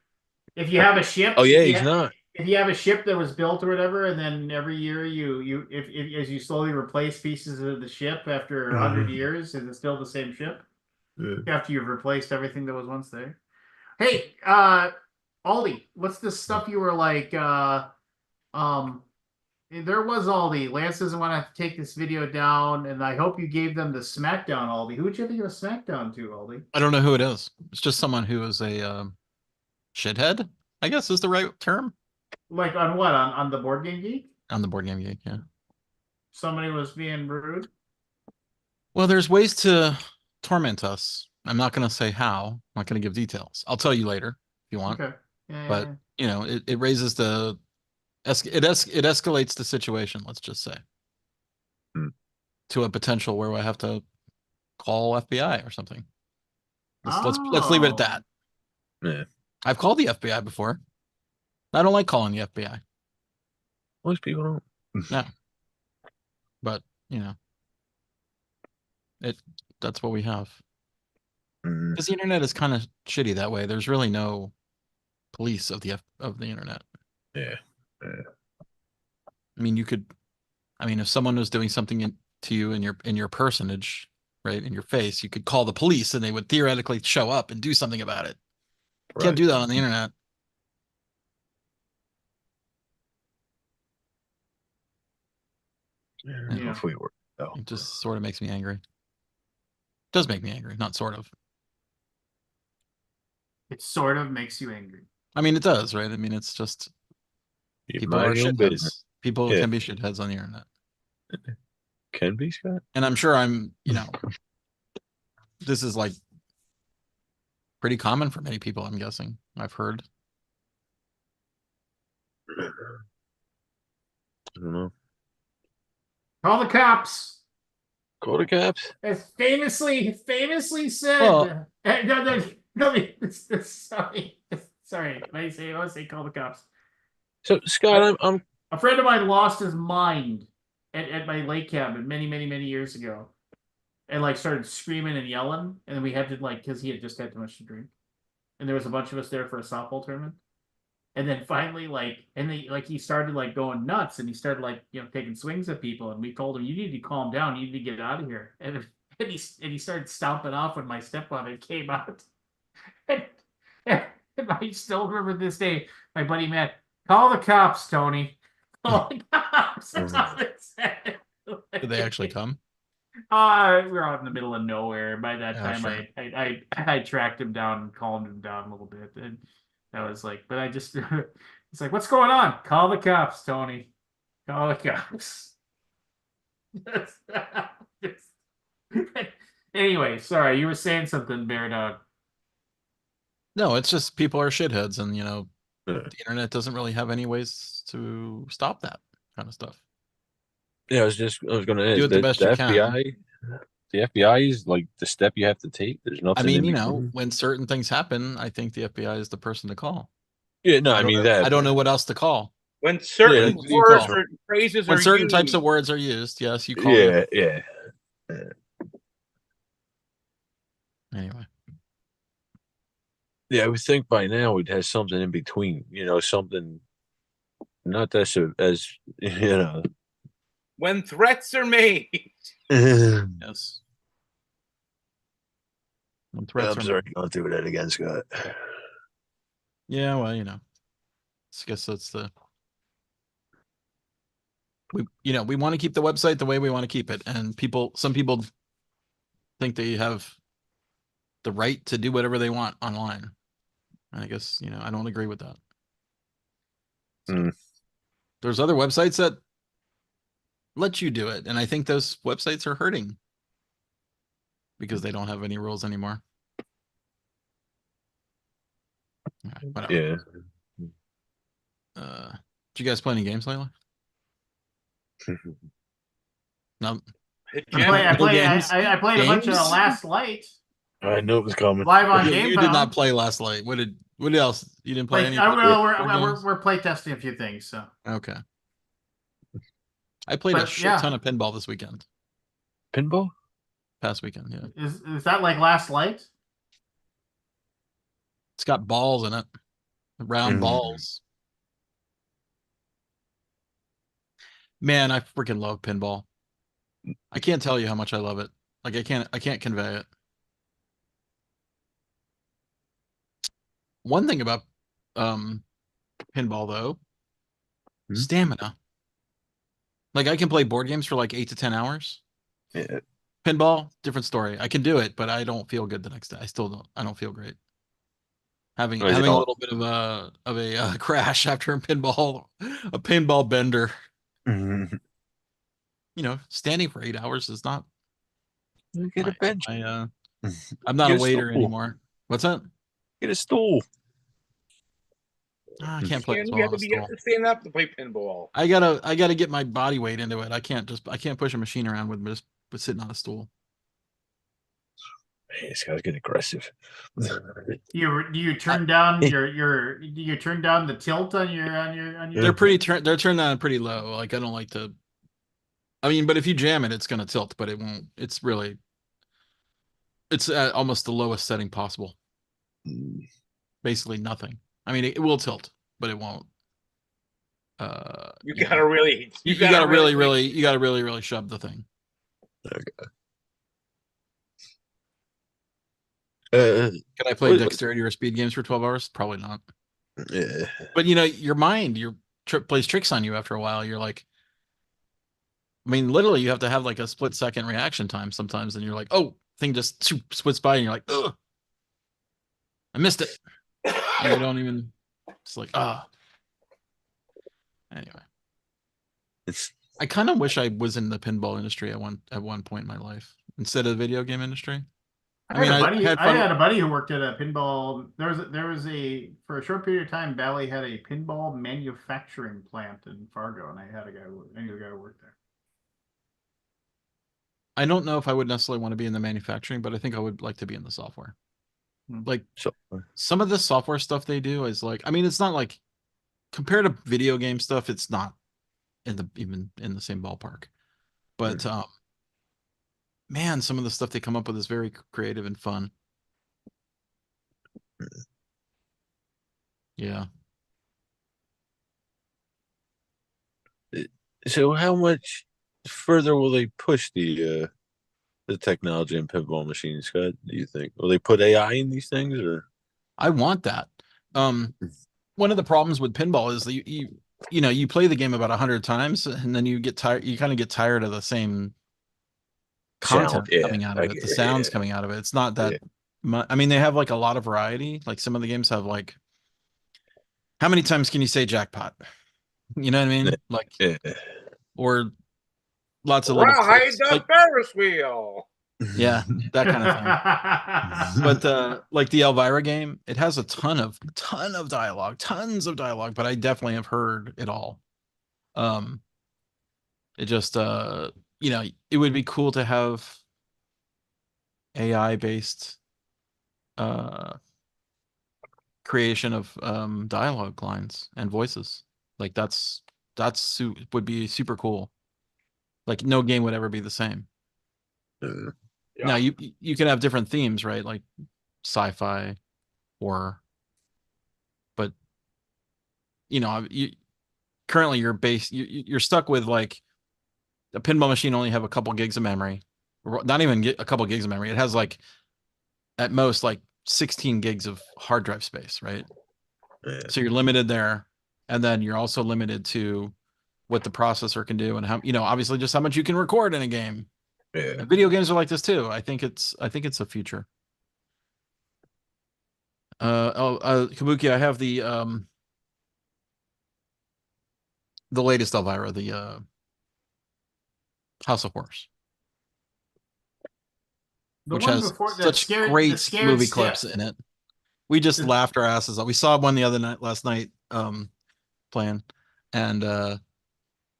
if you have a ship, Oh yeah, he's not. if you have a ship that was built or whatever, and then every year if as you slowly replace pieces of the ship after 100 years, is it still the same ship? Yeah. After you've replaced everything that was once there. Hey, Aldi, what's the stuff you were like? There was Aldi. Lance doesn't want to take this video down, and I hope you gave them the SmackDown Aldi. Who would you think of a SmackDown to, Aldi? I don't know who it is. It's just someone who is a shithead, I guess is the right term. Like on what? On the Board Game Geek? On the Board Game Geek, yeah. Somebody was being rude. Well, there's ways to torment us. I'm not going to say how. I'm not going to give details. I'll tell you later if you want. Okay. Yeah, But it raises it escalates the situation. Let's just say to a potential where I have to call FBI or something. Let's leave it at that. Yeah. I've called the FBI before. I don't like calling the FBI. Most people don't. No. But, that's what we have. Mm, Because the internet is kind of shitty that way. There's really no police of the internet. yeah. I mean, if someone was doing something to you in your personage, right, in your face, you could call the police and they would theoretically show up and do something about it. Can't Right. do that on the internet. Yeah. If we were. Oh. It just sort of makes me angry. Does make me angry, not sort of. It sort of makes you angry. I mean, it does, right? I mean, it's just You people are mind your own shitheads. business. People Yeah. can be shitheads on the internet. Can be, Scott. And I'm sure this is like pretty common for many people, I'm guessing. I've heard. I don't know. Call the cops. Call the cops. As famously said. Well- Sorry. I want to say call the cops. So Scott, I'm A friend of mine lost his mind at my lake cabin many years ago, and like started screaming and yelling, and then we had to because he had just had too much to drink, and there was a bunch of us there for a softball tournament, and then finally he started going nuts, and he started taking swings at people, and we told him, you need to calm down, you need to get out of here, and he started stomping off when my stepfather came out, and I still remember this day, my buddy Matt, call the cops, Tony. Call the cops. That's all it said. Did they actually come? We were out in the middle of nowhere. By that Yeah, time, sure. I tracked him down and calmed him down a little bit, and I was like, but I just, it's like, what's going on? Call the cops, Tony. Call the cops. Anyway, sorry, you were saying something, Bear Dog. No, it's just people are shitheads, and Yeah. the internet doesn't really have any ways to stop that kind of stuff. Yeah, I was going to ask. Do it the best you can. FBI, the FBI is like the step you have to take. There's nothing. I mean, in between. when certain things happen, I think the FBI is the person to call. Yeah, no, I mean that. I don't know what else to call. When certain Yeah, you words call. or phrases When are certain used, types of words are used, yes, you call. Yeah. Anyway. Yeah, I would think by now we'd have something in between. Something not as when threats are made. Yes. When threats I'm are sorry, don't do that again, Scott. Yeah, well, I guess that's we want to keep the website the way we want to keep it, and some people think they have the right to do whatever they want online. And I guess, I don't agree with that. So, there's other websites that let you do it, and I think those websites are hurting because they don't have any rules anymore. All right, whatever. Yeah. Did you guys play any games lately? No. I played a bunch of Games? Last Light I knew it was coming. live on You Game did not play last night. What else? You didn't play any? We're play testing a few things. So okay. I played a shit ton of pinball this weekend. Pinball? Past weekend, yeah. Is that like Last Light? It's got balls in it. Round balls. Man, I freaking love pinball. I can't tell you how much I love it. Like I can't convey it. One thing about pinball though, stamina. Like I can play board games for like 8 to 10 hours. Yeah. Pinball, different story. I can do it, but I don't feel good the next day. I don't feel great. Having a little bit of a crash after a pinball bender. Standing for 8 hours is not. Get a bench. I'm not a waiter anymore. What's that? Get a stool. I can't play. You have to stand up to play pinball. I gotta get my body weight into it. I can't push a machine around with sitting on a stool. Man, this guy's getting aggressive. You turn down you turn down the tilt on your. They're turned down pretty low. Like I don't like to. I mean, but if you jam it, it's gonna tilt, but it won't. It's really. It's at almost the lowest setting possible. Basically nothing. I mean, it will tilt, but it won't. You gotta really, you gotta really shove the thing. Can I play dexterity or speed games for 12 hours? Probably not. Yeah. But your mind, plays tricks on you after a while. You're like, I mean, literally, you have to have like a split-second reaction time sometimes, and you're like, oh, thing just splits by, and you're like, ugh, I missed it. And you don't even. It's like, ah. Anyway, I kind of wish I was in the pinball industry at one point in my life instead of the video game industry. I had a buddy who worked at a pinball. There was a for a short period of time. Valley had a pinball manufacturing plant in Fargo, and I knew a guy who worked there. I don't know if I would necessarily want to be in the manufacturing, but I think I would like to be in the software. Like some of the software stuff they do is like, I mean, it's not like compared to video game stuff, it's not even in the same ballpark. But man, some of the stuff they come up with is very creative and fun. Yeah. So how much further will they push the technology in pinball machines, Scott? Do you think? Will they put AI in these things, or? I want that. One of the problems with pinball is that you play the game about 100 times, and then you get tired. You kind of get tired of the same content coming out of it. The sounds coming out of it. It's not that much. I mean, they have like a lot of variety. Like some of the games have like, how many times can you say jackpot? You know what I mean? Like, or lots of little ride the Ferris wheel. Yeah, that kind of thing. But like the Elvira game, it has a ton of dialogue, tons of dialogue, but I definitely have heard it all. It just it would be cool to have AI based creation of dialogue lines and voices. Like that's would be super cool. Like no game would ever be the same. Yeah. Now you can have different themes, right? Like sci-fi, horror, but currently you're stuck with like a pinball machine only have a couple gigs of memory, not even a couple gigs of memory. It has like at most like 16 gigs of hard drive space, right? So you're limited there, and then you're also limited to what the processor can do and how obviously just how much you can record in a game. And video games are like this too. I think it's a future. Kabuki, I have the latest Elvira, the House of Horrors, which has such great movie clips in it. We just laughed our asses off. We saw one last night playing, and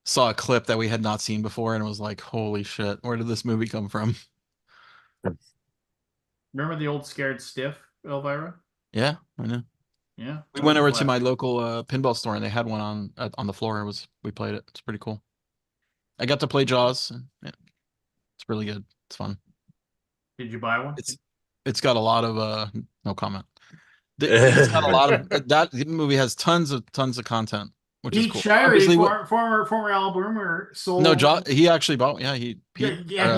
saw a clip that we had not seen before, and it was like, holy shit, where did this movie come from? Remember the old Scared Stiff, Elvira? Yeah, I know. Yeah, we went over to my local pinball store, and they had one on the floor. We played it. It's pretty cool. I got to play Jaws. Yeah, it's really good. It's fun. Did you buy one? It's got a lot of no comment. It's got a lot of that movie has tons of content, which is cool. Obviously, former Alaboomer sold. No, he actually bought. Yeah, he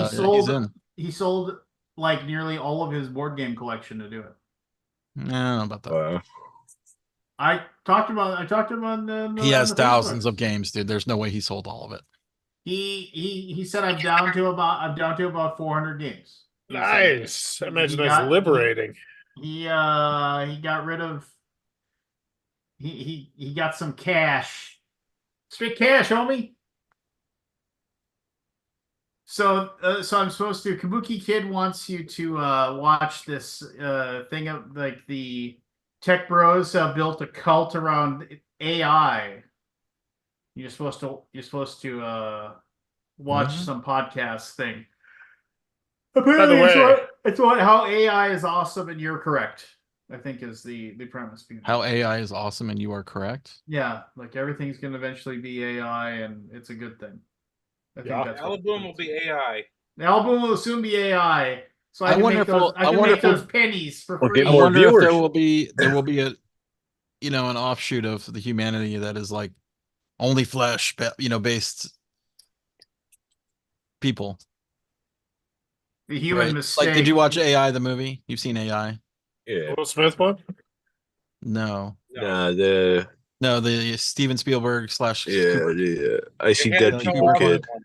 sold. He sold like nearly all of his board game collection to do it. I don't know about that. I talked about the he has thousands of games, dude. There's no way he sold all of it. He said I'm down to about 400 games. Nice. I imagine that's liberating. He got rid of. He got some cash, straight cash, homie. So I'm supposed to. Kabuki Kid wants you to watch this thing of like the tech bros have built a cult around AI. You're supposed to watch some podcast thing. Apparently, it's how AI is awesome and you're correct. I think is the premise. How AI is awesome and you are correct. Yeah, like everything's going to eventually be AI and it's a good thing. I think that's Alaboom will be AI. The Alaboom will soon be AI. So I can wonder make if those. we'll- I I can wonder make if we'll- those pennies for we'll free. get I more wonder if there viewers. will be a an offshoot of the humanity that is like only flesh, based people. The human Right? mistake. Like, did you watch AI the movie? You've seen AI? Yeah. Will Smith one? No, Nah, the no, the Steven Spielberg / I see It dead had people no kid. one.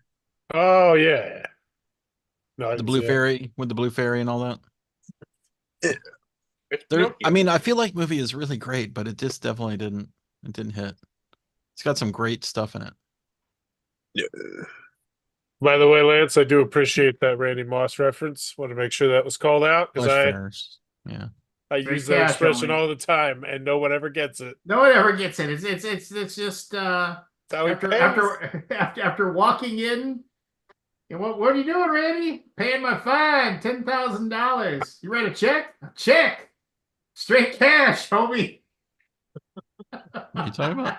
Oh yeah. No, I the didn't Blue see that. Fairy with the Blue Fairy and all that. It's There, Pinocchio. I mean, I feel like movie is really great, but it just definitely didn't. It didn't hit. It's got some great stuff in it. Yeah. By the way, Lance, I do appreciate that Randy Moss reference. Want to make sure that was called out because Flesh fairs. Yeah. I Great use that cash expression only. all the time, and no one ever gets it. No one ever gets it. It's just That's how he pays. after walking in. And what are you doing, Randy? Paying my fine, $10,000. You write a check? A check. Straight cash, homie. What are you talking about?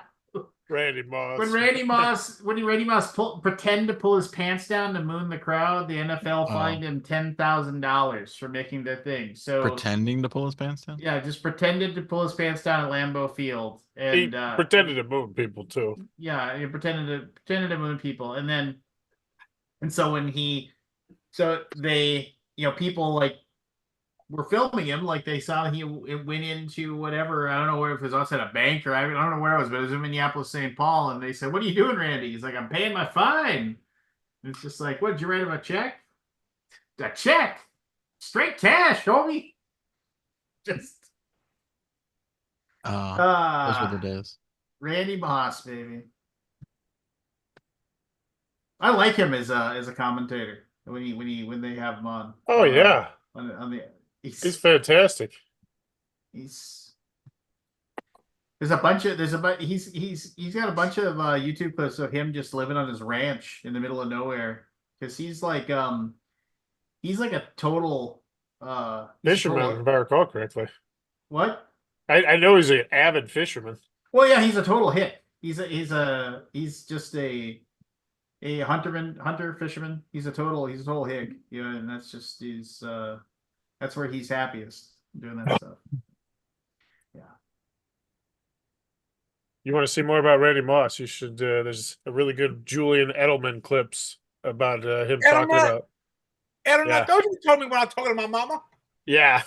Randy Moss. When Randy Moss pretend to pull his pants down to moon the crowd, the NFL fined him $10,000 for making the thing. So Pretending to pull his pants down? yeah, just pretended to pull his pants down at Lambeau Field, He and pretended to moon people too. yeah, he pretended to moon people, and so they people like were filming him, like they saw he went into whatever, I don't know where, if it was outside a bank or I don't know where it was, but it was in Minneapolis, St. Paul, and they said, "What are you doing, Randy?" He's like, "I'm paying my fine." And it's just like, "What, did you write him a check?" "A check, straight cash, homie." Just Those were the days. Randy Moss, baby. I like him as a commentator when they have him on. Oh yeah, on the he's fantastic. There's a bunch of he's got a bunch of YouTube clips of him just living on his ranch in the middle of nowhere, because he's like a total Fisherman, if I recall correctly. What? I know he's an avid fisherman. Well, yeah, he's a total hit. He's just a hunter fisherman. He's a total hig, and that's just that's where he's happiest, doing that stuff. Yeah. You want to see more about Randy Moss? You should. There's a really good Julian Edelman clips about him talking about. Edelman, Yeah. don't you tell me when I'm talking to my mama? Yeah,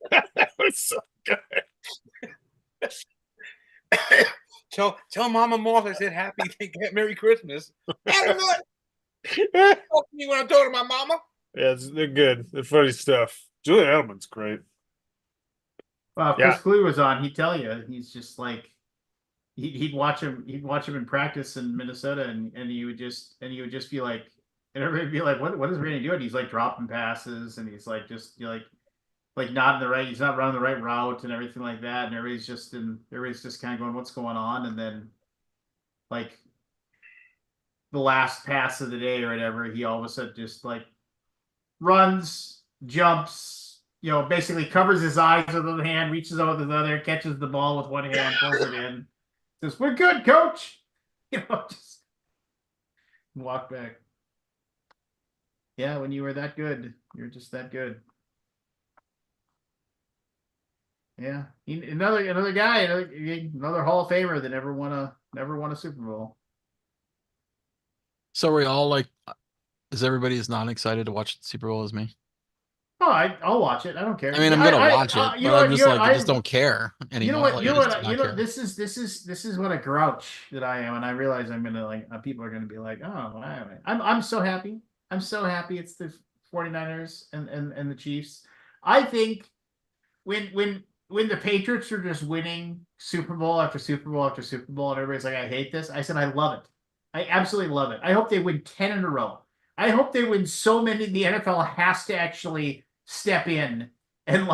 that was so good. Tell Mama Moss I said happy Merry Christmas. Edelman, talk to me when I'm talking to my mama. Yeah, they're good. They're funny stuff. Julian Edelman's great. Well, if Yeah. Chris Clue was on, he'd tell you. He's just like he'd watch him in practice in Minnesota, and he would just be like, and everybody would be like, what is Randy doing? He's like dropping passes, and he's like just not in the right, he's not running the right route and everything like that, and everybody's just kind of going, what's going on? And then like the last pass of the day or whatever, he all of a sudden just like runs, jumps, basically covers his eyes with one hand, reaches out with his other, catches the ball with one hand, pulls it in, says, "We're good, coach." Just walk back. Yeah, when you were that good, you're just that good. Yeah, another guy, another Hall of Famer that never won a Super Bowl. So we all like, is everybody as not excited to watch the Super Bowl as me? Oh, I'll watch it. I don't care. I mean, I'm gonna watch it, you but know I'm what, just like, I just don't care anymore. You know what? Like, You know I just what? do not care. This is what a grouch that I am, and I realize I'm gonna people are gonna be like, "Oh, I'm so happy. I'm so happy it's the 49ers and the Chiefs." I think when the Patriots are just winning Super Bowl after Super Bowl after Super Bowl, and everybody's like, "I hate this," I said, "I love it. I absolutely love it. I hope they win 10 in a row. I hope they win so many the NFL has to actually step in and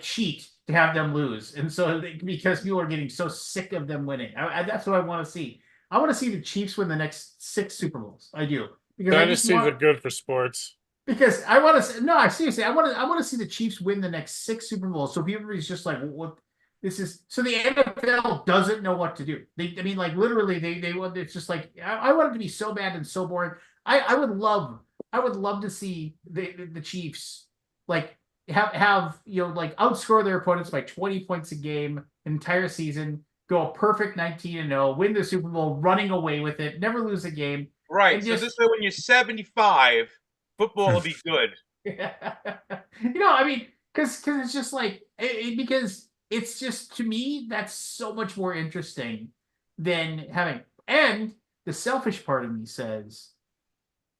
cheat to have them lose." And so because people are getting so sick of them winning, that's what I want to see. I want to see the Chiefs win the next 6 Super Bowls. I do, because Dynasties are good for sports. Because I want to no, seriously, I want to see the Chiefs win the next 6 Super Bowls. So everybody's just like, what? This is so the NFL doesn't know what to do. Literally, they want. It's just like I want it to be so bad and so boring. I would love to see the Chiefs like have like outscore their opponents by 20 points a game entire season, go a perfect 19-0, win the Super Bowl, running away with it, never lose a game. Right. And So just, this way, when you're 75, football will be good. I mean, because it's just like because it's just, to me, that's so much more interesting than having. And the selfish part of me says,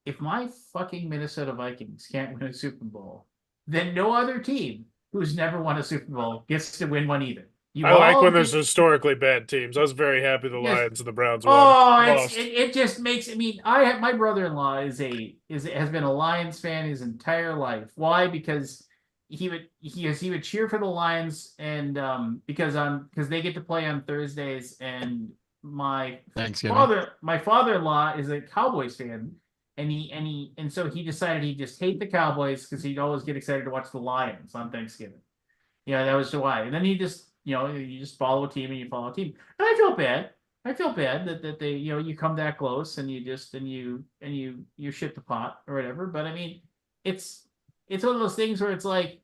if my fucking Minnesota Vikings can't win a Super Bowl, then no other team who's never won a Super Bowl gets to win one either. I like when there's historically bad teams. I was very happy the Lions and the Browns won. Oh, it just makes. I mean, my brother-in-law has been a Lions fan his entire life. Why? Because he would cheer for the Lions, and because they get to play on Thursdays, and my father-in-law is a Cowboys fan, and so he decided he'd just hate the Cowboys because he'd always get excited to watch the Lions on Thanksgiving. That was why. And then you just follow a team and you follow a team. And I feel bad. that they, you come that close and you shit the pot or whatever. But I mean, it's one of those things where it's like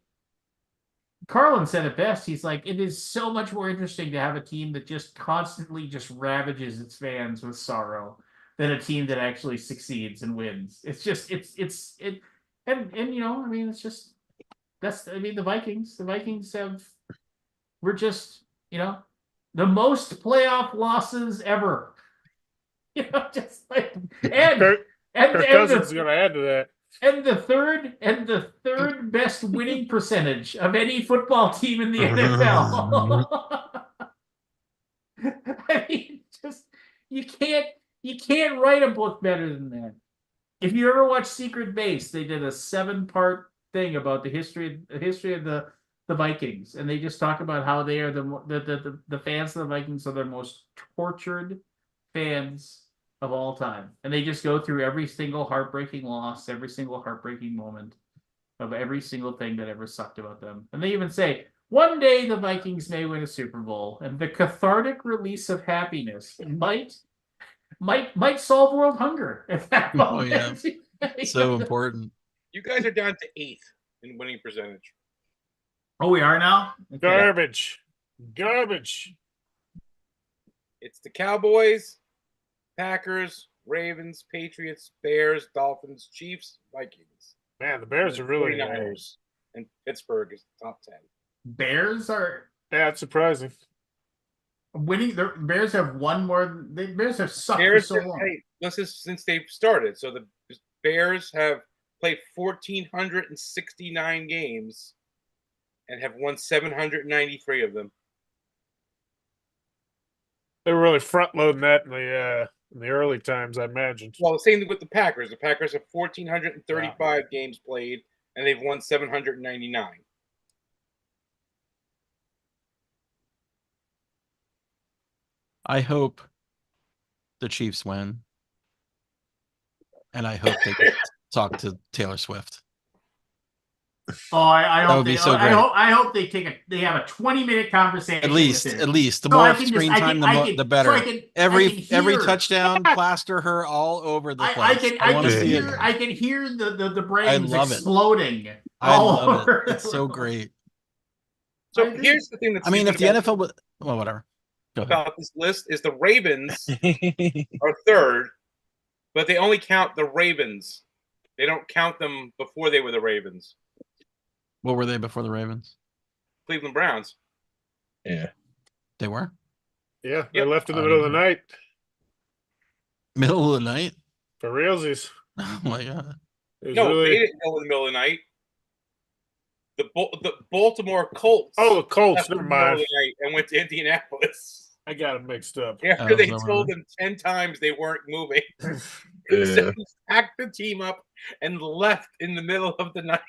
Carlin said it best. He's like, it is so much more interesting to have a team that just constantly just ravages its fans with sorrow than a team that actually succeeds and wins. It's just and I mean, it's just the Vikings. The Vikings were just, the most playoff losses ever. Just like Kirk Cousins is going to add to that. And the third best winning percentage of any football team in the NFL. I mean, just you can't write a book better than that. If you ever watch Secret Base, they did a 7-part thing about the history of the Vikings, and they just talk about how they are the fans of the Vikings are the most tortured fans of all time, and they just go through every single heartbreaking loss, every single heartbreaking moment of every single thing that ever sucked about them. And they even say one day the Vikings may win a Super Bowl, and the cathartic release of happiness might solve world hunger at that moment. Oh yeah, so important. You guys are down to 8th in winning percentage. Oh, we are now? Okay. Garbage. It's the Cowboys, Packers, Ravens, Patriots, Bears, Dolphins, Chiefs, Vikings. Man, the Bears are really 49ers, and Pittsburgh is top 10. Bears are. That's surprising. Winning. The Bears have won more. The Bears have sucked Bears for so long. Since they've started. So the Bears have played 1,469 games and have won 793 of them. They were really front loading that in the early times, I imagine. Well, the same thing with the Packers. The Packers have 1,435 games played, and they've won 799. I hope the Chiefs win, and I hope they talk to Taylor Swift. Oh, I hope that would be so great. I hope they have a 20-minute conversation. At least the more screen time, the better. So every touchdown, plaster her all over the place. I want to see it. I can hear the brains exploding. I love it. It's so great. So here's the thing that's. I mean, if the NFL would, well, whatever. About this list is the Ravens are 3rd, but they only count the Ravens. They don't count them before they were the Ravens. What were they before the Ravens? Cleveland Browns. Yeah. They were? Yeah, they left in the middle of the night. Middle of the night? For realsies. Oh my god. No, they didn't go in the middle of the night. The Baltimore Colts. Oh, the Colts. Never mind. And went to Indianapolis. I got them mixed up. After they told them 10 times they weren't moving. So he packed the team up and left in the middle of the night.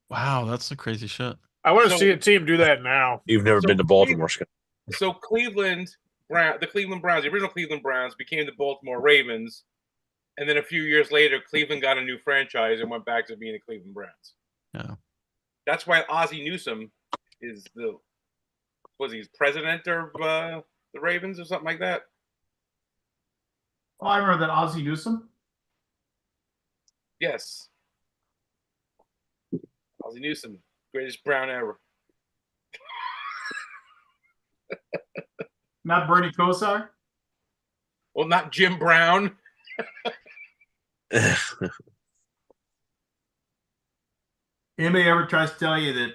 Wow, that's some crazy shit. I want to see a team do that now. You've never been to Baltimore, Scott. So the Cleveland Browns, the original Cleveland Browns became the Baltimore Ravens. And then a few years later, Cleveland got a new franchise and went back to being the Cleveland Browns. Yeah. That's why Ozzie Newsome is he's president of the Ravens or something like that? Oh, I remember that Ozzie Newsome. Yes. Ozzie Newsome, greatest Brown ever. Not Bernie Kosar. Well, not Jim Brown. Anybody ever tries to tell you that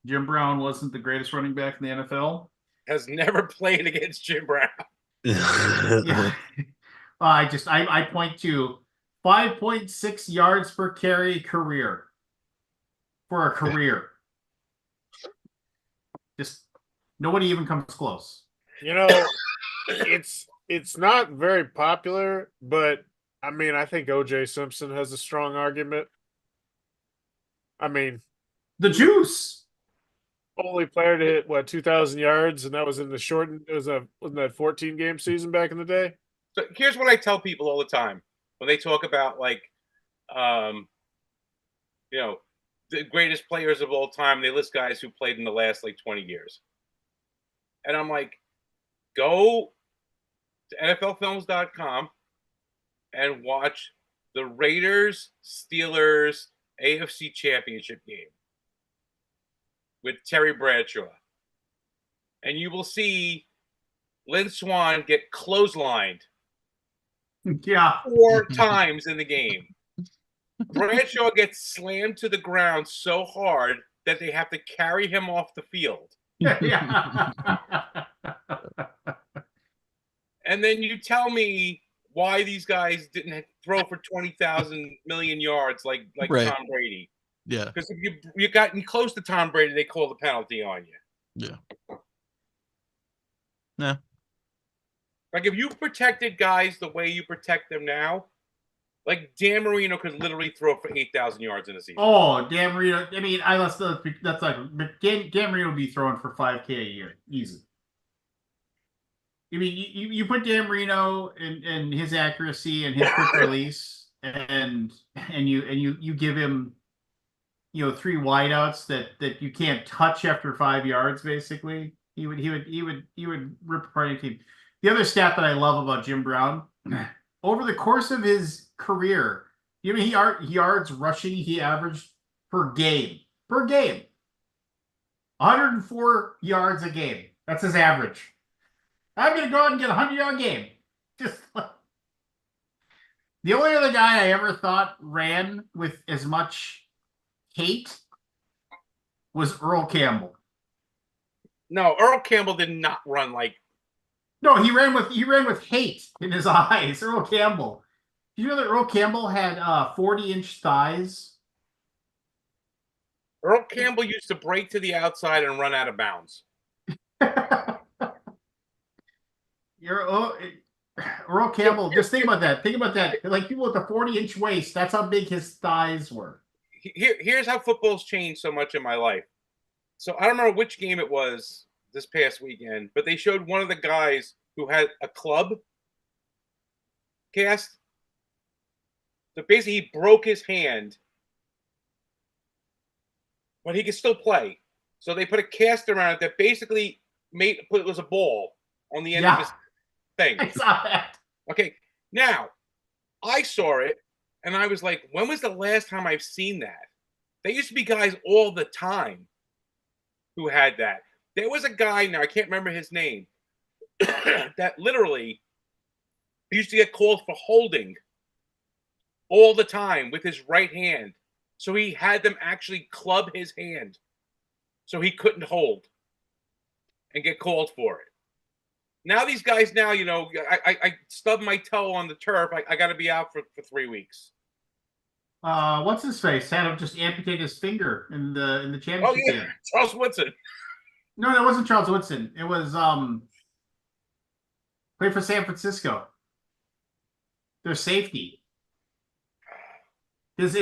Jim Brown wasn't the greatest running back in the NFL? Has never played against Jim Brown. Yeah. I point to 5.6 yards per carry career for a career. Just nobody even comes close. You know, it's not very popular, but I mean, I think O.J. Simpson has a strong argument. I mean, The juice. only player to hit what 2,000 yards, and that was in the shortened. It was wasn't that 14 game season back in the day? So here's what I tell people all the time when they talk about like, you know, the greatest players of all time. They list guys who played in the last like 20 years, and I'm like, go to NFLFilms.com and watch the Raiders Steelers AFC Championship game with Terry Bradshaw, and you will see Lynn Swann get clotheslined Yeah. 4 times in the game. Bradshaw gets slammed to the ground so hard that they have to carry him off the field. Yeah. And then you tell me why these guys didn't throw for 20,000 million yards like Right. Tom Brady. Yeah. Because if you gotten close to Tom Brady, they call the penalty on you. Yeah. Yeah. Like if you protected guys the way you protect them now, like Dan Marino could literally throw for 8,000 yards in a season. Oh, Dan Marino. I mean, that's like Dan Marino would be throwing for 5K a year, easy. I mean, you put Dan Marino and his accuracy and his quick release, and you give him, 3 wideouts that you can't touch after 5 yards. Basically, he would rip apart any team. The other stat that I love about Jim Brown, over the course of his career, you know, yards rushing he averaged per game, 104 yards a game. That's his average. I'm going to go out and get a 100-yard game. Just the only other guy I ever thought ran with as much hate was Earl Campbell. No, Earl Campbell did not run like. No, he ran with hate in his eyes. Earl Campbell. Did you know that Earl Campbell had 40-inch thighs? Earl Campbell used to break to the outside and run out of bounds. Earl Campbell. Just think about that. Think about that. Like people with a 40-inch waist. That's how big his thighs were. Here's how football's changed so much in my life. So I don't remember which game it was this past weekend, but they showed one of the guys who had a club cast. So basically, he broke his hand, but he could still play. So they put a cast around it that basically it was a ball on the end of his thing. I saw that. Okay, now I saw it and I was like, when was the last time I've seen that? There used to be guys all the time who had that. There was a guy, now I can't remember his name, that literally used to get called for holding all the time with his right hand. So he had them actually club his hand so he couldn't hold and get called for it. Now these guys I stubbed my toe on the turf. I got to be out for 3 weeks. What's his face? Had him just amputate his finger in the championship Oh yeah, game. Charles Woodson. No, it wasn't Charles Woodson. It was played for San Francisco. Their safety. His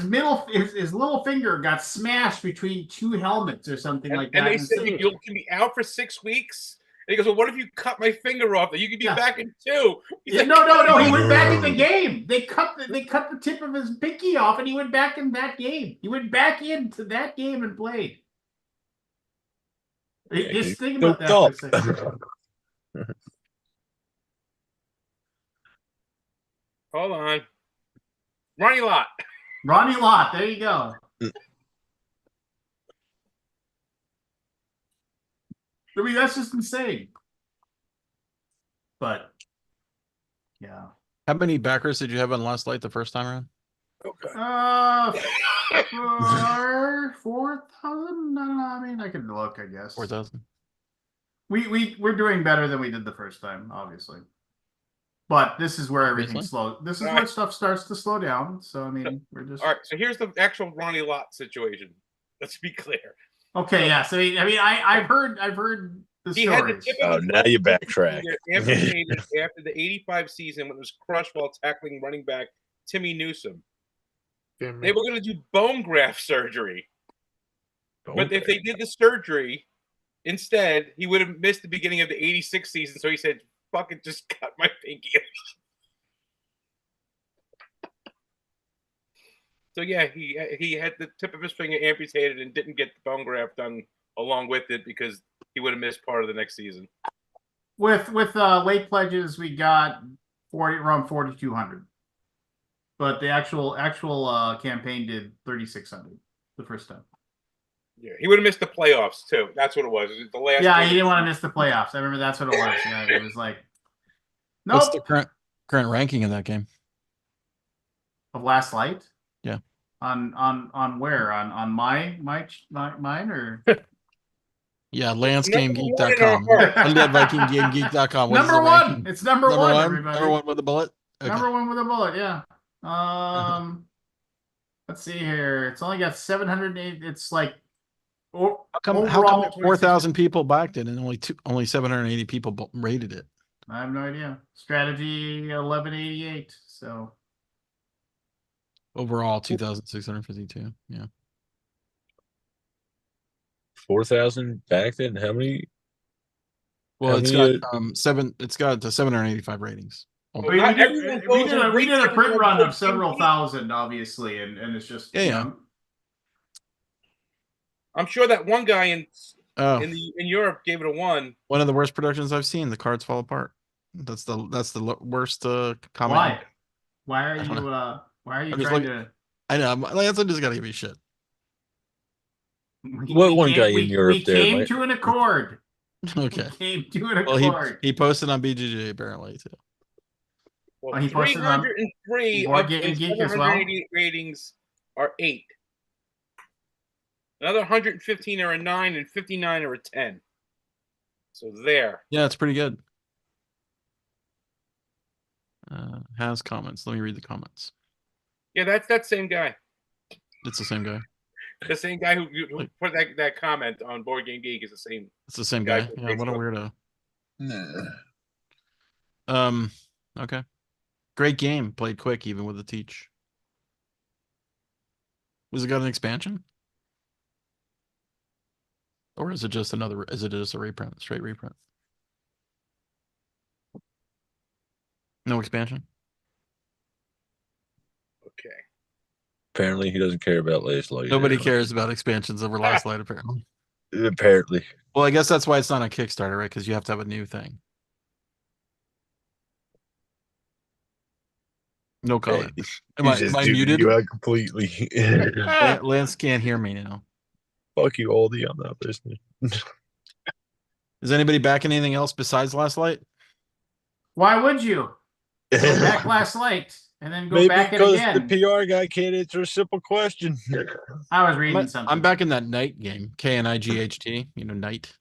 little finger got smashed between 2 helmets or something like that. And they said you can be out for 6 weeks. And he goes, well, what if you cut my finger off? You could be back in 2. Like, no. He went back in the game. They cut the tip of his pinky off, and he went back in that game. He went back into that game and played. Just think about that for a second. Hold on. Ronnie Lott. Ronnie Lott. There you go. I mean, that's just insane. But yeah. How many backers did you have on Last Light the first time around? Uh, 4,000? No, I mean, I could look, I guess. 4,000. We're doing better than we did the first time, obviously. But this is where everything Obviously. slows. This is All where right. stuff starts to slow down. So I mean, we're just All right, so here's the actual Ronnie Lott situation. Let's be clear. okay. Yeah. So I mean, I've heard the He had the stories. tip Oh, of his now left you finger backtrack. amputated after the '85 season when it was crushed while tackling running back Timmy Newsom. Damn They me. were going to do bone graft surgery, but if they did the surgery instead, he would have missed the beginning of the '86 season. So he said, "Fuck it, just cut my pinky." So yeah, he had the tip of his finger amputated and didn't get the bone graft done along with it because he would have missed part of the next season. With late pledges, we got around 4,200, but the actual campaign did 3,600 the first time. Yeah, he would have missed the playoffs too. That's what it was. It was the last. Yeah, game. he didn't want to miss the playoffs. I remember that's what it was. Yeah, it was like, What's the nope. current ranking in that game? Of Last Light. Yeah. On where? On mine or Yeah, Number one in our lancegamegeek.com. heart. UndeadVikingGameGeek.com. What is number the one. ranking? It's number one, everybody. Number one with a bullet. Okay. Number one with a bullet, yeah. Let's see here. It's only got 708. It's like How come overall 4,000 people backed it and only 780 people rated it? I have no idea. Strategy 1188. So Overall, 2,652. Yeah. 4,000 backed it, and how many? Well, How it's many, got seven. It's got 785 ratings. Well, we not did, everyone we goes did and a we rates did a print everyone run on of several Board Game Geek. thousand, obviously, and it's just Yeah, you yeah. know, I'm sure that one guy in Oh, in Europe gave it a 1. one of the worst productions I've seen. The cards fall apart. That's the worst comment. why? Why are I don't you why are you I'm just trying looking- to I know. Lance, I'm just gotta give you shit. What one guy in Europe we there, came Mike? to an accord. Okay. We came to an Well, accord. he posted on BGG apparently too. Well, Oh, he posted on 303 Board of Game his Geek as well? 788 ratings are 8. Another 115 are a 9, and 59 are a 10. So there. Yeah, it's pretty good. Has comments. Let me read the comments. Yeah, that's that same guy. It's the same guy. The same guy who put that comment on Board Game Geek is the same. It's the same Guy guy. from Yeah, what a Facebook. weirdo. Okay. Great game. Played quick, even with the teach. Was it got an expansion? Or is it just a reprint? Straight reprint? No expansion? Okay. Apparently, he doesn't care about Last Light. Nobody anyway. cares about expansions over Last Light, apparently. Apparently. Well, I guess that's why it's not on Kickstarter, right? Because you have to have a new thing. No comment. Am He's I just tuning muted? you out completely. Lance can't hear me now. Fuck you, Aldi. I'm not listening. Is anybody backing anything else besides Last Light? Why would you go back Last Light and then go Maybe back it because again? the PR guy can't answer a simple question. I was reading something. I'm back in that Knight game. KNIGHT. You know, Knight.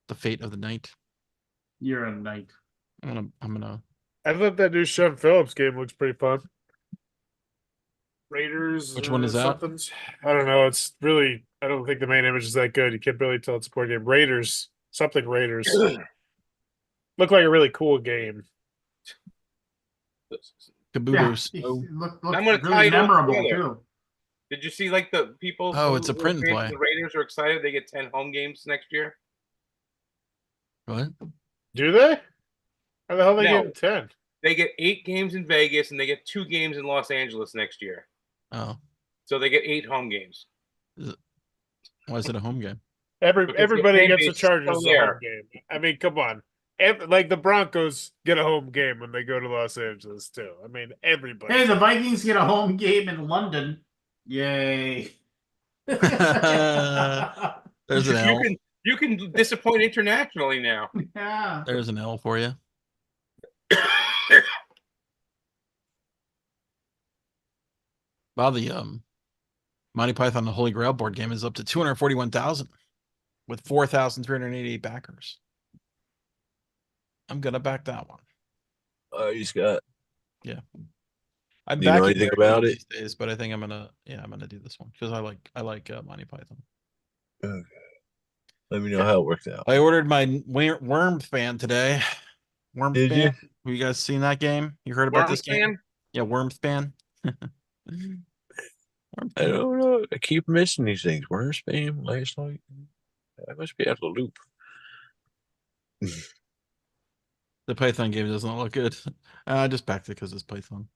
The fate of the Knight. You're a knight. I'm gonna. I thought that new Sean Phillips game looks pretty fun. Raiders. Which one is that? Somethings. I don't know. It's really. I don't think the main image is that good. You can't really tell it's a board game. Raiders. Something Raiders. Look like a really cool game. Caboodles. Yeah, Oh. look I'm gonna tie really it all memorable together. too. Did you see like the people? Oh, who- it's a who print and created play. The Raiders are excited. They get 10 home games next year. What? Do they? How the hell they No. getting 10? They get 8 games in Vegas and they get 2 games in Los Angeles next year. Oh, So they get 8 home games. why is it a home game? Because the Everybody fan against the base is Chargers still is a home there. game. I mean, come on. Like the Broncos get a home game when they go to Los Angeles too. I mean, everybody. Hey, the Vikings get a home game in London. Yay. There's an L. You can disappoint internationally now. Yeah. There's an L for you. Wow, the Monty Python the Holy Grail board game is up to 241,000 with 4,388 backers. I'm gonna back that one. He's got. I'm Do you know backing anything very about little it? these days, but I think I'm gonna do this one because I like Monty Python. Okay. Let me know how it works out. I ordered my Worm Fan today. Worm Did you? Fan. Have you guys seen that game? You heard about this game? Wormspan? Yeah, Worm Fan. I don't know. I keep missing these things. Where's spam last night? I must be out of the loop. The Python game doesn't look good. I just backed it because it's Python.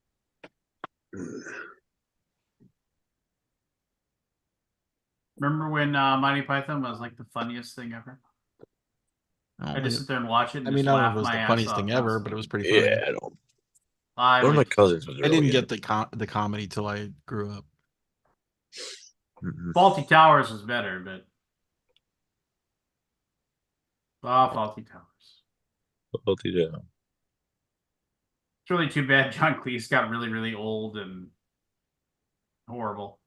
Remember when Monty Python was like the funniest thing ever? I just sit there and watch it. And I mean, just I don't know laugh if it was my the ass funniest off thing ever, but it was pretty funny. Yeah, I don't. I One of my would- cousins was. I Really didn't get into the comedy till I grew up. Faulty Towers was better, but Faulty Towers. Faulty Towers. It's really too bad John Cleese got really, really old and horrible.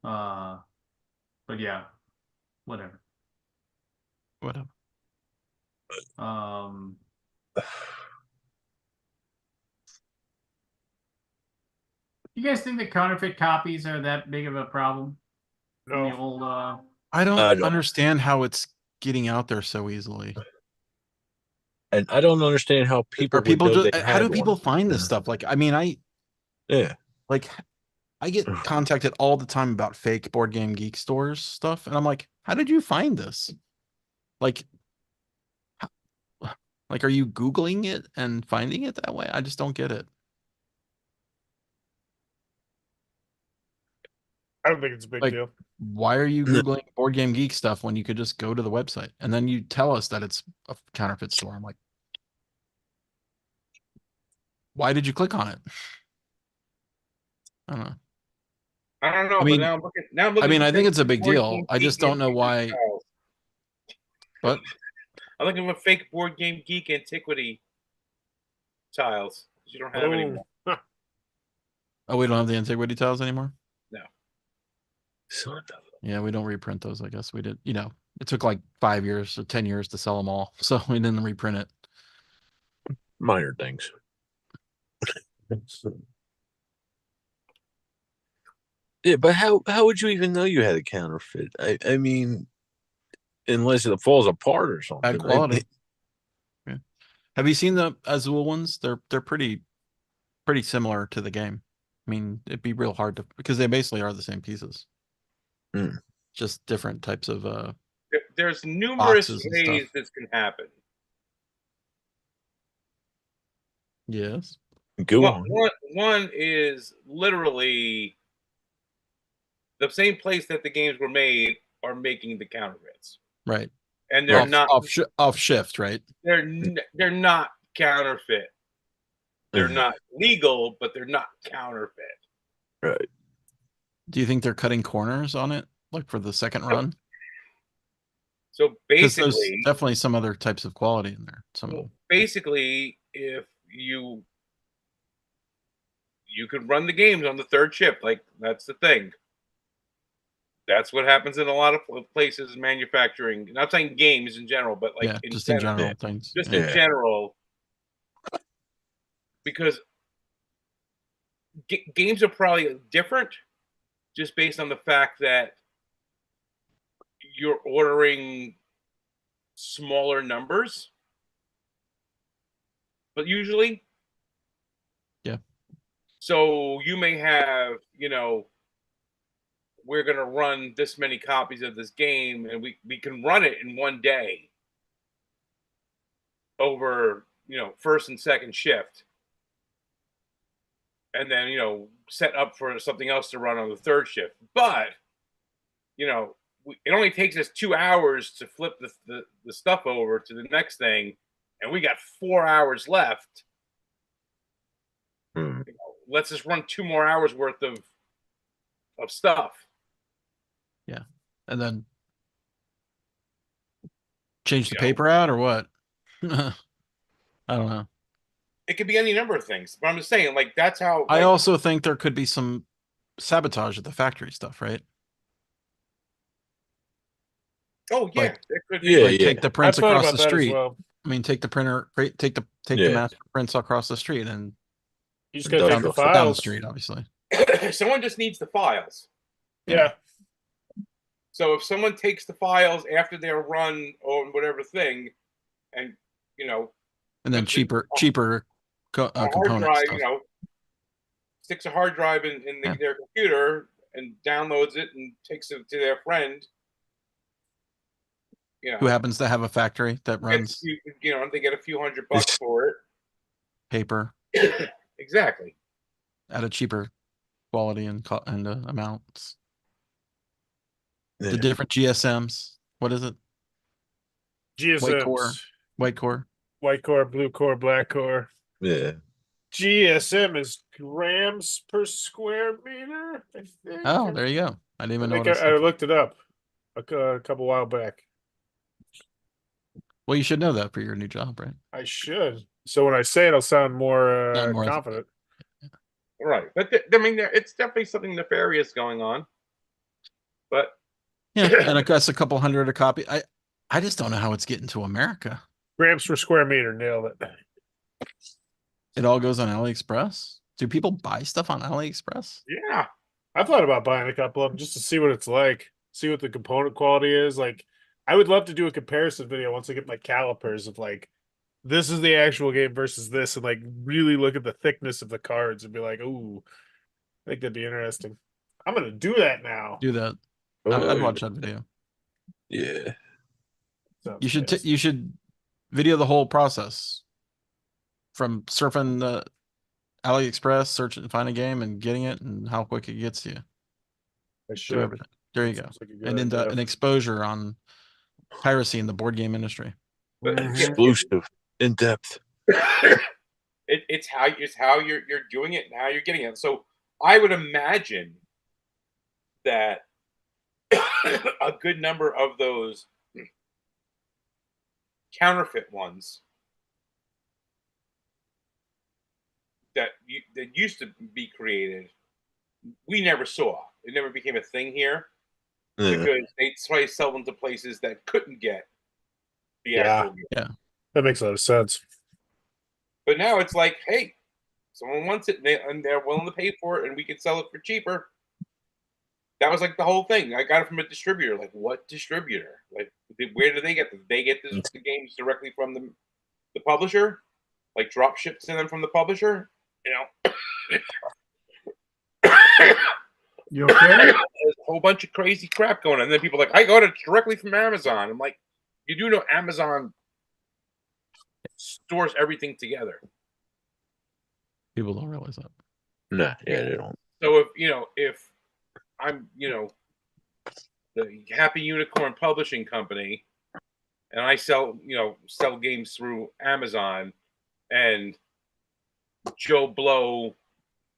But yeah, whatever. Whatever. You guys think that counterfeit copies are that big of a problem? In the No, old I don't I don't- understand how it's getting out there so easily. And I don't understand how people. Are people would know just they how do had people one. find this stuff? Like, I mean, Yeah. like I get contacted all the time about fake board game geek stores stuff, and I'm like, how did you find this? Like, are you Googling it and finding it that way? I just don't get it. I don't think it's a big Like, deal. why are you No. Googling board game geek stuff when you could just go to the website and then you tell us that it's a counterfeit store? I'm like, why did you click on it? I don't know. I don't know, I mean- but now I'm looking. Now I'm looking. I mean, for I think fake it's a big board deal. game I geek just don't know why. tiles. But I'm looking for fake board game geek antiquity tiles. You don't have any more. oh, we don't have the antiquity tiles anymore. Son of Yeah, we don't reprint those. I guess we did. You know, it took like 5 years or 10 years to sell them all, so we didn't reprint it. minor things. Yeah, but how would you even know you had a counterfeit? I mean, unless it falls apart or something. Bad quality. Yeah. Have you seen the Azul ones? They're pretty similar to the game. I mean, it'd be real hard to because they basically are the same pieces. Hmm. Just different types of There's numerous boxes and ways stuff. this can happen. yes. Go on. One is literally the same place that the games were made are making the counterfeits, Right. and they're off, not off shift, right? they're not counterfeit. They're not legal, but they're not counterfeit. Right. Do you think they're cutting corners on it, like for the second run? So Because there's basically, definitely some other types of quality in there. Some of them. basically, if you could run the games on the third shift, like that's the thing. That's what happens in a lot of places in manufacturing. Not saying games in general, but like yeah, just in general things. just yeah. in general, because games are probably different just based on the fact that you're ordering smaller numbers, but usually, Yeah. So you may have, we're going to run this many copies of this game, and we can run it in one day over, first and second shift. And then, set up for something else to run on the third shift. But, it only takes us 2 hours to flip the stuff over to the next thing, and we got 4 hours left. Let's just run 2 more hours worth of stuff. Yeah. and then change the Yeah. paper out or what? I don't know. It could be any number of things, but I'm just saying, like, that's how. I like, also think there could be some sabotage at the factory stuff, right? Oh yeah, like- it could be. Yeah, Like take the I prints thought across about the that as street. well. I mean, take the printer, take the Yeah. master prints across the street and You just gotta take the Industrial. down the files. street, obviously. Someone just needs the files. Yeah. So if someone takes the files after they're run on whatever thing, and you know, And then But the- cheaper a hard component drive, stuff. you know, sticks a hard drive in Yeah. their computer and downloads it and takes it to their friend. You Who know, happens to have a factory that runs you know, they get a few $100 for paper it. Exactly. at a cheaper quality and amounts. Yeah. The different GSMs. What is it? GSMs. White core. White core, blue core, black core. Yeah. GSM is grams per square meter, I think. Oh, there you go. I didn't even know I what think I I said. looked it up a couple while back. Well, you should know that for your new job, right? I should. So when I say it, I'll sound more, Sound more confident. Right. But I mean, it's definitely something nefarious going on. But Yeah, and I guess a couple hundred a copy. I just don't know how it's getting to America. Grams per square meter, nailed it. It all goes on AliExpress. Do people buy stuff on AliExpress? yeah, I thought about buying a couple of them just to see what it's like, see what the component quality is. Like, I would love to do a comparison video once I get my calipers of like, this is the actual game versus this, and like really look at the thickness of the cards and be like, ooh, I think that'd be interesting. I'm gonna do that now. Do that. Oh, I'd watch that video. Yeah. Sounds You should fantastic. you should video the whole process from surfing the AliExpress, search and find a game and getting it, and how quick it gets to you. I Do should. everything. There you go. Sounds like a good And into idea. an exposure on piracy in the board game industry. but Mhm. Exclusive. In depth. it's how you're doing it and how you're getting it. So I would imagine that a good number of those counterfeit ones that used to be created, we never saw. It never became a thing here Yeah. because they try to sell them to places that couldn't get the Yeah. actual game. That makes a lot of sense. But now it's like, hey, someone wants it and they're willing to pay for it, and we can sell it for cheaper. That was like the whole thing. I got it from a distributor. Like, what distributor? Like, where do they get them? They get the games directly from the publisher, like drop shipped to them from the publisher. You know, You okay? there's a whole bunch of crazy crap going on. And then people are like, I got it directly from Amazon. I'm like, you do know Amazon stores everything together. People don't realize that. Nah, yeah, they don't. So if I'm, the Happy Unicorn Publishing Company, and I sell games through Amazon, and Joe Blow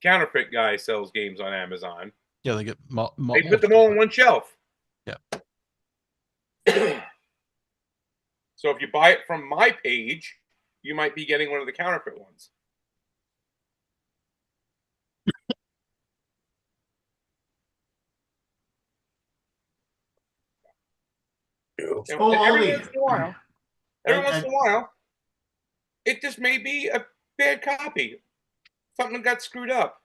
counterfeit guy sells games on Amazon, Yeah, they get they put them all on one shelf. Yeah. So if you buy it from my page, you might be getting one of the counterfeit ones. Oh, Every Ollie. once in a while, it just may be a bad copy. Something got screwed up.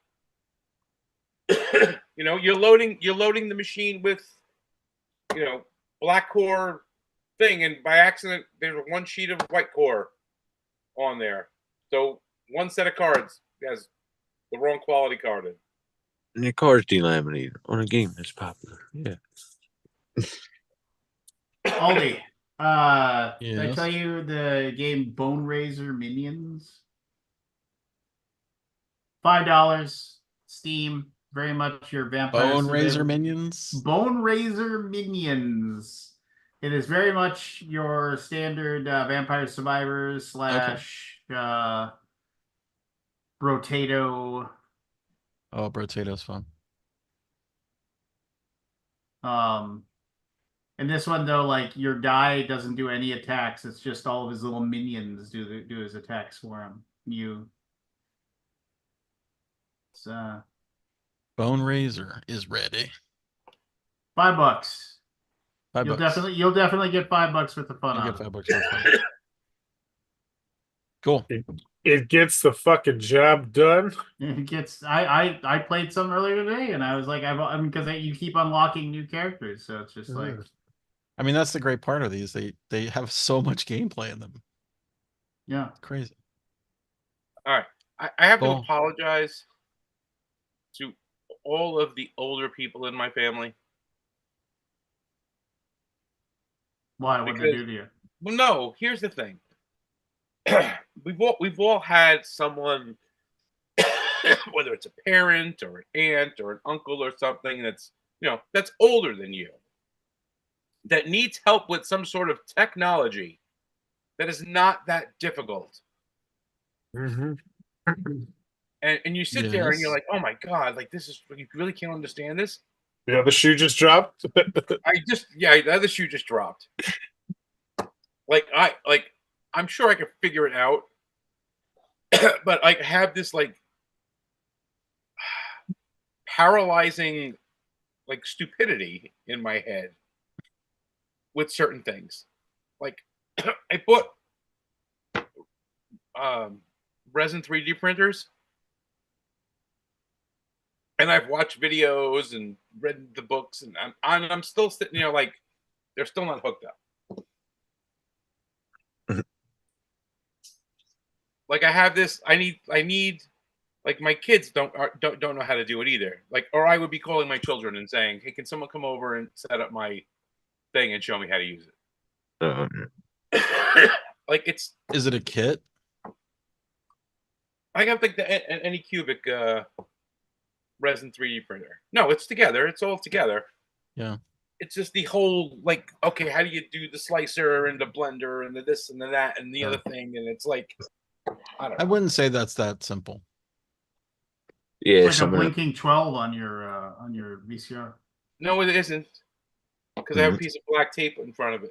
You're loading the machine with, black core thing, and by accident there's one sheet of white core on there. So one set of cards has the wrong quality card in. And your car's delaminated on a game that's popular. Yeah. Ollie, did I Yes. tell you the game Bone Razor Minions? $5, Steam, very much your vampire Bone Razor survival- minions. Bone Razor Minions. It is very much your standard Vampire Survivors / Rotato. Oh, Brotato's fun. And this one though, like your guy doesn't do any attacks. It's just all of his little minions do his attacks for him. It's Bone Razor is ready. $5. $5. You'll definitely get $5 worth of fun You'll out get of it. $5 worth of fun. Cool. It gets the fucking job done. It gets. I played some earlier today, and I was like, I mean, because you keep unlocking new characters, so it's just like, I mean, that's the great part of these. They have so much gameplay in them. yeah. Crazy. All right. I have to Cool. apologize to all of the older people in my family. Why? What did they do to you? Well, no, here's the thing. We've all had someone, whether it's a parent or an aunt or an uncle or something that's older than you, that needs help with some sort of technology that is not that difficult. Mm-hmm. And you sit there and you're Yes. like, oh my God, like this is, you really can't understand this? Yeah, the shoe just dropped. The other shoe just dropped. I'm sure I could figure it out, but I have this like paralyzing like stupidity in my head with certain things. Like I bought resin 3D printers, and I've watched videos and read the books, and I'm still sitting, like they're still not hooked up. Like I have this, I need, like my kids don't know how to do it either. Like, or I would be calling my children and saying, "Hey, can someone come over and set up my thing and show me how to use it?" Like Is it a kit? I got like the Anycubic resin 3D printer. No, it's together. It's all together. Yeah. It's just the whole like, okay, how do you do the slicer and the blender and the this and the that and the other thing? And it's like, I don't know. I wouldn't say that's that simple. Yeah, It's like a blinking 12 on your VCR. No, it isn't. Because I have a piece of black tape in front of it.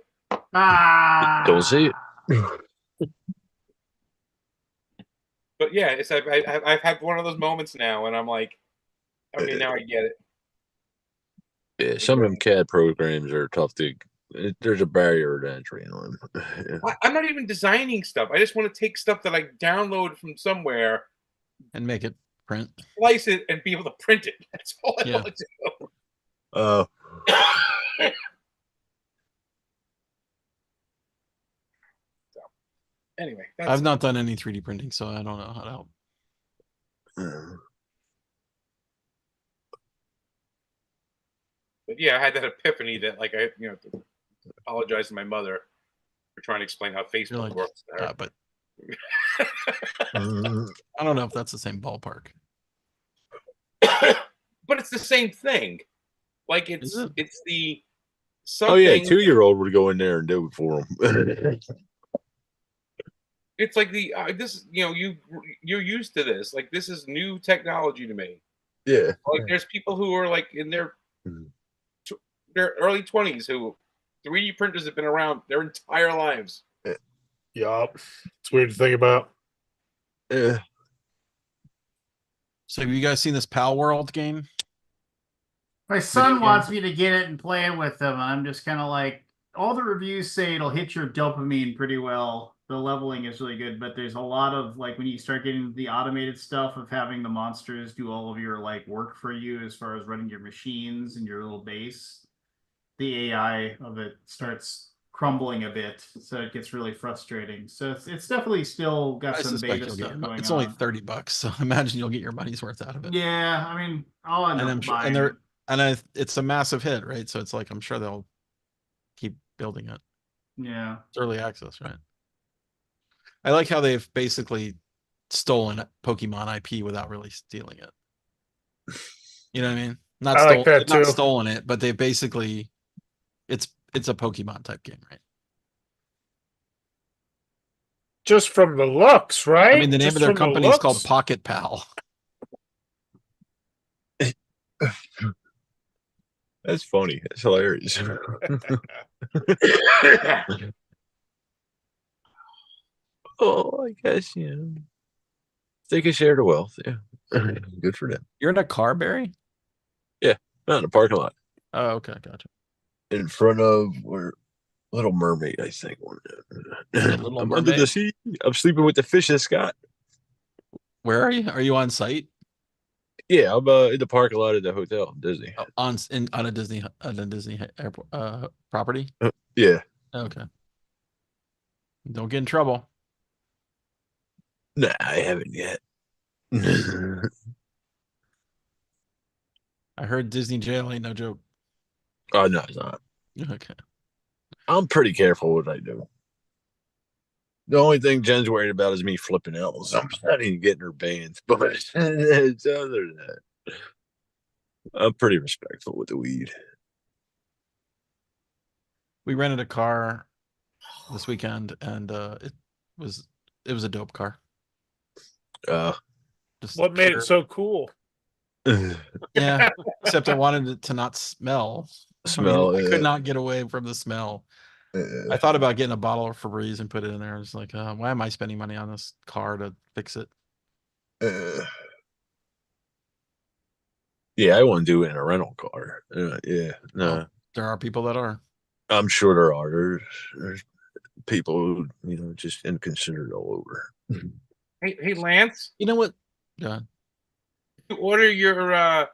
Ah, Don't see it. But yeah, it's I've had one of those moments now, and I'm like, okay, now I get it. Yeah, some of them CAD programs are tough to. There's a barrier to entry in them. I'm not even designing stuff. I just want to take stuff that I download from somewhere And make it print. slice it, and be able to print it. That's all I Yeah. want to do. So, anyway, I've not done any 3D printing, so I don't know how to help. But yeah, I had that epiphany that like I to apologize to my mother for trying to explain how Facebook You're like, works. To her. yeah, but I don't know if that's the same ballpark. But it's the same thing. Like it's the something. Oh yeah, 2-year-old would go in there and do it for them. It's like the this you're used to this. Like this is new technology to me. Yeah. Like there's people who are like in their early 20s who 3D printers have been around their entire lives. Yup. It's weird to think about. Yeah. So have you guys seen this Pal World game? My son wants me to get it and play it with him, and I'm just kind of like, all the reviews say it'll hit your dopamine pretty well. The leveling is really good, but there's a lot of like when you start getting the automated stuff of having the monsters do all of your like work for you as far as running your machines and your little base, the AI of it starts crumbling a bit, so it gets really frustrating. So it's definitely still got some beta stuff going on. It's only $30, so imagine you'll get your money's worth out of it. Yeah, I mean, I'll end up buying it. It's a massive hit, right? So it's like I'm sure they'll keep building it. Yeah, it's early access, right? I like how they've basically stolen Pokemon IP without really stealing it. You know what I mean? Not stolen it, but they basically it's a Pokemon type game, right? Just from the looks, right? I mean, the name of their company is called Pocket Pal. That's funny. That's hilarious. Oh, I guess they can share the wealth. Yeah, good for them. You're in a car, Barry? Not in the parking lot, Oh, okay, gotcha. in front of where Little Mermaid, I think. Little I'm under the Mermaid? sea. I'm sleeping with the fishes, Scott. Where are you? Are you on site? Yeah, I'm in the parking lot of the hotel, Disney. Oh, on a Disney airport property? Yeah, Okay. Don't get in trouble. nah, I haven't yet. I heard Disney jail ain't no joke. Oh no, it's not. Okay. I'm pretty careful what I do. The only thing Jen's worried about is me flipping out. So I'm not even getting her banned. But it's other than that, I'm pretty respectful with the weed. We rented a car this weekend, and was it was a dope car. Uh, Just What made pure- it so cool? Yeah, except I wanted it to not smell. Smell, I could yeah. not get away from the smell. I thought about getting a bottle of Febreze and put it in there. I was like, why am I spending money on this car to fix it? Yeah, I want to do it in a rental car. Yeah, no, Well, there are people that are. I'm sure there are. There's people, just inconsiderate all over. Hey, Lance, You know what? Yeah. you order your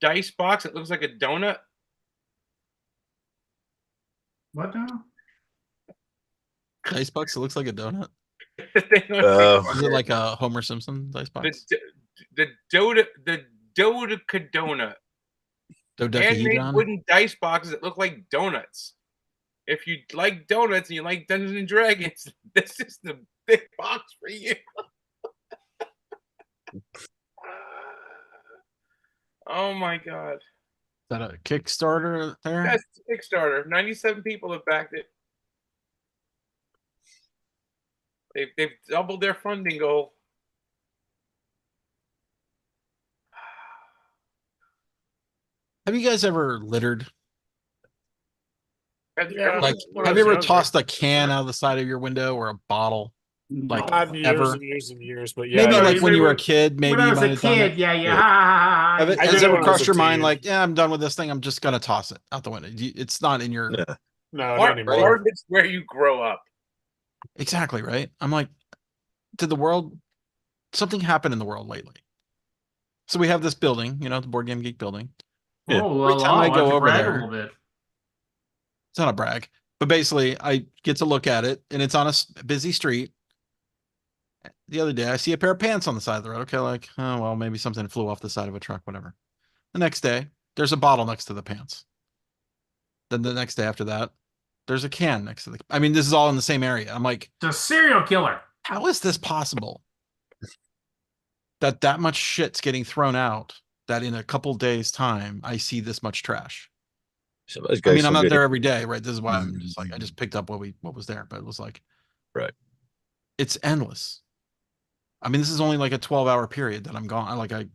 dice box. It looks like a donut. What now? Icebox, it looks like a donut. Is it like a Homer Simpson icebox? the Dodeca donut. Handmade Dodecahedron? wooden dice boxes that look like donuts. If you like donuts and you like Dungeons and Dragons, this is the big box for you. Oh my god. Is that a Kickstarter there? That's Kickstarter. 97 people have backed it. They've doubled their funding goal. Have you guys ever littered? Yeah. Like, when I have you was ever younger. tossed a can out of the side of your window or a bottle? Like, Not years ever? and years and years, but yeah. Maybe I- like when you were a kid, maybe when I you was might a have done kid, it. yeah. I Has did it it ever when I was crossed a your mind teen. like, yeah, I'm done with this thing. I'm just gonna toss it out the window. It's not in your Yeah. No, not Or anymore. it's where you grow up. exactly right. I'm like, did the world something happen in the world lately? So we have this building, the Board Game Geek building. Yeah. Oh, Every well, time I why go don't you over brag there- a little bit. It's not a brag, but basically I get to look at it and it's on a busy street. The other day I see a pair of pants on the side of the road. Okay, like, oh well, maybe something flew off the side of a truck, whatever. The next day, there's a bottle next to the pants. Then the next day after that, there's a can next to the. I mean, this is all in the same area. I'm like, It's a serial killer. how is this possible? That much shit's getting thrown out. That in a couple days' time, I see this much trash. Somebody's I got mean, I'm some not good- there every day, right? This is why I'm just like, I just picked up what was there, but it was like, Right. it's endless. I mean, this is only like a 12-hour period that I'm gone. Like I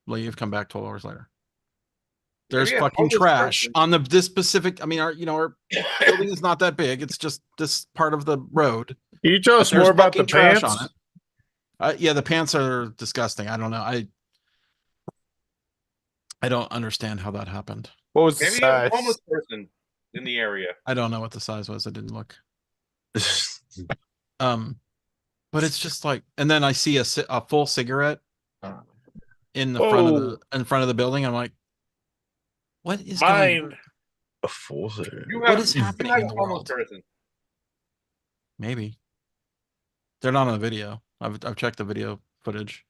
leave, come back 12 hours later. There's Maybe a fucking homeless trash person. on this specific. I mean, our building is not that big. It's just this part of the road. Can you tell But us there's more about the fucking trash pants? on it. Yeah, the pants are disgusting. I don't know. I don't understand how that happened. What was the Maybe you have a size? homeless person in the area. I don't know what the size was. I didn't look. But it's just like, and then I see a full cigarette in the front of the building. I'm like, what is going on? Mine. a fool. What is You happening have in a the homeless world? person. Maybe they're not on the video. I've checked the video footage.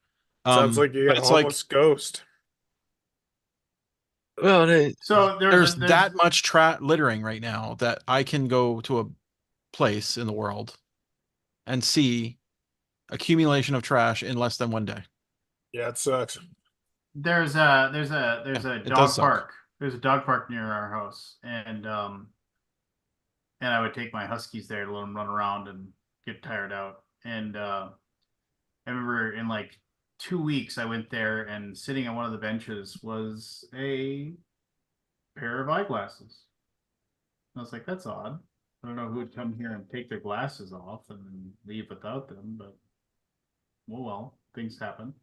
Sounds like you but got a it's like homeless ghost. Well, So there's that much littering right now that I can go to a place in the world and see accumulation of trash in less than one day. Yeah, it sucks. there's a It dog does suck. park. There's a dog park near our house, and I would take my huskies there to let them run around and get tired out. And I remember in like 2 weeks I went there, and sitting on one of the benches was a pair of eyeglasses. I was like, that's odd. I don't know who would come here and take their glasses off and then leave without them, but well, things happen.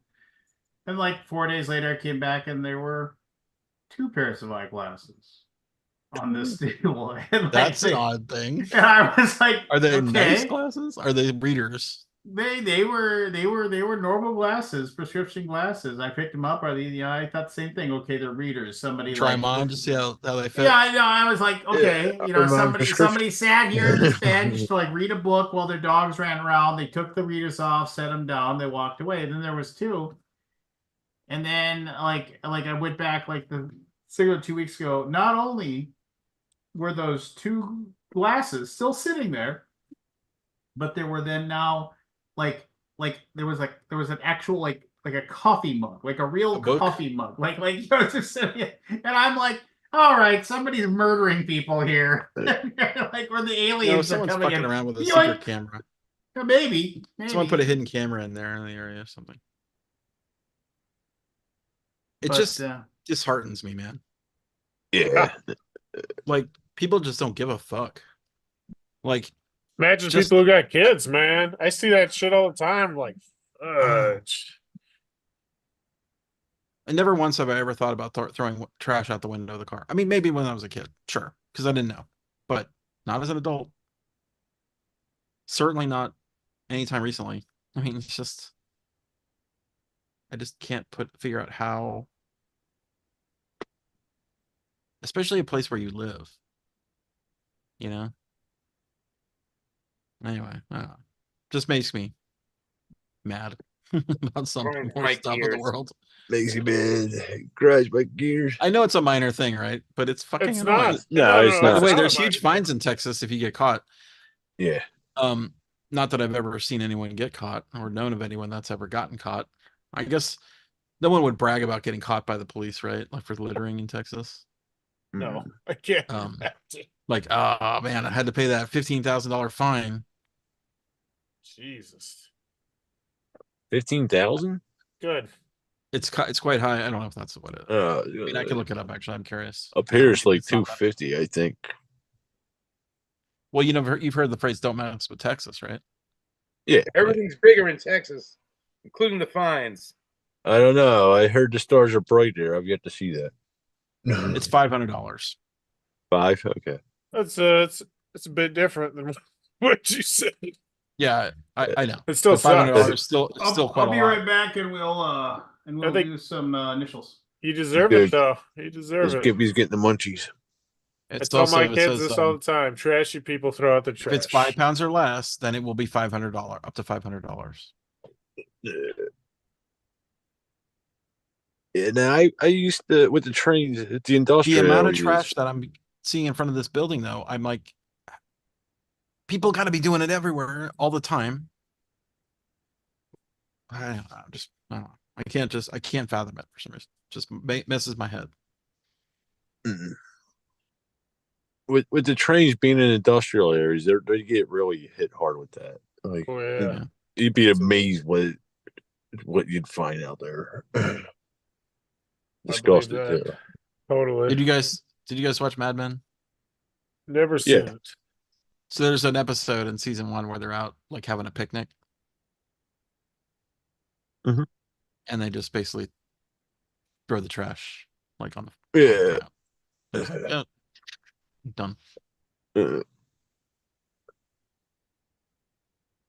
And like 4 days later, I came back and there were 2 pairs of eyeglasses on this table. And like, That's an odd thing. And I was like, Are they okay. nice glasses? Are they readers? They were normal glasses, prescription glasses. I picked them up. Are they? I thought the same thing. Okay, they're readers. Somebody Try like them on to see how they fit. Yeah, I know. I was like, okay, somebody prescription. sat here on this bench to like read a book while their dogs ran around. They took the readers off, set them down, they walked away. Then there was 2, and then like I went back like the 2 weeks ago. Not only were those 2 glasses still sitting there, but there were then now like there was an actual like a coffee mug, like a real coffee mug, like and I'm like, all right, somebody's murdering people here, like where the aliens are someone's coming fucking in. around with a You secret like, camera. maybe Someone put a hidden camera in there in the area or something. It just disheartens me, man. Yeah. Like, people just don't give a fuck. Like, Imagine just- people who got kids, man. I see that shit all the time. Like, fudge. and never once have I ever thought about throwing trash out the window of the car. I mean, maybe when I was a kid, sure, because I didn't know, but not as an adult. Certainly not anytime recently. I mean, it's just, I just can't figure out how, especially a place where you live, you know? Anyway, I don't know. Just makes me mad about some Grinds more my stuff in the gears. world. Makes you mad. Grinds my gears. I know it's a minor thing, right? But it's fucking It's annoying. not. No, it's By the not. way, it's there's not huge mine. fines in Texas if you get caught. Yeah. Not that I've ever seen anyone get caught or known of anyone that's ever gotten caught. I guess no one would brag about getting caught by the police, right? Like for littering in Texas. No, I can't. Like, oh man, I had to pay that $15,000 fine. Jesus. 15,000? Good. It's quite high. I don't know if that's what it. I mean, I can look it up. Actually, I'm curious. Up here it's like It's not that- 250, I think. Well, you've heard the phrase "don't mess with Texas," right? Yeah. Everything's bigger in Texas, including the fines. I don't know. I heard the stars are bright there. I've yet to see that. It's $500. 5? Okay. That's it's a bit different than what you said. Yeah, I know. It still $500 sucks. still quite I'll be a lot. right back, and we'll think- do some initials. You deserve Good. it, though. You deserve it. He's getting the munchies. I It's tell also, my it kids says, this all the time. Trashy people throw out the if trash. it's 5 pounds or less, then it will be $500, up to $500. Yeah, now I used to with the trains at the The industrial amount of areas. trash that I'm seeing in front of this building, though, I'm like, people got to be doing it everywhere all the time. I don't know. I can't fathom it for some reason. Just messes my head. Mm. With the trains being in industrial areas, they get really hit hard with that. Like, Oh, yeah. you'd be amazed what you'd find out there. Disgusting that. too. Totally. Did you guys watch Mad Men? Never seen it. So there's an episode in season 1 where they're out like having a picnic. Mhm. And they just basically throw the trash like on the Yeah. It's like, yeah, done. Uh,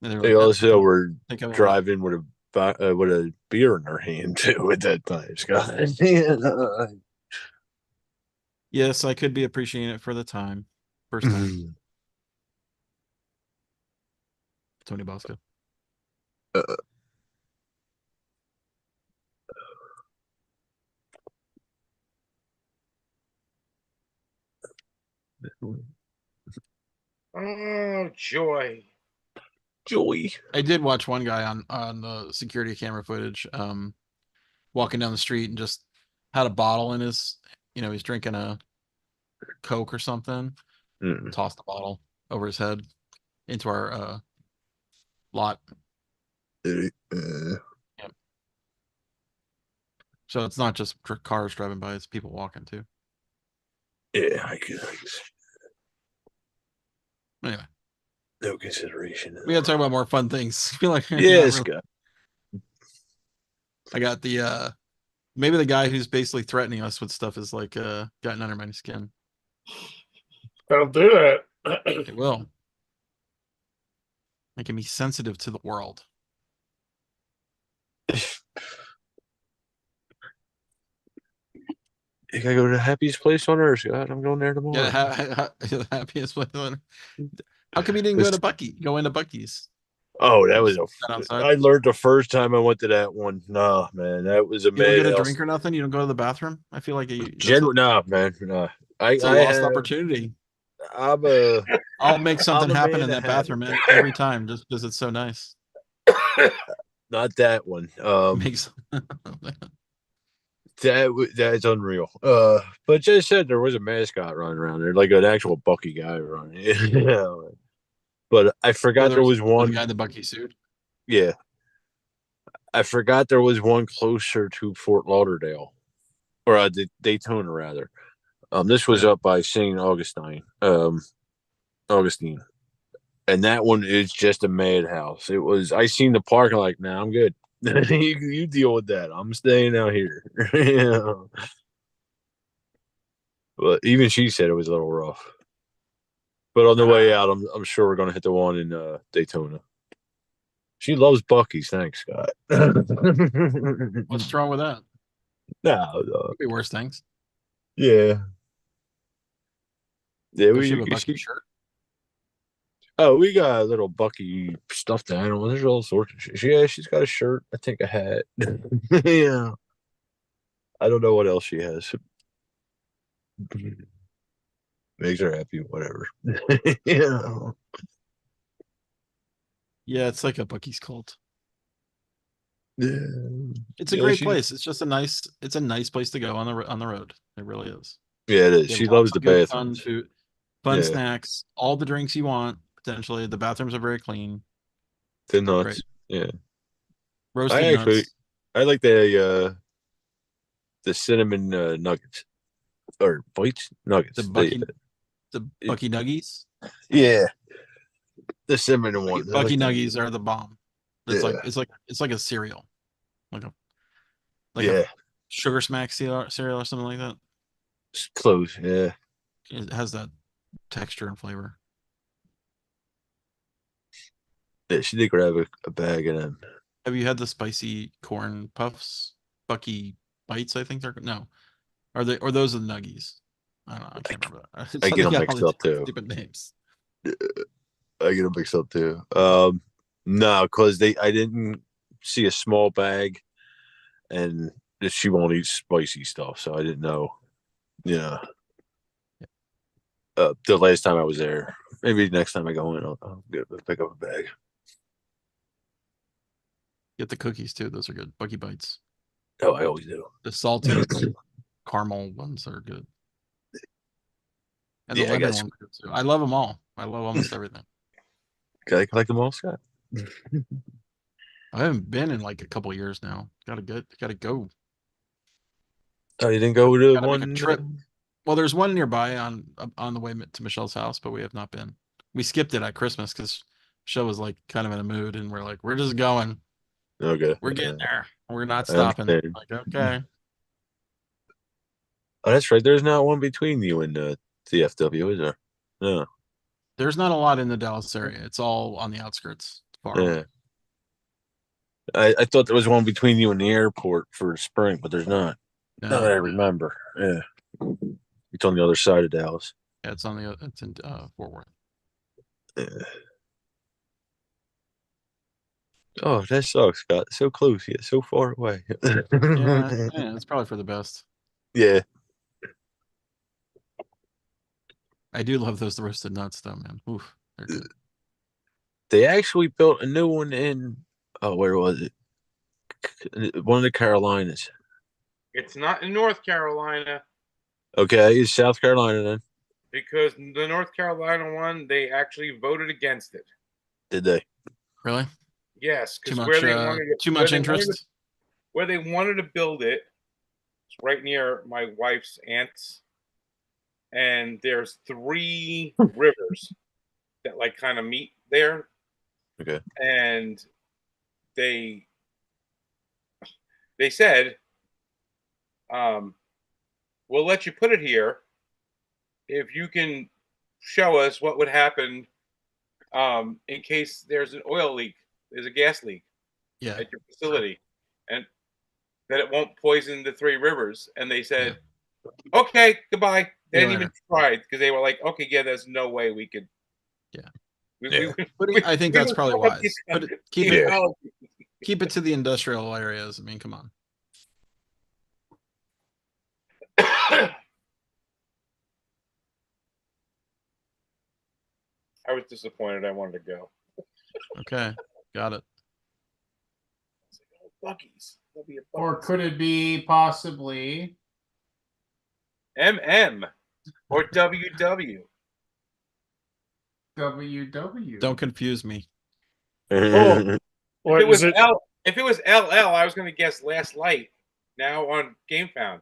And they're they like, also were think of it. driving with a beer in their hand too at that time, Scott. Yeah. Yes, I could be appreciating it for the time. First time, Tony Bosco. Oh, joy. Joey. I did watch one guy on the security camera footage, walking down the street and just had a bottle in his, he's drinking a Coke or something, tossed the bottle over his head into our lot. So it's not just cars driving by; it's people walking too. Yeah, I could. Anyway, No consideration. we gotta talk about more fun things. I feel like not Yeah, really- Scott. I got the maybe the guy who's basically threatening us with stuff is like gotten under my skin. Don't do that. It will. Making me sensitive to the world. You gotta go to the happiest place on earth, Scott. I'm going there tomorrow. Yeah, the happiest place on. How come you didn't go to Go into Bucky's? Oh, that was Sat outside? I learned the first time I went to that one. Nah, man, that was a You don't get a madhouse. drink or nothing. You don't go to the bathroom. I feel like Nah, man, nah. it's a lost opportunity. I'm a. I'll make something I'm a happen man in that of habit. bathroom every time, just because it's so nice. Not that one. Makes That's unreal. But just said there was a mascot running around there, like an actual Bucky guy running. Yeah. But I forgot there was the one. guy in the Bucky suit. Yeah, I forgot there was one closer to Fort Lauderdale, or Daytona rather. This was up by St. Augustine. Augustine, and that one is just a madhouse. It was. I seen the parking like, nah, I'm good. you deal with that. I'm staying out here. Yeah. But even she said it was a little rough. But on the way out, I'm sure we're gonna hit the one in Daytona. She loves Bucky's. Thanks, Scott. What's wrong with that? No, Could be worse things. yeah, yeah. Does she have a Bucky shirt? Oh, we got a little Bucky stuffed animal. There's all sorts of shit. She's got a shirt. I think a hat. Yeah. I don't know what else she has. Makes her happy. Whatever. Yeah. Yeah, it's like a Bucky's cult. Yeah. It's a great place. It's just a nice place to go on the road. It really is. Yeah, it is. They have She lots loves of the good bathrooms. Fun food, fun Yeah. snacks, all the drinks you want. Potentially, the bathrooms are very clean. The nuts. Great. Yeah. Roasted nuts. I like the cinnamon nuggets or bites nuggets. The Bucky Nuggies. Yeah. The cinnamon ones. Bucky Nuggies are the bomb. It's Yeah. it's like a cereal, like yeah. a Sugar Smack cereal or something like that. It's close. Yeah. It has that texture and flavor. Yeah, she did grab a bag of them. Have you had the spicy corn puffs? Bucky Bites, I think they're no. Are they or those are the nuggies? I don't know. I can't remember that. I get them They got mixed all these up too. Stupid names. I get them mixed up too. No, because I didn't see a small bag, and she won't eat spicy stuff, so I didn't know. Yeah. The last time I was there, maybe next time I go in, I'll pick up a bag. Get the cookies too. Those are good. Bucky Bites. Oh, I always do. The salty caramel ones are good. And the Yeah, I lemon got ones are good too. I love them all. I love almost everything. Can I collect them all, Scott? I haven't been in like a couple years now. Gotta go. Oh, you didn't go to Gotta one make a trip. Well, there's one nearby on the way to Michelle's house, but we have not been. We skipped it at Christmas because Michelle was like kind of in a mood, and we're like, we're just going. Okay. We're getting there. We're not I stopping. understand. Like, okay. Oh, that's right. There's not one between you and TFW, is there? No. There's not a lot in the Dallas area. It's all on the outskirts. Far away. Yeah. I thought there was one between you and the airport for spring, but there's not. No. Now that I remember. Yeah. It's on the other side of Dallas. Yeah, it's in Fort Worth. Yeah. Oh, that sucks, Scott. So close, yet so far away. Yeah, it's probably for the best. Yeah. I do love those roasted nuts, though, man. Oof, they're good. They actually built a new one in, where was it? One of the Carolinas. It's not in North Carolina Okay, it's South Carolina then. because the North Carolina one, they actually voted against it. Did they? Really? Yes, Too because much. Too much interest. Where they wanted to build it, it's right near my wife's aunt's and there's 3 rivers that like kind of meet there, Okay. and they said, we'll let you put it here if you can show us what would happen in case there's an oil leak, there's a gas leak Yeah. at your facility, and that it won't poison the 3 rivers. And they said, okay, goodbye. They See you didn't even later. try because they were like, okay, yeah, there's no way we could. Yeah. Yeah. I think that's probably wise. Keep it to the industrial areas. I mean, come on. I was disappointed. I wanted to go. Okay, got it. Bucky's. There'll be a Or Buc-ee's. could it be possibly MM or WW? WW? Don't confuse me. Oh. Or If it was is it? if it was LL, I was going to guess Last Light. Now on GameFound.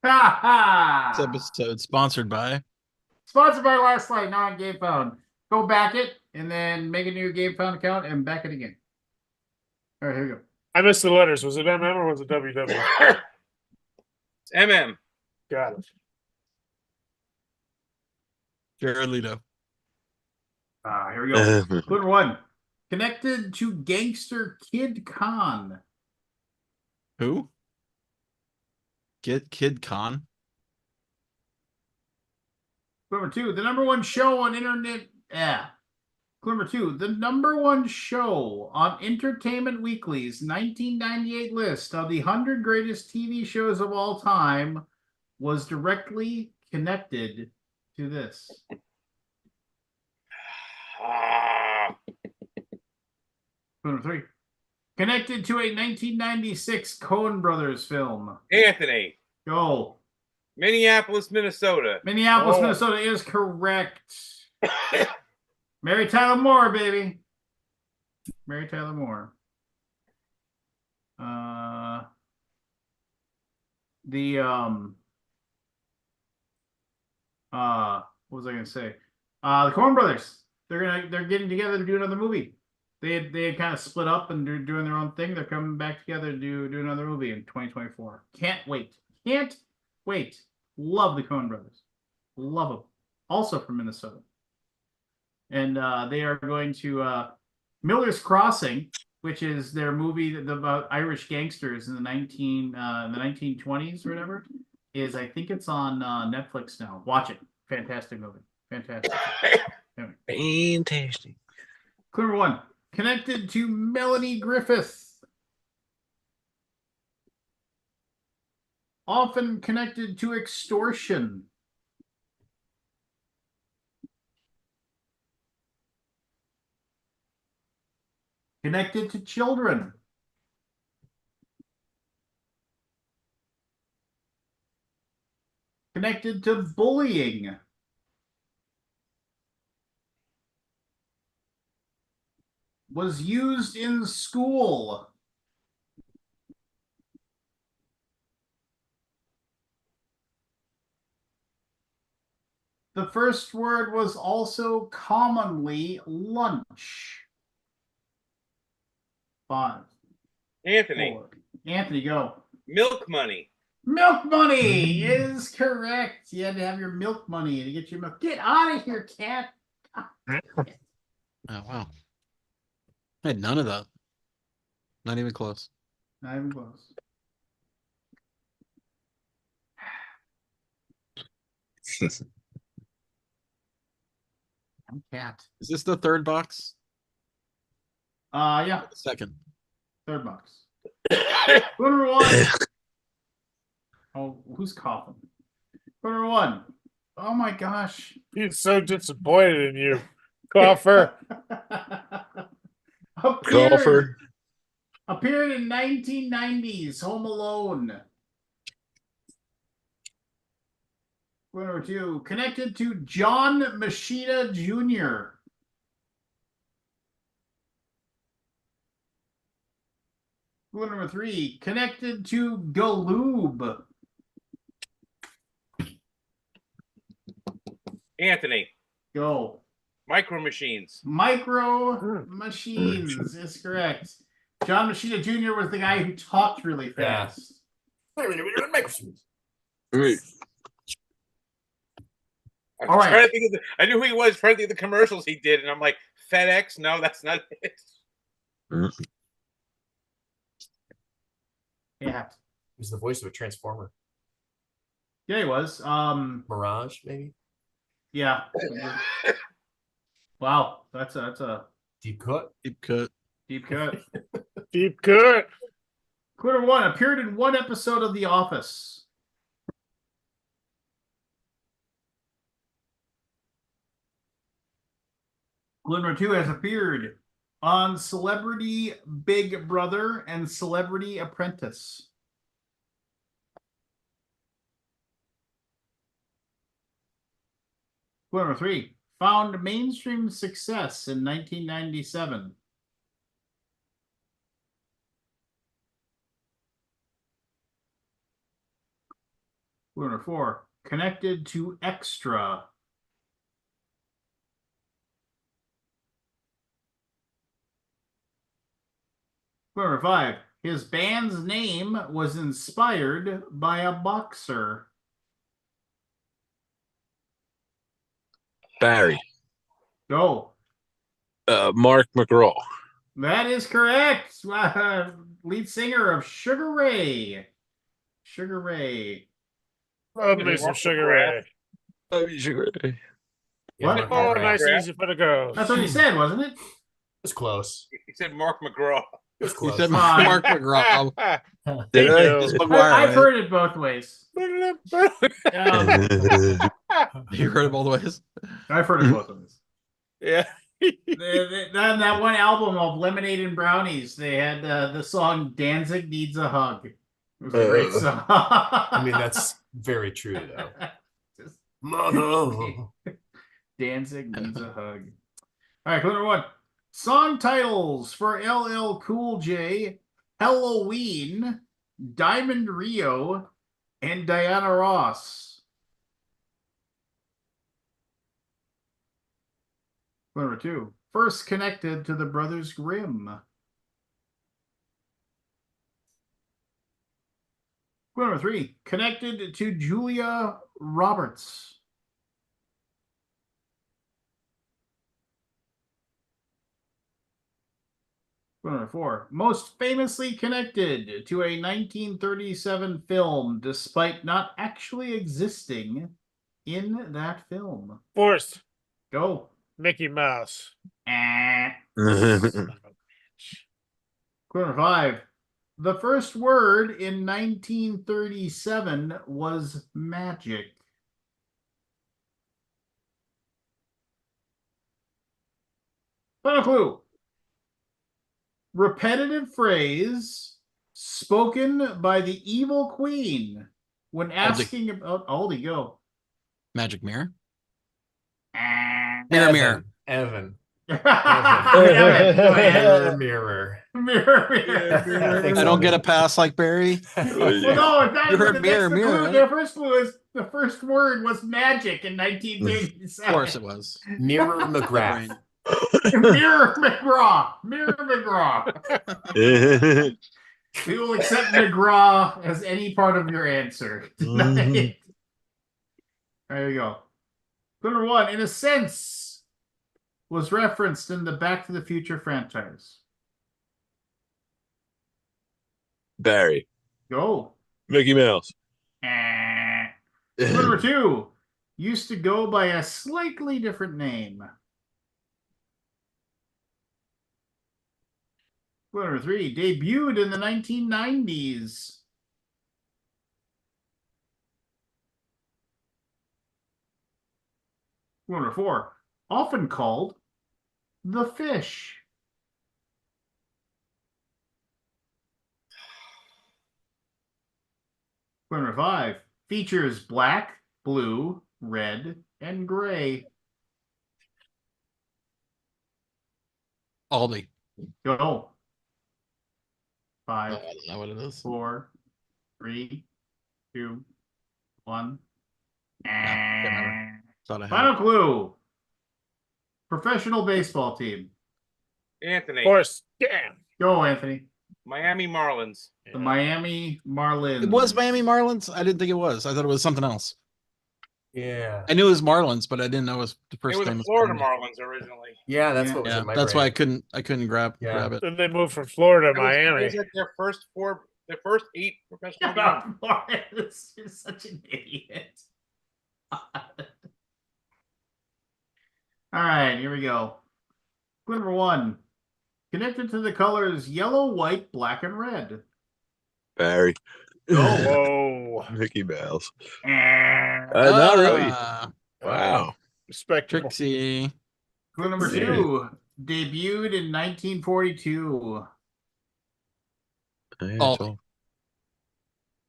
Ha This ha! episode sponsored by. Sponsored by Last Light, not on GameFound. Go back it and then make a new GameFound account and back it again. All right, here we go. I missed the letters. Was it MM or was it WW? It's MM. Got it. Jared Leto. Here we go. Clue number 1. Connected to gangster Kid Khan. Who? Kid Khan. Clue number 2. The number 1 show on internet. Clue number 2. The number 1 show on Entertainment Weekly's 1998 list of the 100 greatest TV shows of all time was directly connected to this. Clue number 3. Connected to a 1996 Coen Brothers film. Anthony. Go. Minneapolis, Minnesota. Minneapolis, Oh. Minnesota is correct. Mary Tyler Moore, baby. Mary Tyler Moore. What was I gonna say? The Coen Brothers. They're getting together to do another movie. They had kind of split up and doing their own thing. They're coming back together to do another movie in 2024. Can't wait. Can't wait. Love the Coen Brothers. Love them. Also from Minnesota. And they are going to Miller's Crossing, which is their movie about Irish gangsters in the 1920s or whatever. I think it's on Netflix now. Watch it. Fantastic movie. Fantastic. Anyway. Fantastic. Clue number 1. Connected to Melanie Griffith. Often connected to extortion. Connected to children. Connected to bullying. Was used in school. The first word was also commonly lunch. 5. Anthony. 4. Anthony, go. Milk Money. Milk money is correct. You had to have your milk money to get your milk. Get out of here, cat. Oh wow. I had none of that. Not even close. Not even close. I'm cat. Is this the third box? Yeah. Second. Third box. Clue number 1. Oh, who's coughing? Clue number 1. Oh my gosh. He's so disappointed in you, cougher. Golfer. Appeared in 1990s Home Alone. Clue number 2. Connected to John Machida Jr. Clue number 3. Connected to Galoob. Anthony. Go. Micro Machines. Micro Machines is correct. John Machina Jr. was the guy who talked really Yeah. fast. I'm All right. trying to think of I knew who he was. Trying to think of the commercials he did, and I'm like, FedEx? No, that's not it. Yeah. He was the voice of a Transformer. Yeah, he was. Mirage, maybe? Yeah. Wow, that's a Deep cut. Deep cut. deep cut. Deep cut. Clue number 1 appeared in one episode of The Office. Clue number 2 has appeared on Celebrity Big Brother and Celebrity Apprentice. Clue number 3 found mainstream success in 1997. Clue number 4 connected to Extra. Clue number 5 his band's name was inspired by a boxer. Barry. Go. Mark McGraw. That is correct. Lead singer of Sugar Ray. Sugar Ray. Love me some Sugar Ray. What? Mark Oh, McGrath. nice and easy for the girls. That's what he said, wasn't it? It's close. He said Mark McGraw. It's He close. said Come on. Mark McGraw. Did I? It's McGuire, I've right? heard it both ways. You heard him all the ways. I've heard it both ways. Yeah. That one album of Lemonade and Brownies, they had the song "Danzig Needs a Hug." It was a great song. I mean, that's very true, though. Just- Mother. Danzig needs a hug. All right, clue number 1. Song titles for LL Cool J, Halloween, Diamond Rio, and Diana Ross. Clue number 2. First connected to the Brothers Grimm. Clue number 3. Connected to Julia Roberts. Clue number 4. Most famously connected to a 1937 film, despite not actually existing in that film. Forced. Go. Mickey Mouse. Eh. Son of a bitch. Clue number 5. The first word in 1937 was magic. Final clue. Repetitive phrase spoken by the evil queen when asking about Aldi, go. Magic mirror. Ah. Mirror. Evan. Go ahead. Mirror. Mirror. I don't get a pass like Barry. Well, no, You heard that's mirror, the mirror, clue. right? The first clue is the first word was magic in 1937. Of course it was. Mirror McGrath. Mirror McGraw. Mirror McGraw. We will accept McGraw as any part of your answer. There you go. Clue number 1, in a sense, was referenced in the Back to the Future franchise. Barry. Go. Mickey Mouse. Clue number 2, used to go by a slightly different name. Clue number 3, debuted in the 1990s. Clue number 4, often called the Fish. Clue number 5, features black, blue, red, and gray. Aldi. Go. I 5, don't know what it is. 4, 3, 2, 1. can't remember. Thought I had. Final clue. Professional baseball team. Anthony. Of course. Yeah. Go, Anthony. Miami Marlins. The Miami Marlins. It was Miami Marlins. I didn't think it was. I thought it was something else. Yeah. I knew it was Marlins, but I didn't know it was the It first was name. the was Florida Miami. Marlins originally. Yeah, that's Yeah. what was Yeah, in my that's brain. why I couldn't grab Yeah. it. Then they moved from Florida to That was Miami. like their first 8 professional Shut games. up, Morris. You're such an idiot. All right, here we go. Clue number 1. Connected to the colors yellow, white, black, and red. Barry. Whoa. Mickey Mouse. Clue Not really. Ah, Wow. Respectable. Trixie. number Yeah. 2. Debuted in 1942. Yeah, Oh. it's all-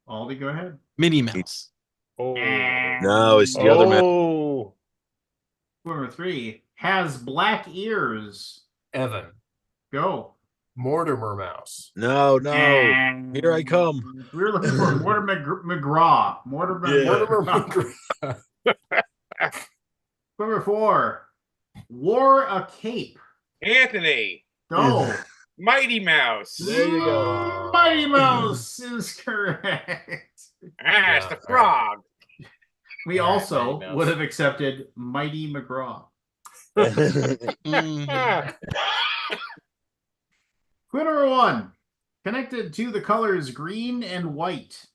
Aldi, go ahead. Minnie Mouse. Oh. No, it's the other man. Oh. Clue number 3. Has black ears. Evan. Go. Mortimer Mouse. No. Here I come. We were looking for Mortimer McGraw. Mortimer Yeah. Mortimer McGraw. McGraw. Number 4. Wore a cape. Anthony. Go. Mighty Mouse. There you go. Mighty Mouse is correct. Ah, it's Yeah, the right. frog. We All right, also Mighty Mouse. would have accepted Mighty McGraw. Mm. Clue number 1. Connected to the colors green and white.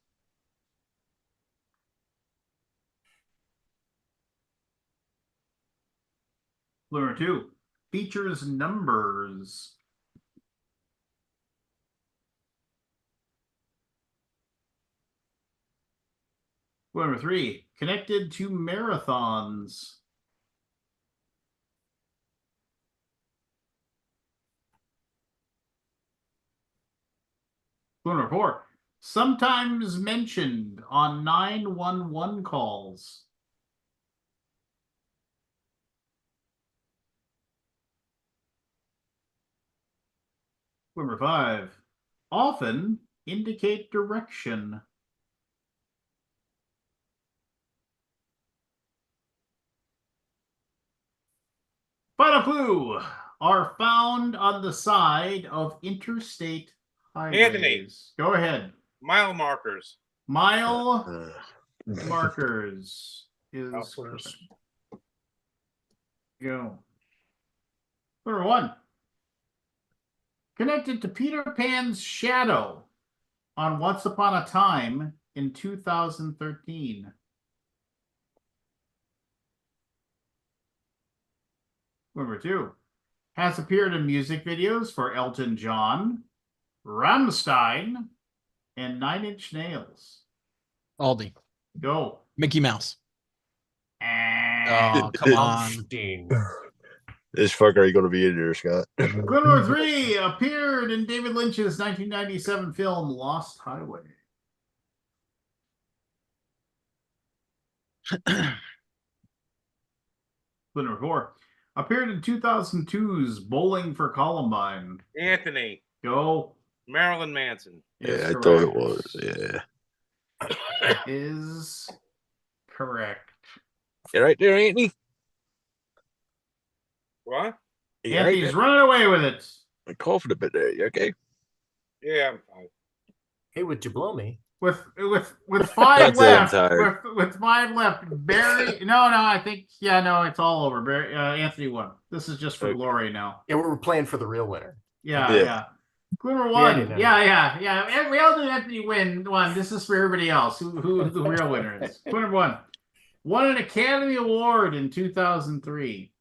Clue number 2. Features numbers. Clue number 3. Connected to marathons. Clue number 4. Sometimes mentioned on 911 calls. Clue number 5. Often indicate direction. Final clue. Are found on the side of interstate highways. Anthony. Go ahead. Mile markers. Mile markers is Markers. correct. Go. Number 1. Connected to Peter Pan's shadow on Once Upon a Time in 2013. Number 2. Has appeared in music videos for Elton John, Rammstein, and 9 Inch Nails. Aldi. Go. Mickey Mouse. And Oh, come on. Epstein. This fucker ain't gonna be in there, Scott. Clue number 3 appeared in David Lynch's 1997 film Lost Highway. Clue number 4 appeared in 2002's Bowling for Columbine. Anthony. Go. Marilyn Manson. Is Yeah, I correct. thought it was. Yeah. Is correct. You right there, Anthony? What? You right Anthony's there? running away with it. I'm coughing a bit there. You okay? Yeah, I'm fine. Hey, would you blow me? With 5 That's it, I'm left. tired. With 5 left. Barry. No, I think it's all over. Barry, Anthony won. This is just for Okay. glory now. Yeah, we're playing for the real winner. Yeah. Clue number Yeah, 1. no. Yeah. We all do Anthony won. This is for everybody else. Who the real winner is. Clue number 1. Won an Academy Award in 2003.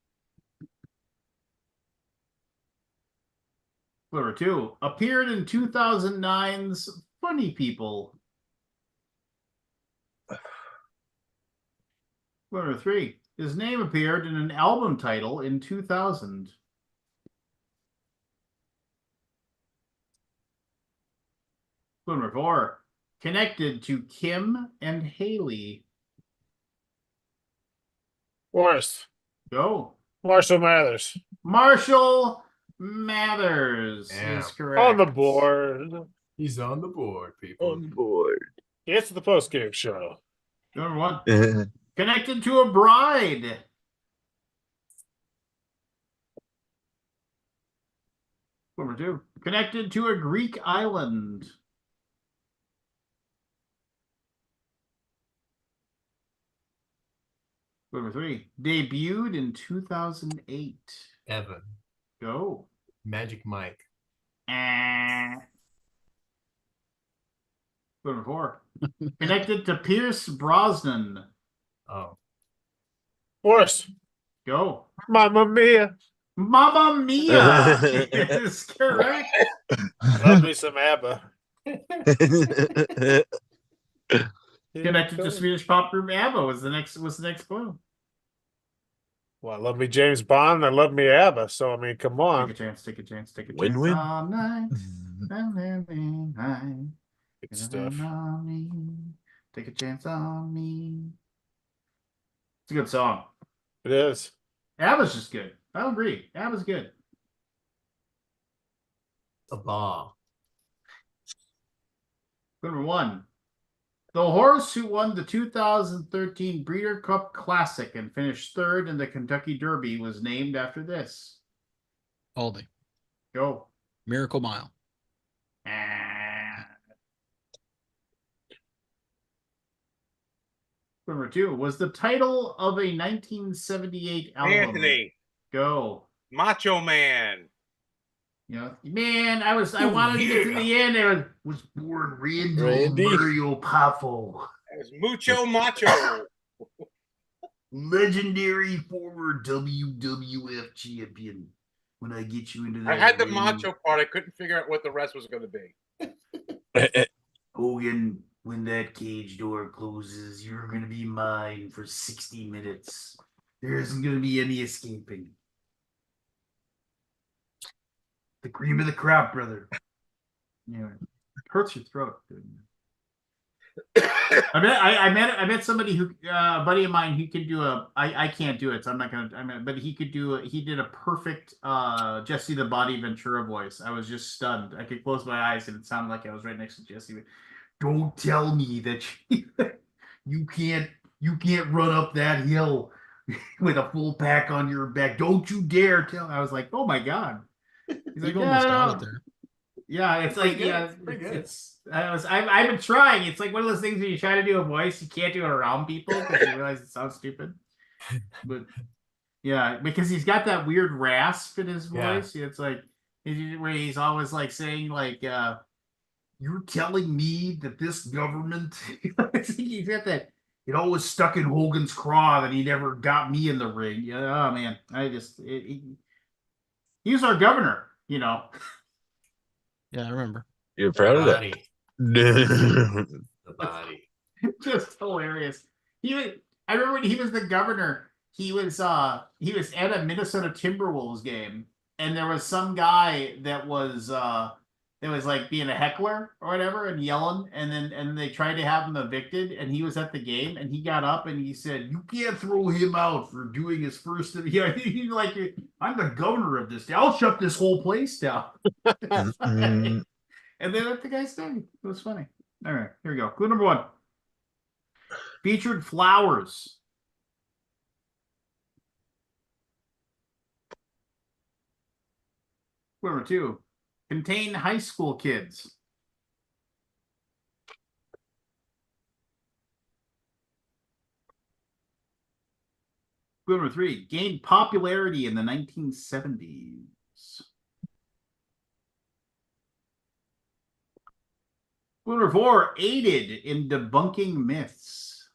Clue number 2. Appeared in 2009's Funny People. Clue number 3. His name appeared in an album title in 2000. Clue number 4. Connected to Kim and Haley. Worst. Go. Marshall Mathers. Marshall Mathers Yeah. is correct. On the board. He's on the board, people. On board. It's the post game show. Number 1. Connected to a bride. Number 2. Connected to a Greek island. Number 3. Debuted in 2008. Evan. Go. Magic Mike. Number 4. Connected to Pierce Brosnan. Oh. Forrest. Go. Mamma Mia. Mamma Mia is correct. Love me some ABBA. Connected to Swedish pop group ABBA was the next clue. Well, I love me James Bond. I love me ABBA. So I mean, come on. Take a chance. Take a chance. Take a chance. Win-win. All night. High. Good stuff. Take a chance on me. It's a good song. It is. ABBA's just good. I agree. ABBA's good. A bar. Number 1. The horse who won the 2013 Breeder Cup Classic and finished 3rd in the Kentucky Derby was named after this. Aldi. Go. Miracle Mile. Number 2 was the title of a 1978 album. Anthony, Go. Macho Man. You know, man, I wanted to get to the end. There was born Randy. Mario Poffo, That was Mucho Macho. legendary former WWF champion. When I get you into that, I had the ring, macho part. I couldn't figure out what the rest was going to be. Hogan, when that cage door closes, you're gonna be mine for 60 minutes. There isn't gonna be any escaping. The cream of the crop, brother. Yeah, hurts your throat, dude. I met somebody who a buddy of mine who can do I can't do it, so I'm not gonna but he did a perfect Jesse the Body Ventura voice. I was just stunned. I could close my eyes and it sounded like I was right next to Jesse. Don't tell me that you can't run up that hill with a full pack on your back. Don't you dare tell. I was like, oh my God. He's like, You've almost got it there. Yeah, it's like, yeah, I've been trying. It's like one of those things where you try to do a voice, you can't do it around people because you realize it sounds stupid. But yeah, because he's got that weird rasp in his voice. Yeah. It's like where he's always like saying like, you're telling me that this government, he's got that, it always stuck in Hogan's craw that he never got me in the ring. Yeah, oh man, he was our governor, you know. Yeah, I remember. You're proud of that. Body. The The body. Just hilarious. I remember when he was the governor, he was at a Minnesota Timberwolves game, and there was some guy that was like being a heckler or whatever and yelling, and they tried to have him evicted, and he was at the game, and he got up and he said, "You can't throw him out for doing his first." Yeah, he's like, "I'm the governor of this. I'll shut this whole place down." And they let the guy stay. It was funny. All right, here we go. Clue number 1. Featured flowers. Clue number 2. Contain high school kids. Clue number 3. Gained popularity in the 1970s. Clue number 4. Aided in debunking myths.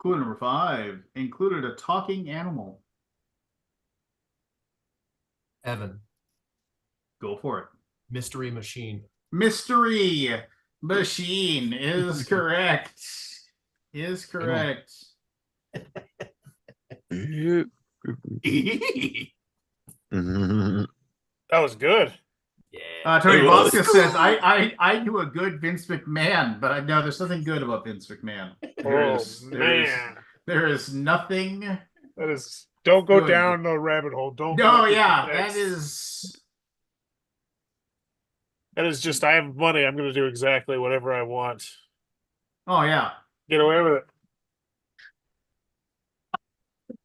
Clue number 5. Included a talking animal. Evan. Go for it. Mystery Machine. Mystery Machine is correct. Is correct. That was good. Yeah. Tony It was. Bosca says, I knew a good Vince McMahon, but I know there's nothing good about Vince McMahon. There is nothing. That is. Don't go Good. down the rabbit hole. Don't. No, go yeah, that's- that is. That is just. I have money. I'm going to do exactly whatever I want. Oh yeah. Get away with it. Here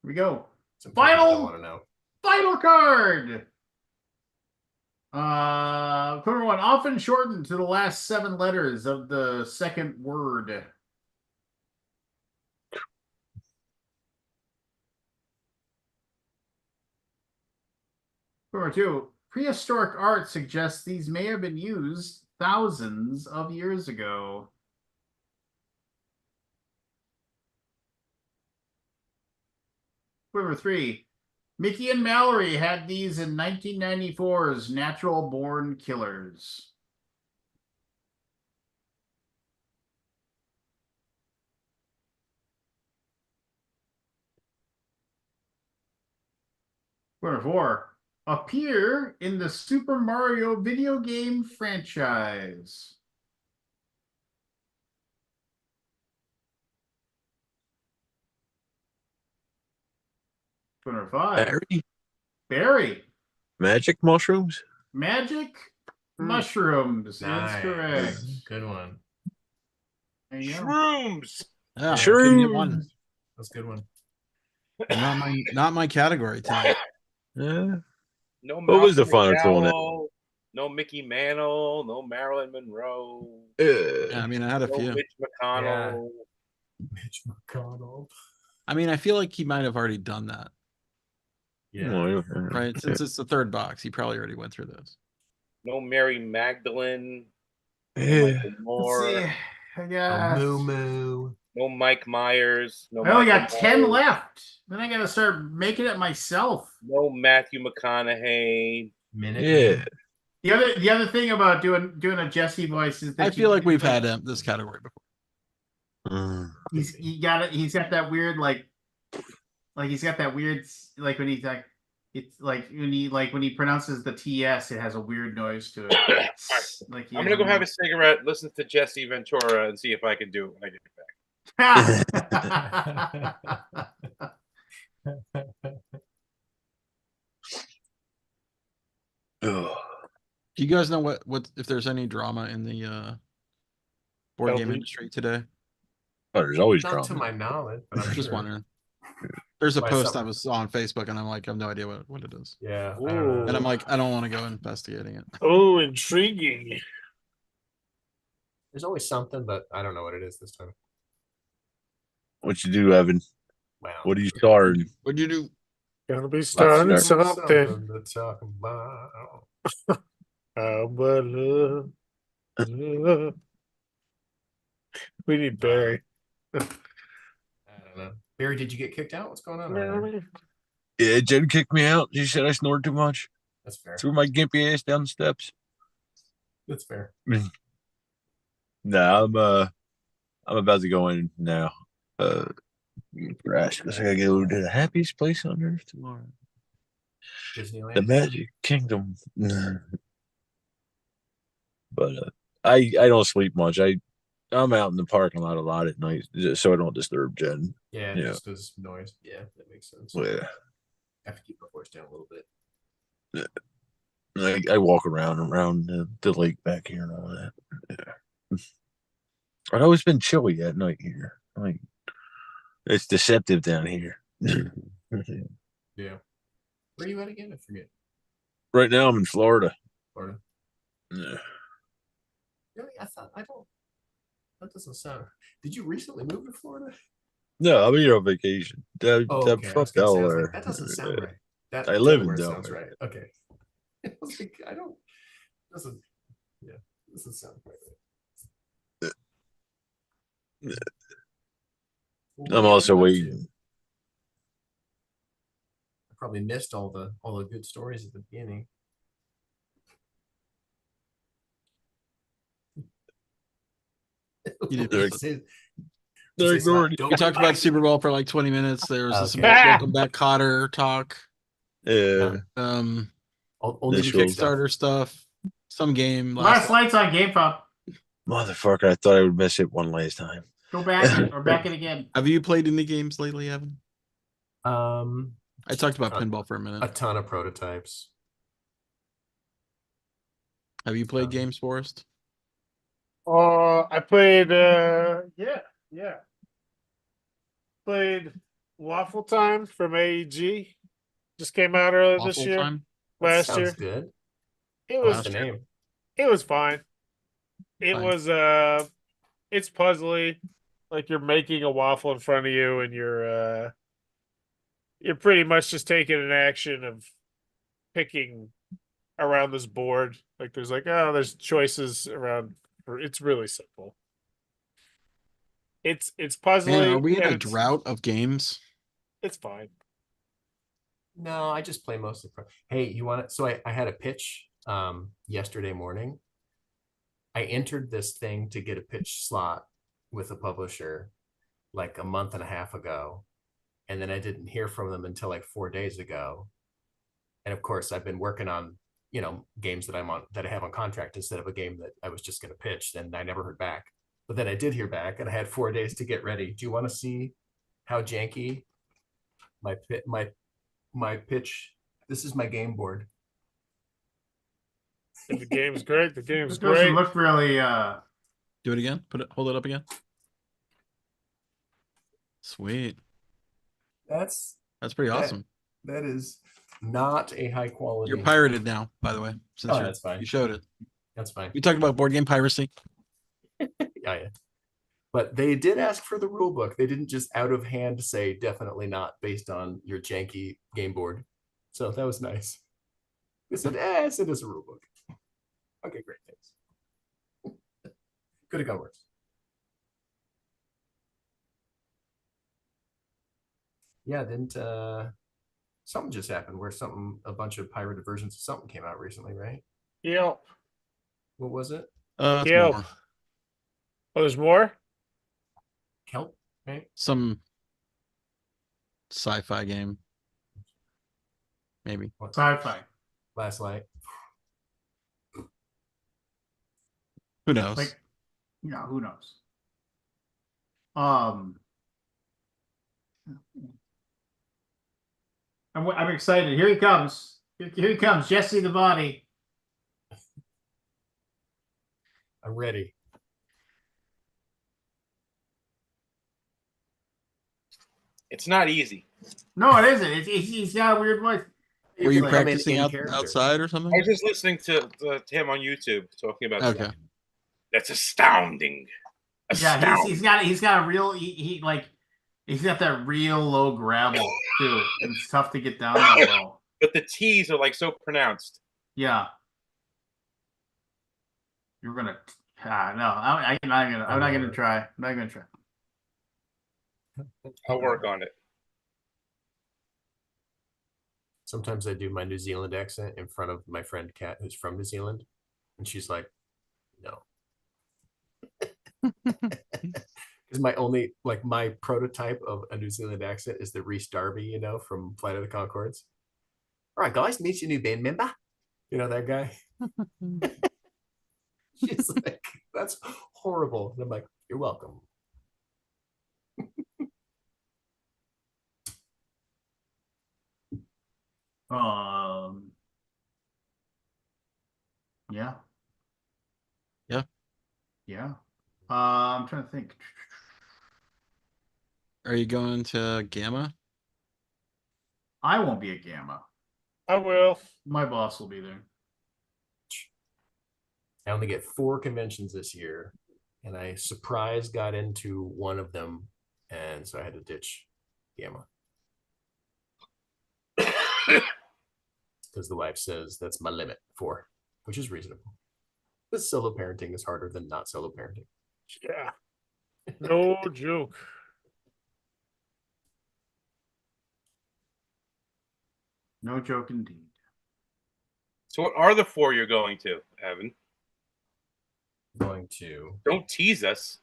we go. Some people Final- don't want to know. Final card. Number one, often shortened to the last 7 letters of the second word. Number 2, prehistoric art suggests these may have been used thousands of years ago. Number 3, Mickey and Mallory had these in 1994's Natural Born Killers. Number 4, appear in the Super Mario video game franchise. Number 5, Barry? Barry. Magic mushrooms? Magic mushrooms Nice. is correct. Good one. There you go. Shrooms. Yeah, Sure. couldn't get one. That's a good one. Not my category tonight. Yeah. No. What was the Malcolm final one? McDowell, no Mickey Mantle. No Marilyn Monroe. Yeah, I mean, I had a No few. Mitch McConnell. Mitch McConnell. I mean, I feel like he might have already done that, Yeah. right? Since it's the third box, he probably already went through this. No Mary Magdalene. No Yeah. Michael Let's Moore. see. I got. Moo Moo. No Mike Myers. No. I only Michael got 10 Myers, left. Then I gotta start making it myself. No Matthew McConaughey. Minute. Yeah. The other thing about doing a Jesse voice is that I feel like we've had this category before. he's got that weird like he's got that weird like when he's like it's like when he pronounces the TS, it has a weird noise to it. Like I'm gonna go have a cigarette, listen to Jesse Ventura, and see if I can do it when I get back. Ugh. Do you guys know what if there's any drama in the board game LP? industry today? Oh, there's always Not to drama. my knowledge, but I'm Just sure. wondering. There's a Why post I something? was saw on Facebook, and I'm like, I have no idea what it is. Yeah. I don't Ooh. know. And I'm like, I don't want to go investigating it. Oh, intriguing. There's always something, but I don't know what it is this time. What you do, Evan? Wow. What are you starting? What'd you do? Gonna be starting start. something. to talk about. But love. We need Barry. I don't know. Barry, did you get kicked out? What's going on? over there? Yeah, Jen kicked me out. She said I snored too much. That's fair. Threw my gimpy ass down the steps. That's fair. Nah, I'm about to go in now. Crash because I gotta go to the happiest place on earth tomorrow. Disneyland. The Magic Kingdom. But I don't sleep much. I'm out in the parking lot a lot at night, so I don't disturb Jen. Yeah, Yeah. just does noise. Yeah, that makes sense. Yeah, Have to keep my voice down a little bit. I walk around the lake back here and all that. Yeah. It's always been chilly at night here. Like it's deceptive down here. Yeah. Where are you at again? I forget. Right now, I'm in Florida. Florida. Yeah. Really? I don't. That doesn't sound. Did you recently move to Florida? No, I'm here on vacation. Oh, okay. I was Fuck gonna say, I was Delaware. like, that doesn't sound right. That I live in Delaware sounds Delaware. right. Okay. I was like, I don't. Doesn't. Yeah. Doesn't sound quite right. Well, what I'm are you also up to? waiting. I probably missed all the good stories at the beginning. You did. They're Say- They're say ignoring something, We don't talked like about Super Bowl for like 20 minutes. There was some Okay. welcome back Cotter talk. Yeah. Only This Some will- Kickstarter stuff. Some game. Last lights on GameFop. Motherfucker, I thought I would miss it one last time. Go back or back it again. Have you played any games lately, Evan? I I talked about pinball for a minute. a ton of prototypes. Have you played Games Forest? I played. Yeah. Played Waffle Time from AEG. Just came out earlier this Waffle year. time. That Last sounds year, good. it What's was the name? it was fine. It Fine. was it's puzzly. Like you're making a waffle in front of you, and you're pretty much just taking an action of picking around this board. Like there's choices around. It's really simple. It's Man, puzzly. are we in and a drought of games? It's fine. No, I just play mostly. Hey, you want it? So I had a pitch yesterday morning. I entered this thing to get a pitch slot with a publisher like a month and a half ago. And then I didn't hear from them until like 4 days ago. And of course, I've been working on, games that I have on contract instead of a game that I was just going to pitch. And I never heard back. But then I did hear back, and I had 4 days to get ready. Do you want to see how janky my pitch? This is my game board. And the game's great. The game's This doesn't great. look really. Do it again. Hold it up again. Sweet. That's Pretty that- awesome. That is not a high quality. You're pirated now, by the way. Since Oh, that's fine. You showed it. That's fine. We talked about board game piracy. Yeah. But they did ask for the rule book. They didn't just out of hand say definitely not based on your janky game board. So that was nice. They said, send us a rule book. Okay, great. Thanks. Could have gone worse. Yeah, didn't something just happened where a bunch of pirated versions of something came out recently, right? Yeah. What was it? It's Yeah. more. Oh, there's more? Kelp, right? Some sci-fi game. Maybe. Sci-fi. Last Light. Who knows? Like, who knows? I'm excited. Here he comes. Here he comes. Jesse the Body. I'm ready. It's not easy. No, it isn't. He's got a weird voice. Were you Like- practicing in character. outside or something? I was just listening to him on YouTube talking about Okay. stuff. That's astounding. Yeah, Astounding. he's got a real he's got that real low gravel too. And it's tough to get down that low. But the T's are like so pronounced. Yeah. You're gonna no, I'm not gonna try. I'm not gonna try. I'll work on it. Sometimes I do my New Zealand accent in front of my friend Kat, who's from New Zealand, and she's like, "No," because my prototype of a New Zealand accent is the Reese Darby, from Flight of the Conchords. All right, guys, meet your new band member. You know that guy. She's like, "That's horrible," and I'm like, "You're welcome." Yeah. Yeah. Yeah. I'm trying to think. Are you going to Gamma? I won't be at Gamma. I will. My boss will be there. I only get 4 conventions this year, and I got into one of them, and so I had to ditch Gamma because the wife says that's my limit 4, which is reasonable. But solo parenting is harder than not solo parenting. Yeah. No joke. No joke indeed. So what are the 4 you're going to, Evan? Going to Don't tease us.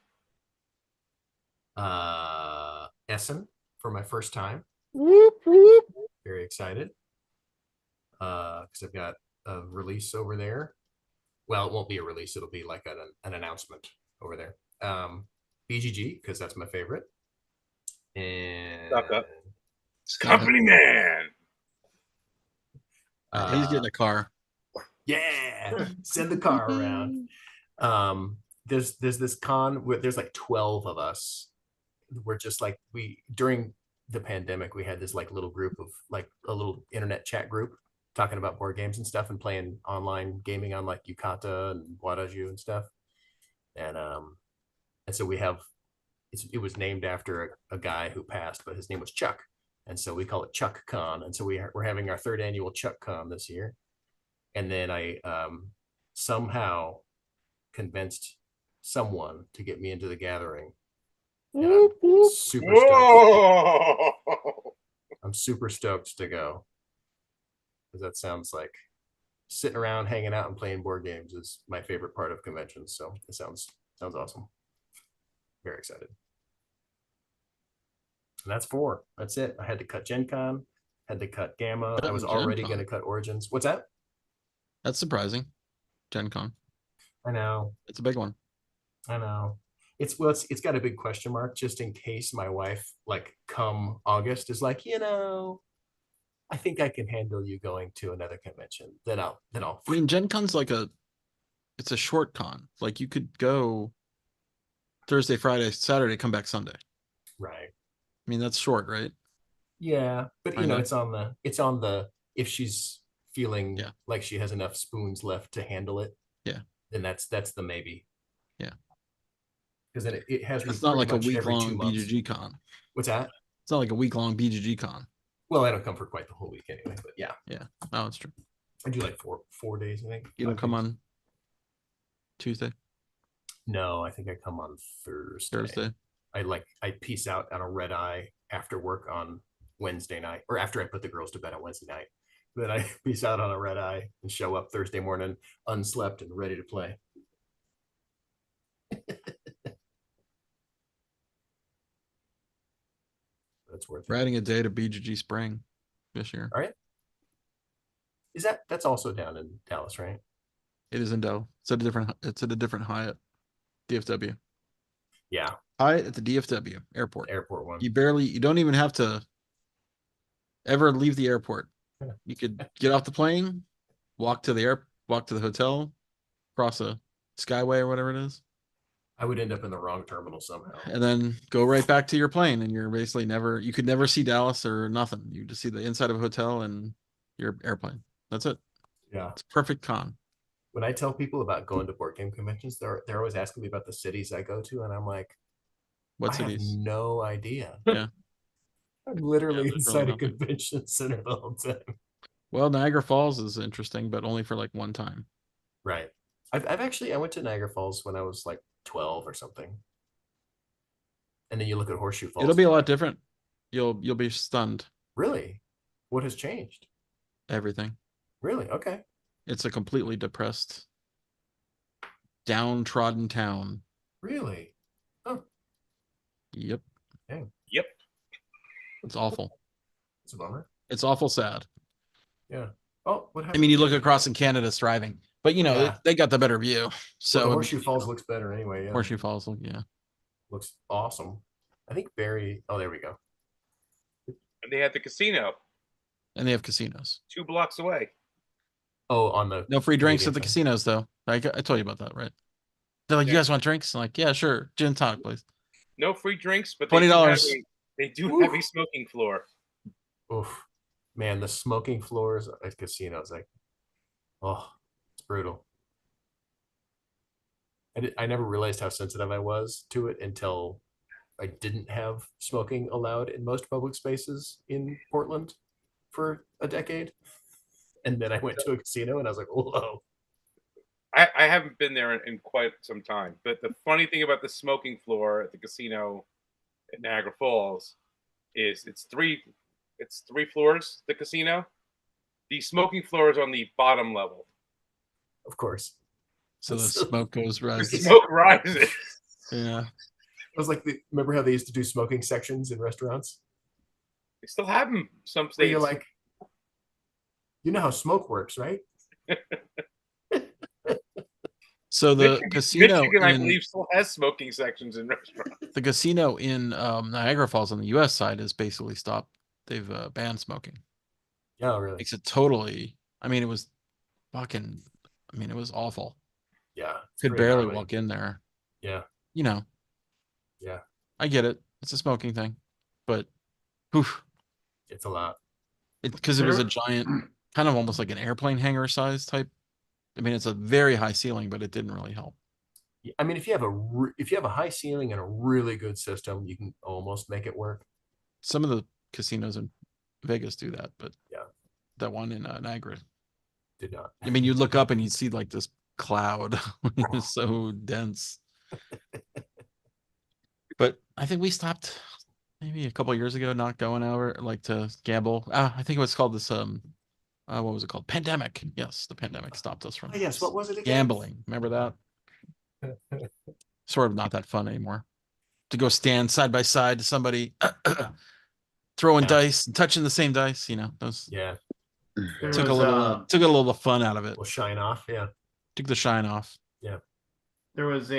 Essen for my first time. Whoop, whoop. Very excited. Because I've got a release over there. Well, it won't be a release, it'll be like an announcement over there. BGG, because that's my favorite. And Stop that. Company man. He's getting a car. Yeah, send the car around. there's this con where there's like 12 of us. We're just like during the pandemic, we had this like little group of like a little internet chat group talking about board games and stuff and playing online gaming on like Yukata and Wadaju and stuff. And so we have it was named after a guy who passed, but his name was Chuck. And so we call it Chuck Con. And so we're having our 3rd annual Chuck Con this year. And then I somehow convinced someone to get me into the gathering. And I'm super stoked. Whoa! I'm super stoked to go. Because that sounds like sitting around, hanging out, and playing board games is my favorite part of conventions. So it sounds awesome. Very excited. And that's 4. That's it. I had to cut Gen Con, had to cut Gamma. I was already going to cut Origins. What's that? That's surprising. Gen Con. I know. It's a big one. I know. It's got a big question mark just in case my wife, like come August, is like, I think I can handle you going to another convention. Then I'll. I mean, Gen Con's like it's a short con. Like you could go Thursday, Friday, Saturday, come back Sunday. Right. I mean, that's short, right? Yeah, but I know. it's on the if she's feeling like she has enough spoons left to handle it. Yeah. Then that's the maybe. Yeah. Because then it has. It's not like a week-long BGG con. What's that? It's not like a week-long BGG con. Well, I don't come for quite the whole week anyway. But yeah. Yeah. No, that's true. I do like four days. I think. You don't come on Tuesday? No, I think I come on Thursday. I peace out on a red eye after work on Wednesday night, or after I put the girls to bed on Wednesday night. Then I peace out on a red eye and show up Thursday morning unslept and ready to play. That's worth it. We're adding a day to BGG Spring this year. All right. That's also down in Dallas, right? It is in Dell. It's at a different Hyatt, DFW. Yeah. Hyatt at the DFW airport. The airport one. You don't even have to ever leave the airport. You could get off the plane, walk to the hotel, cross a skyway or whatever it is. I would end up in the wrong terminal somehow. And then go right back to your plane, and you're basically you could never see Dallas or nothing. You just see the inside of a hotel and your airplane. That's it. Yeah. It's perfect con. When I tell people about going to board game conventions, they're always asking me about the cities I go to, and I'm like, What I cities? have no idea. Yeah. I'm literally there's inside really a convention center the whole time. Well, Niagara Falls is interesting, but only for like one time. Right. I went to Niagara Falls when I was like 12 or something. And then you look at Horseshoe Falls. It'll be a lot different. You'll be stunned. Really? What has changed? Everything. Really? Okay. It's a completely depressed, downtrodden town. Really? Oh. Yep. Dang. Yep. It's awful. It's a bummer. It's awful sad. Yeah. Oh, what happened? I mean, you look across and Canada's thriving, but they got the better view. So well, Horseshoe Falls looks better anyway. Yeah. Horseshoe Falls, yeah. Looks awesome. I think Barry. Oh, there we go. And they had the casino And they have casinos. 2 blocks away. Oh, on the No free drinks at the side. casinos, though. I told you about that, right? They're like, you guys want drinks? I'm like, yeah, sure. Gin and tonic, please. No free drinks, but $20. They do have a smoking floor. Oof. Man, the smoking floors at casinos, it's brutal. I never realized how sensitive I was to it until I didn't have smoking allowed in most public spaces in Portland for a decade. And then I went to a casino and I was like, whoa. I haven't been there in quite some time. But the funny thing about the smoking floor at the casino at Niagara Falls is it's three floors, the casino. The smoking floor is on the bottom level. Of course. So the smoke goes The rises. smoke rises. Yeah. It was like remember how they used to do smoking sections in restaurants? They still have them some Where states. you're like, you know how smoke works, right? So the casino Michigan, I believe, still has smoking sections in restaurants. The casino in Niagara Falls on the U.S. side is basically stopped. They've banned smoking. Yeah, really. Makes it totally. I mean, it was fucking. I mean, it was awful. Yeah, Could barely walk in there. Yeah. You know, Yeah. I get it. It's a smoking thing, but oof, It's a lot. because it was a giant, kind of almost like an airplane hangar size type. I mean, it's a very high ceiling, but it didn't really help. I mean, if you have a high ceiling and a really good system, you can almost make it work. Some of the casinos in Vegas do that, but Yeah. that one in Niagara, Did not. I mean, you look up and you see like this cloud. It's so dense. But I think we stopped maybe a couple of years ago, not going over like to gamble. I think it was called this what was it called? Pandemic. Yes, the pandemic stopped us from Oh, yes. What was it again? gambling. Remember that? Sort of not that fun anymore. To go stand side by side to somebody throwing Yeah. dice and touching the same dice, you know, those Yeah. There took a was, little took a little fun out of it. Will shine off. Yeah. Took the shine off. there was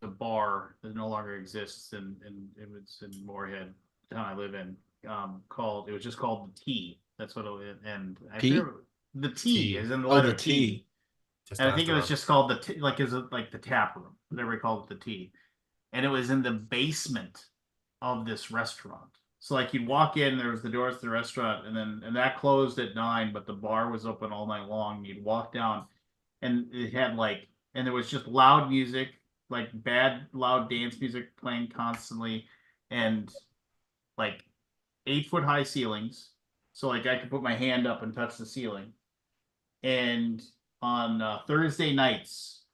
a bar that no longer exists, and it was in Moorhead, the town I live in. It was just called the T. That's what it was, and I P? forget- the T T. is in the Oh, letter the T. And I think it was Testosterone. just called the like is it like the tap room, whatever we called it, the T. And it was in the basement of this restaurant. So like you'd walk in, there was the doors to the restaurant, and that closed at 9, but the bar was open all night long. You'd walk down, and it had and there was just loud music, like bad loud dance music playing constantly, and like 8-foot high ceilings. So like I could put my hand up and touch the ceiling. And on Thursdays,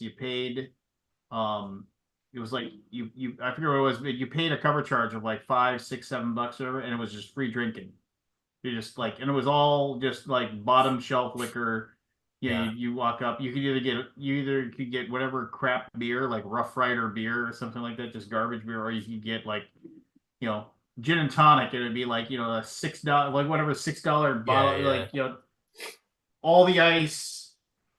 you paid it was like you I forget what it was, but you paid a cover charge of like $5, $6, $7 or whatever, and it was just free drinking. You just like, and it was all just like bottom shelf liquor. Yeah. You walk up, you either could get whatever crap beer, like Rough Rider beer or something like that, just garbage beer, or you could get like, gin and tonic. It would be like, a $6, like whatever $6 bottle, Yeah. like all the ice,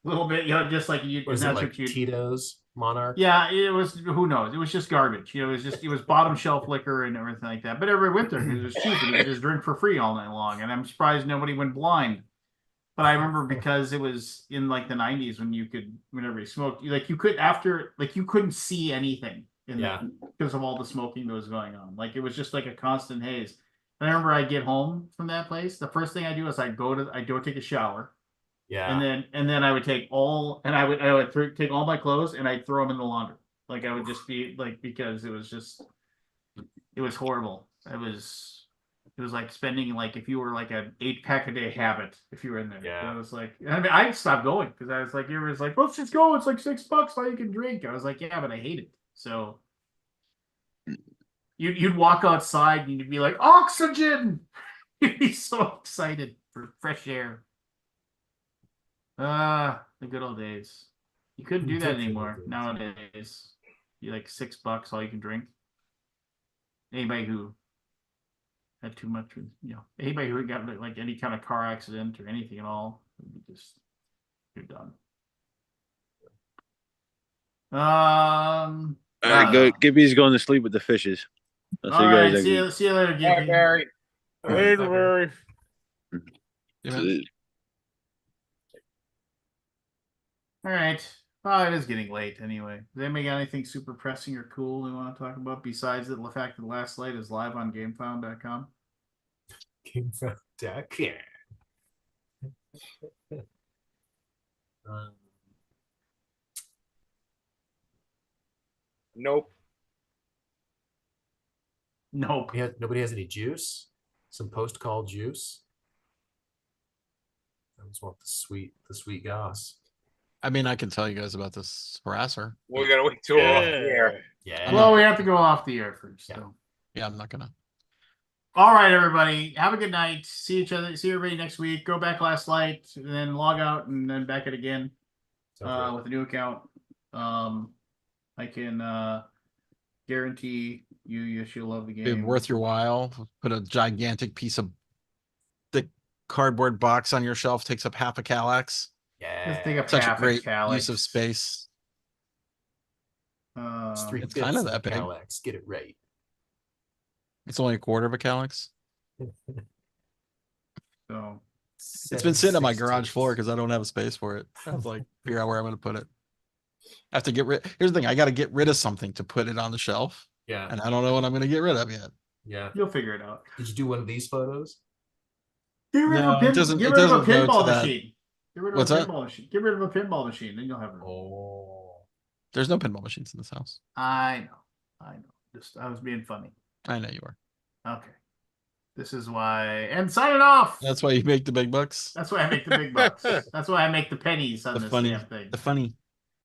little bit, just like Was it that's like what you. Tito's Monarch? Yeah, it was. Who knows? It was just garbage. It was bottom shelf liquor and everything like that. But everybody went there because it was cheap and you could just drink for free all night long. And I'm surprised nobody went blind. But I remember because it was in like the 90s when everybody smoked, you couldn't see anything in Yeah. there because of all the smoking that was going on. Like it was just like a constant haze. And I remember I get home from that place. The first thing I do is I go take a shower. Yeah. And then I would take I would take all my clothes and I'd throw them in the laundry. Like I would just be like, because it was horrible. It was like spending, like, if you were like an 8-pack a day habit, if you were in there. Yeah. I was like, I mean, I stopped going because I was like, it was like, let's just go. It's like $6 all you can drink. I was like, yeah, but I hate it. So you'd walk outside and you'd be like, oxygen. You'd be so excited for fresh air. The good old days. You couldn't do that The good anymore old days. nowadays. You like $6 all you can drink. Anybody who had too much, anybody who got like any kind of car accident or anything at all, you're done. All right, go. Gibby's going to sleep with the fishes. I'll All right, next week. see you later, Bye, Gibby. Gary. Hey, Bye, Larry. Yeah, man. All right. Well, it is getting late anyway. Does anybody got anything super pressing or cool they want to talk about besides the fact that the last light is live on GameFound.com? Deck. Yeah. Nope. Nope. Nobody has any juice. Some post-call juice. I just want the sweet goss. I mean, I can tell you guys about this harasser. We're gonna wait till we're off the air. Yeah. Well, we have to go off the air first. Yeah. So. Yeah, I'm not gonna. All right, everybody. Have a good night. See everybody next week. Go back last night, and then log out, and then back it again with a new account. I can guarantee you'll love the Be game. worth your while. Put a gigantic piece of thick cardboard box on your shelf. Takes up half a Calax. Just take Yeah. up Such a half great Calax. use of space. It's It's kind of that big. Calax. Get it right. It's only a quarter of a Calax. So It's been sitting on my 7/16. garage floor because I don't have a space for it. I was like, figure out where I'm going to put it. I have to get rid. Here's the thing: I got to get rid of something to put it on the shelf, Yeah. and I don't know what I'm going to get rid of yet. Yeah. You'll figure it out. Did you do one of these photos? Get rid No, of a pin, it doesn't- get it rid of a doesn't go to pinball that. machine. Get rid of What's a that? pinball machine. Get rid of a pinball machine, then you'll have it. Oh. There's no pinball machines in this house. I know. Just I was being funny. I know you are. Okay. This is why, and signing off. That's why you make the big bucks. That's why I make the big bucks. That's why I make the pennies on The this funny, damn thing. the funny.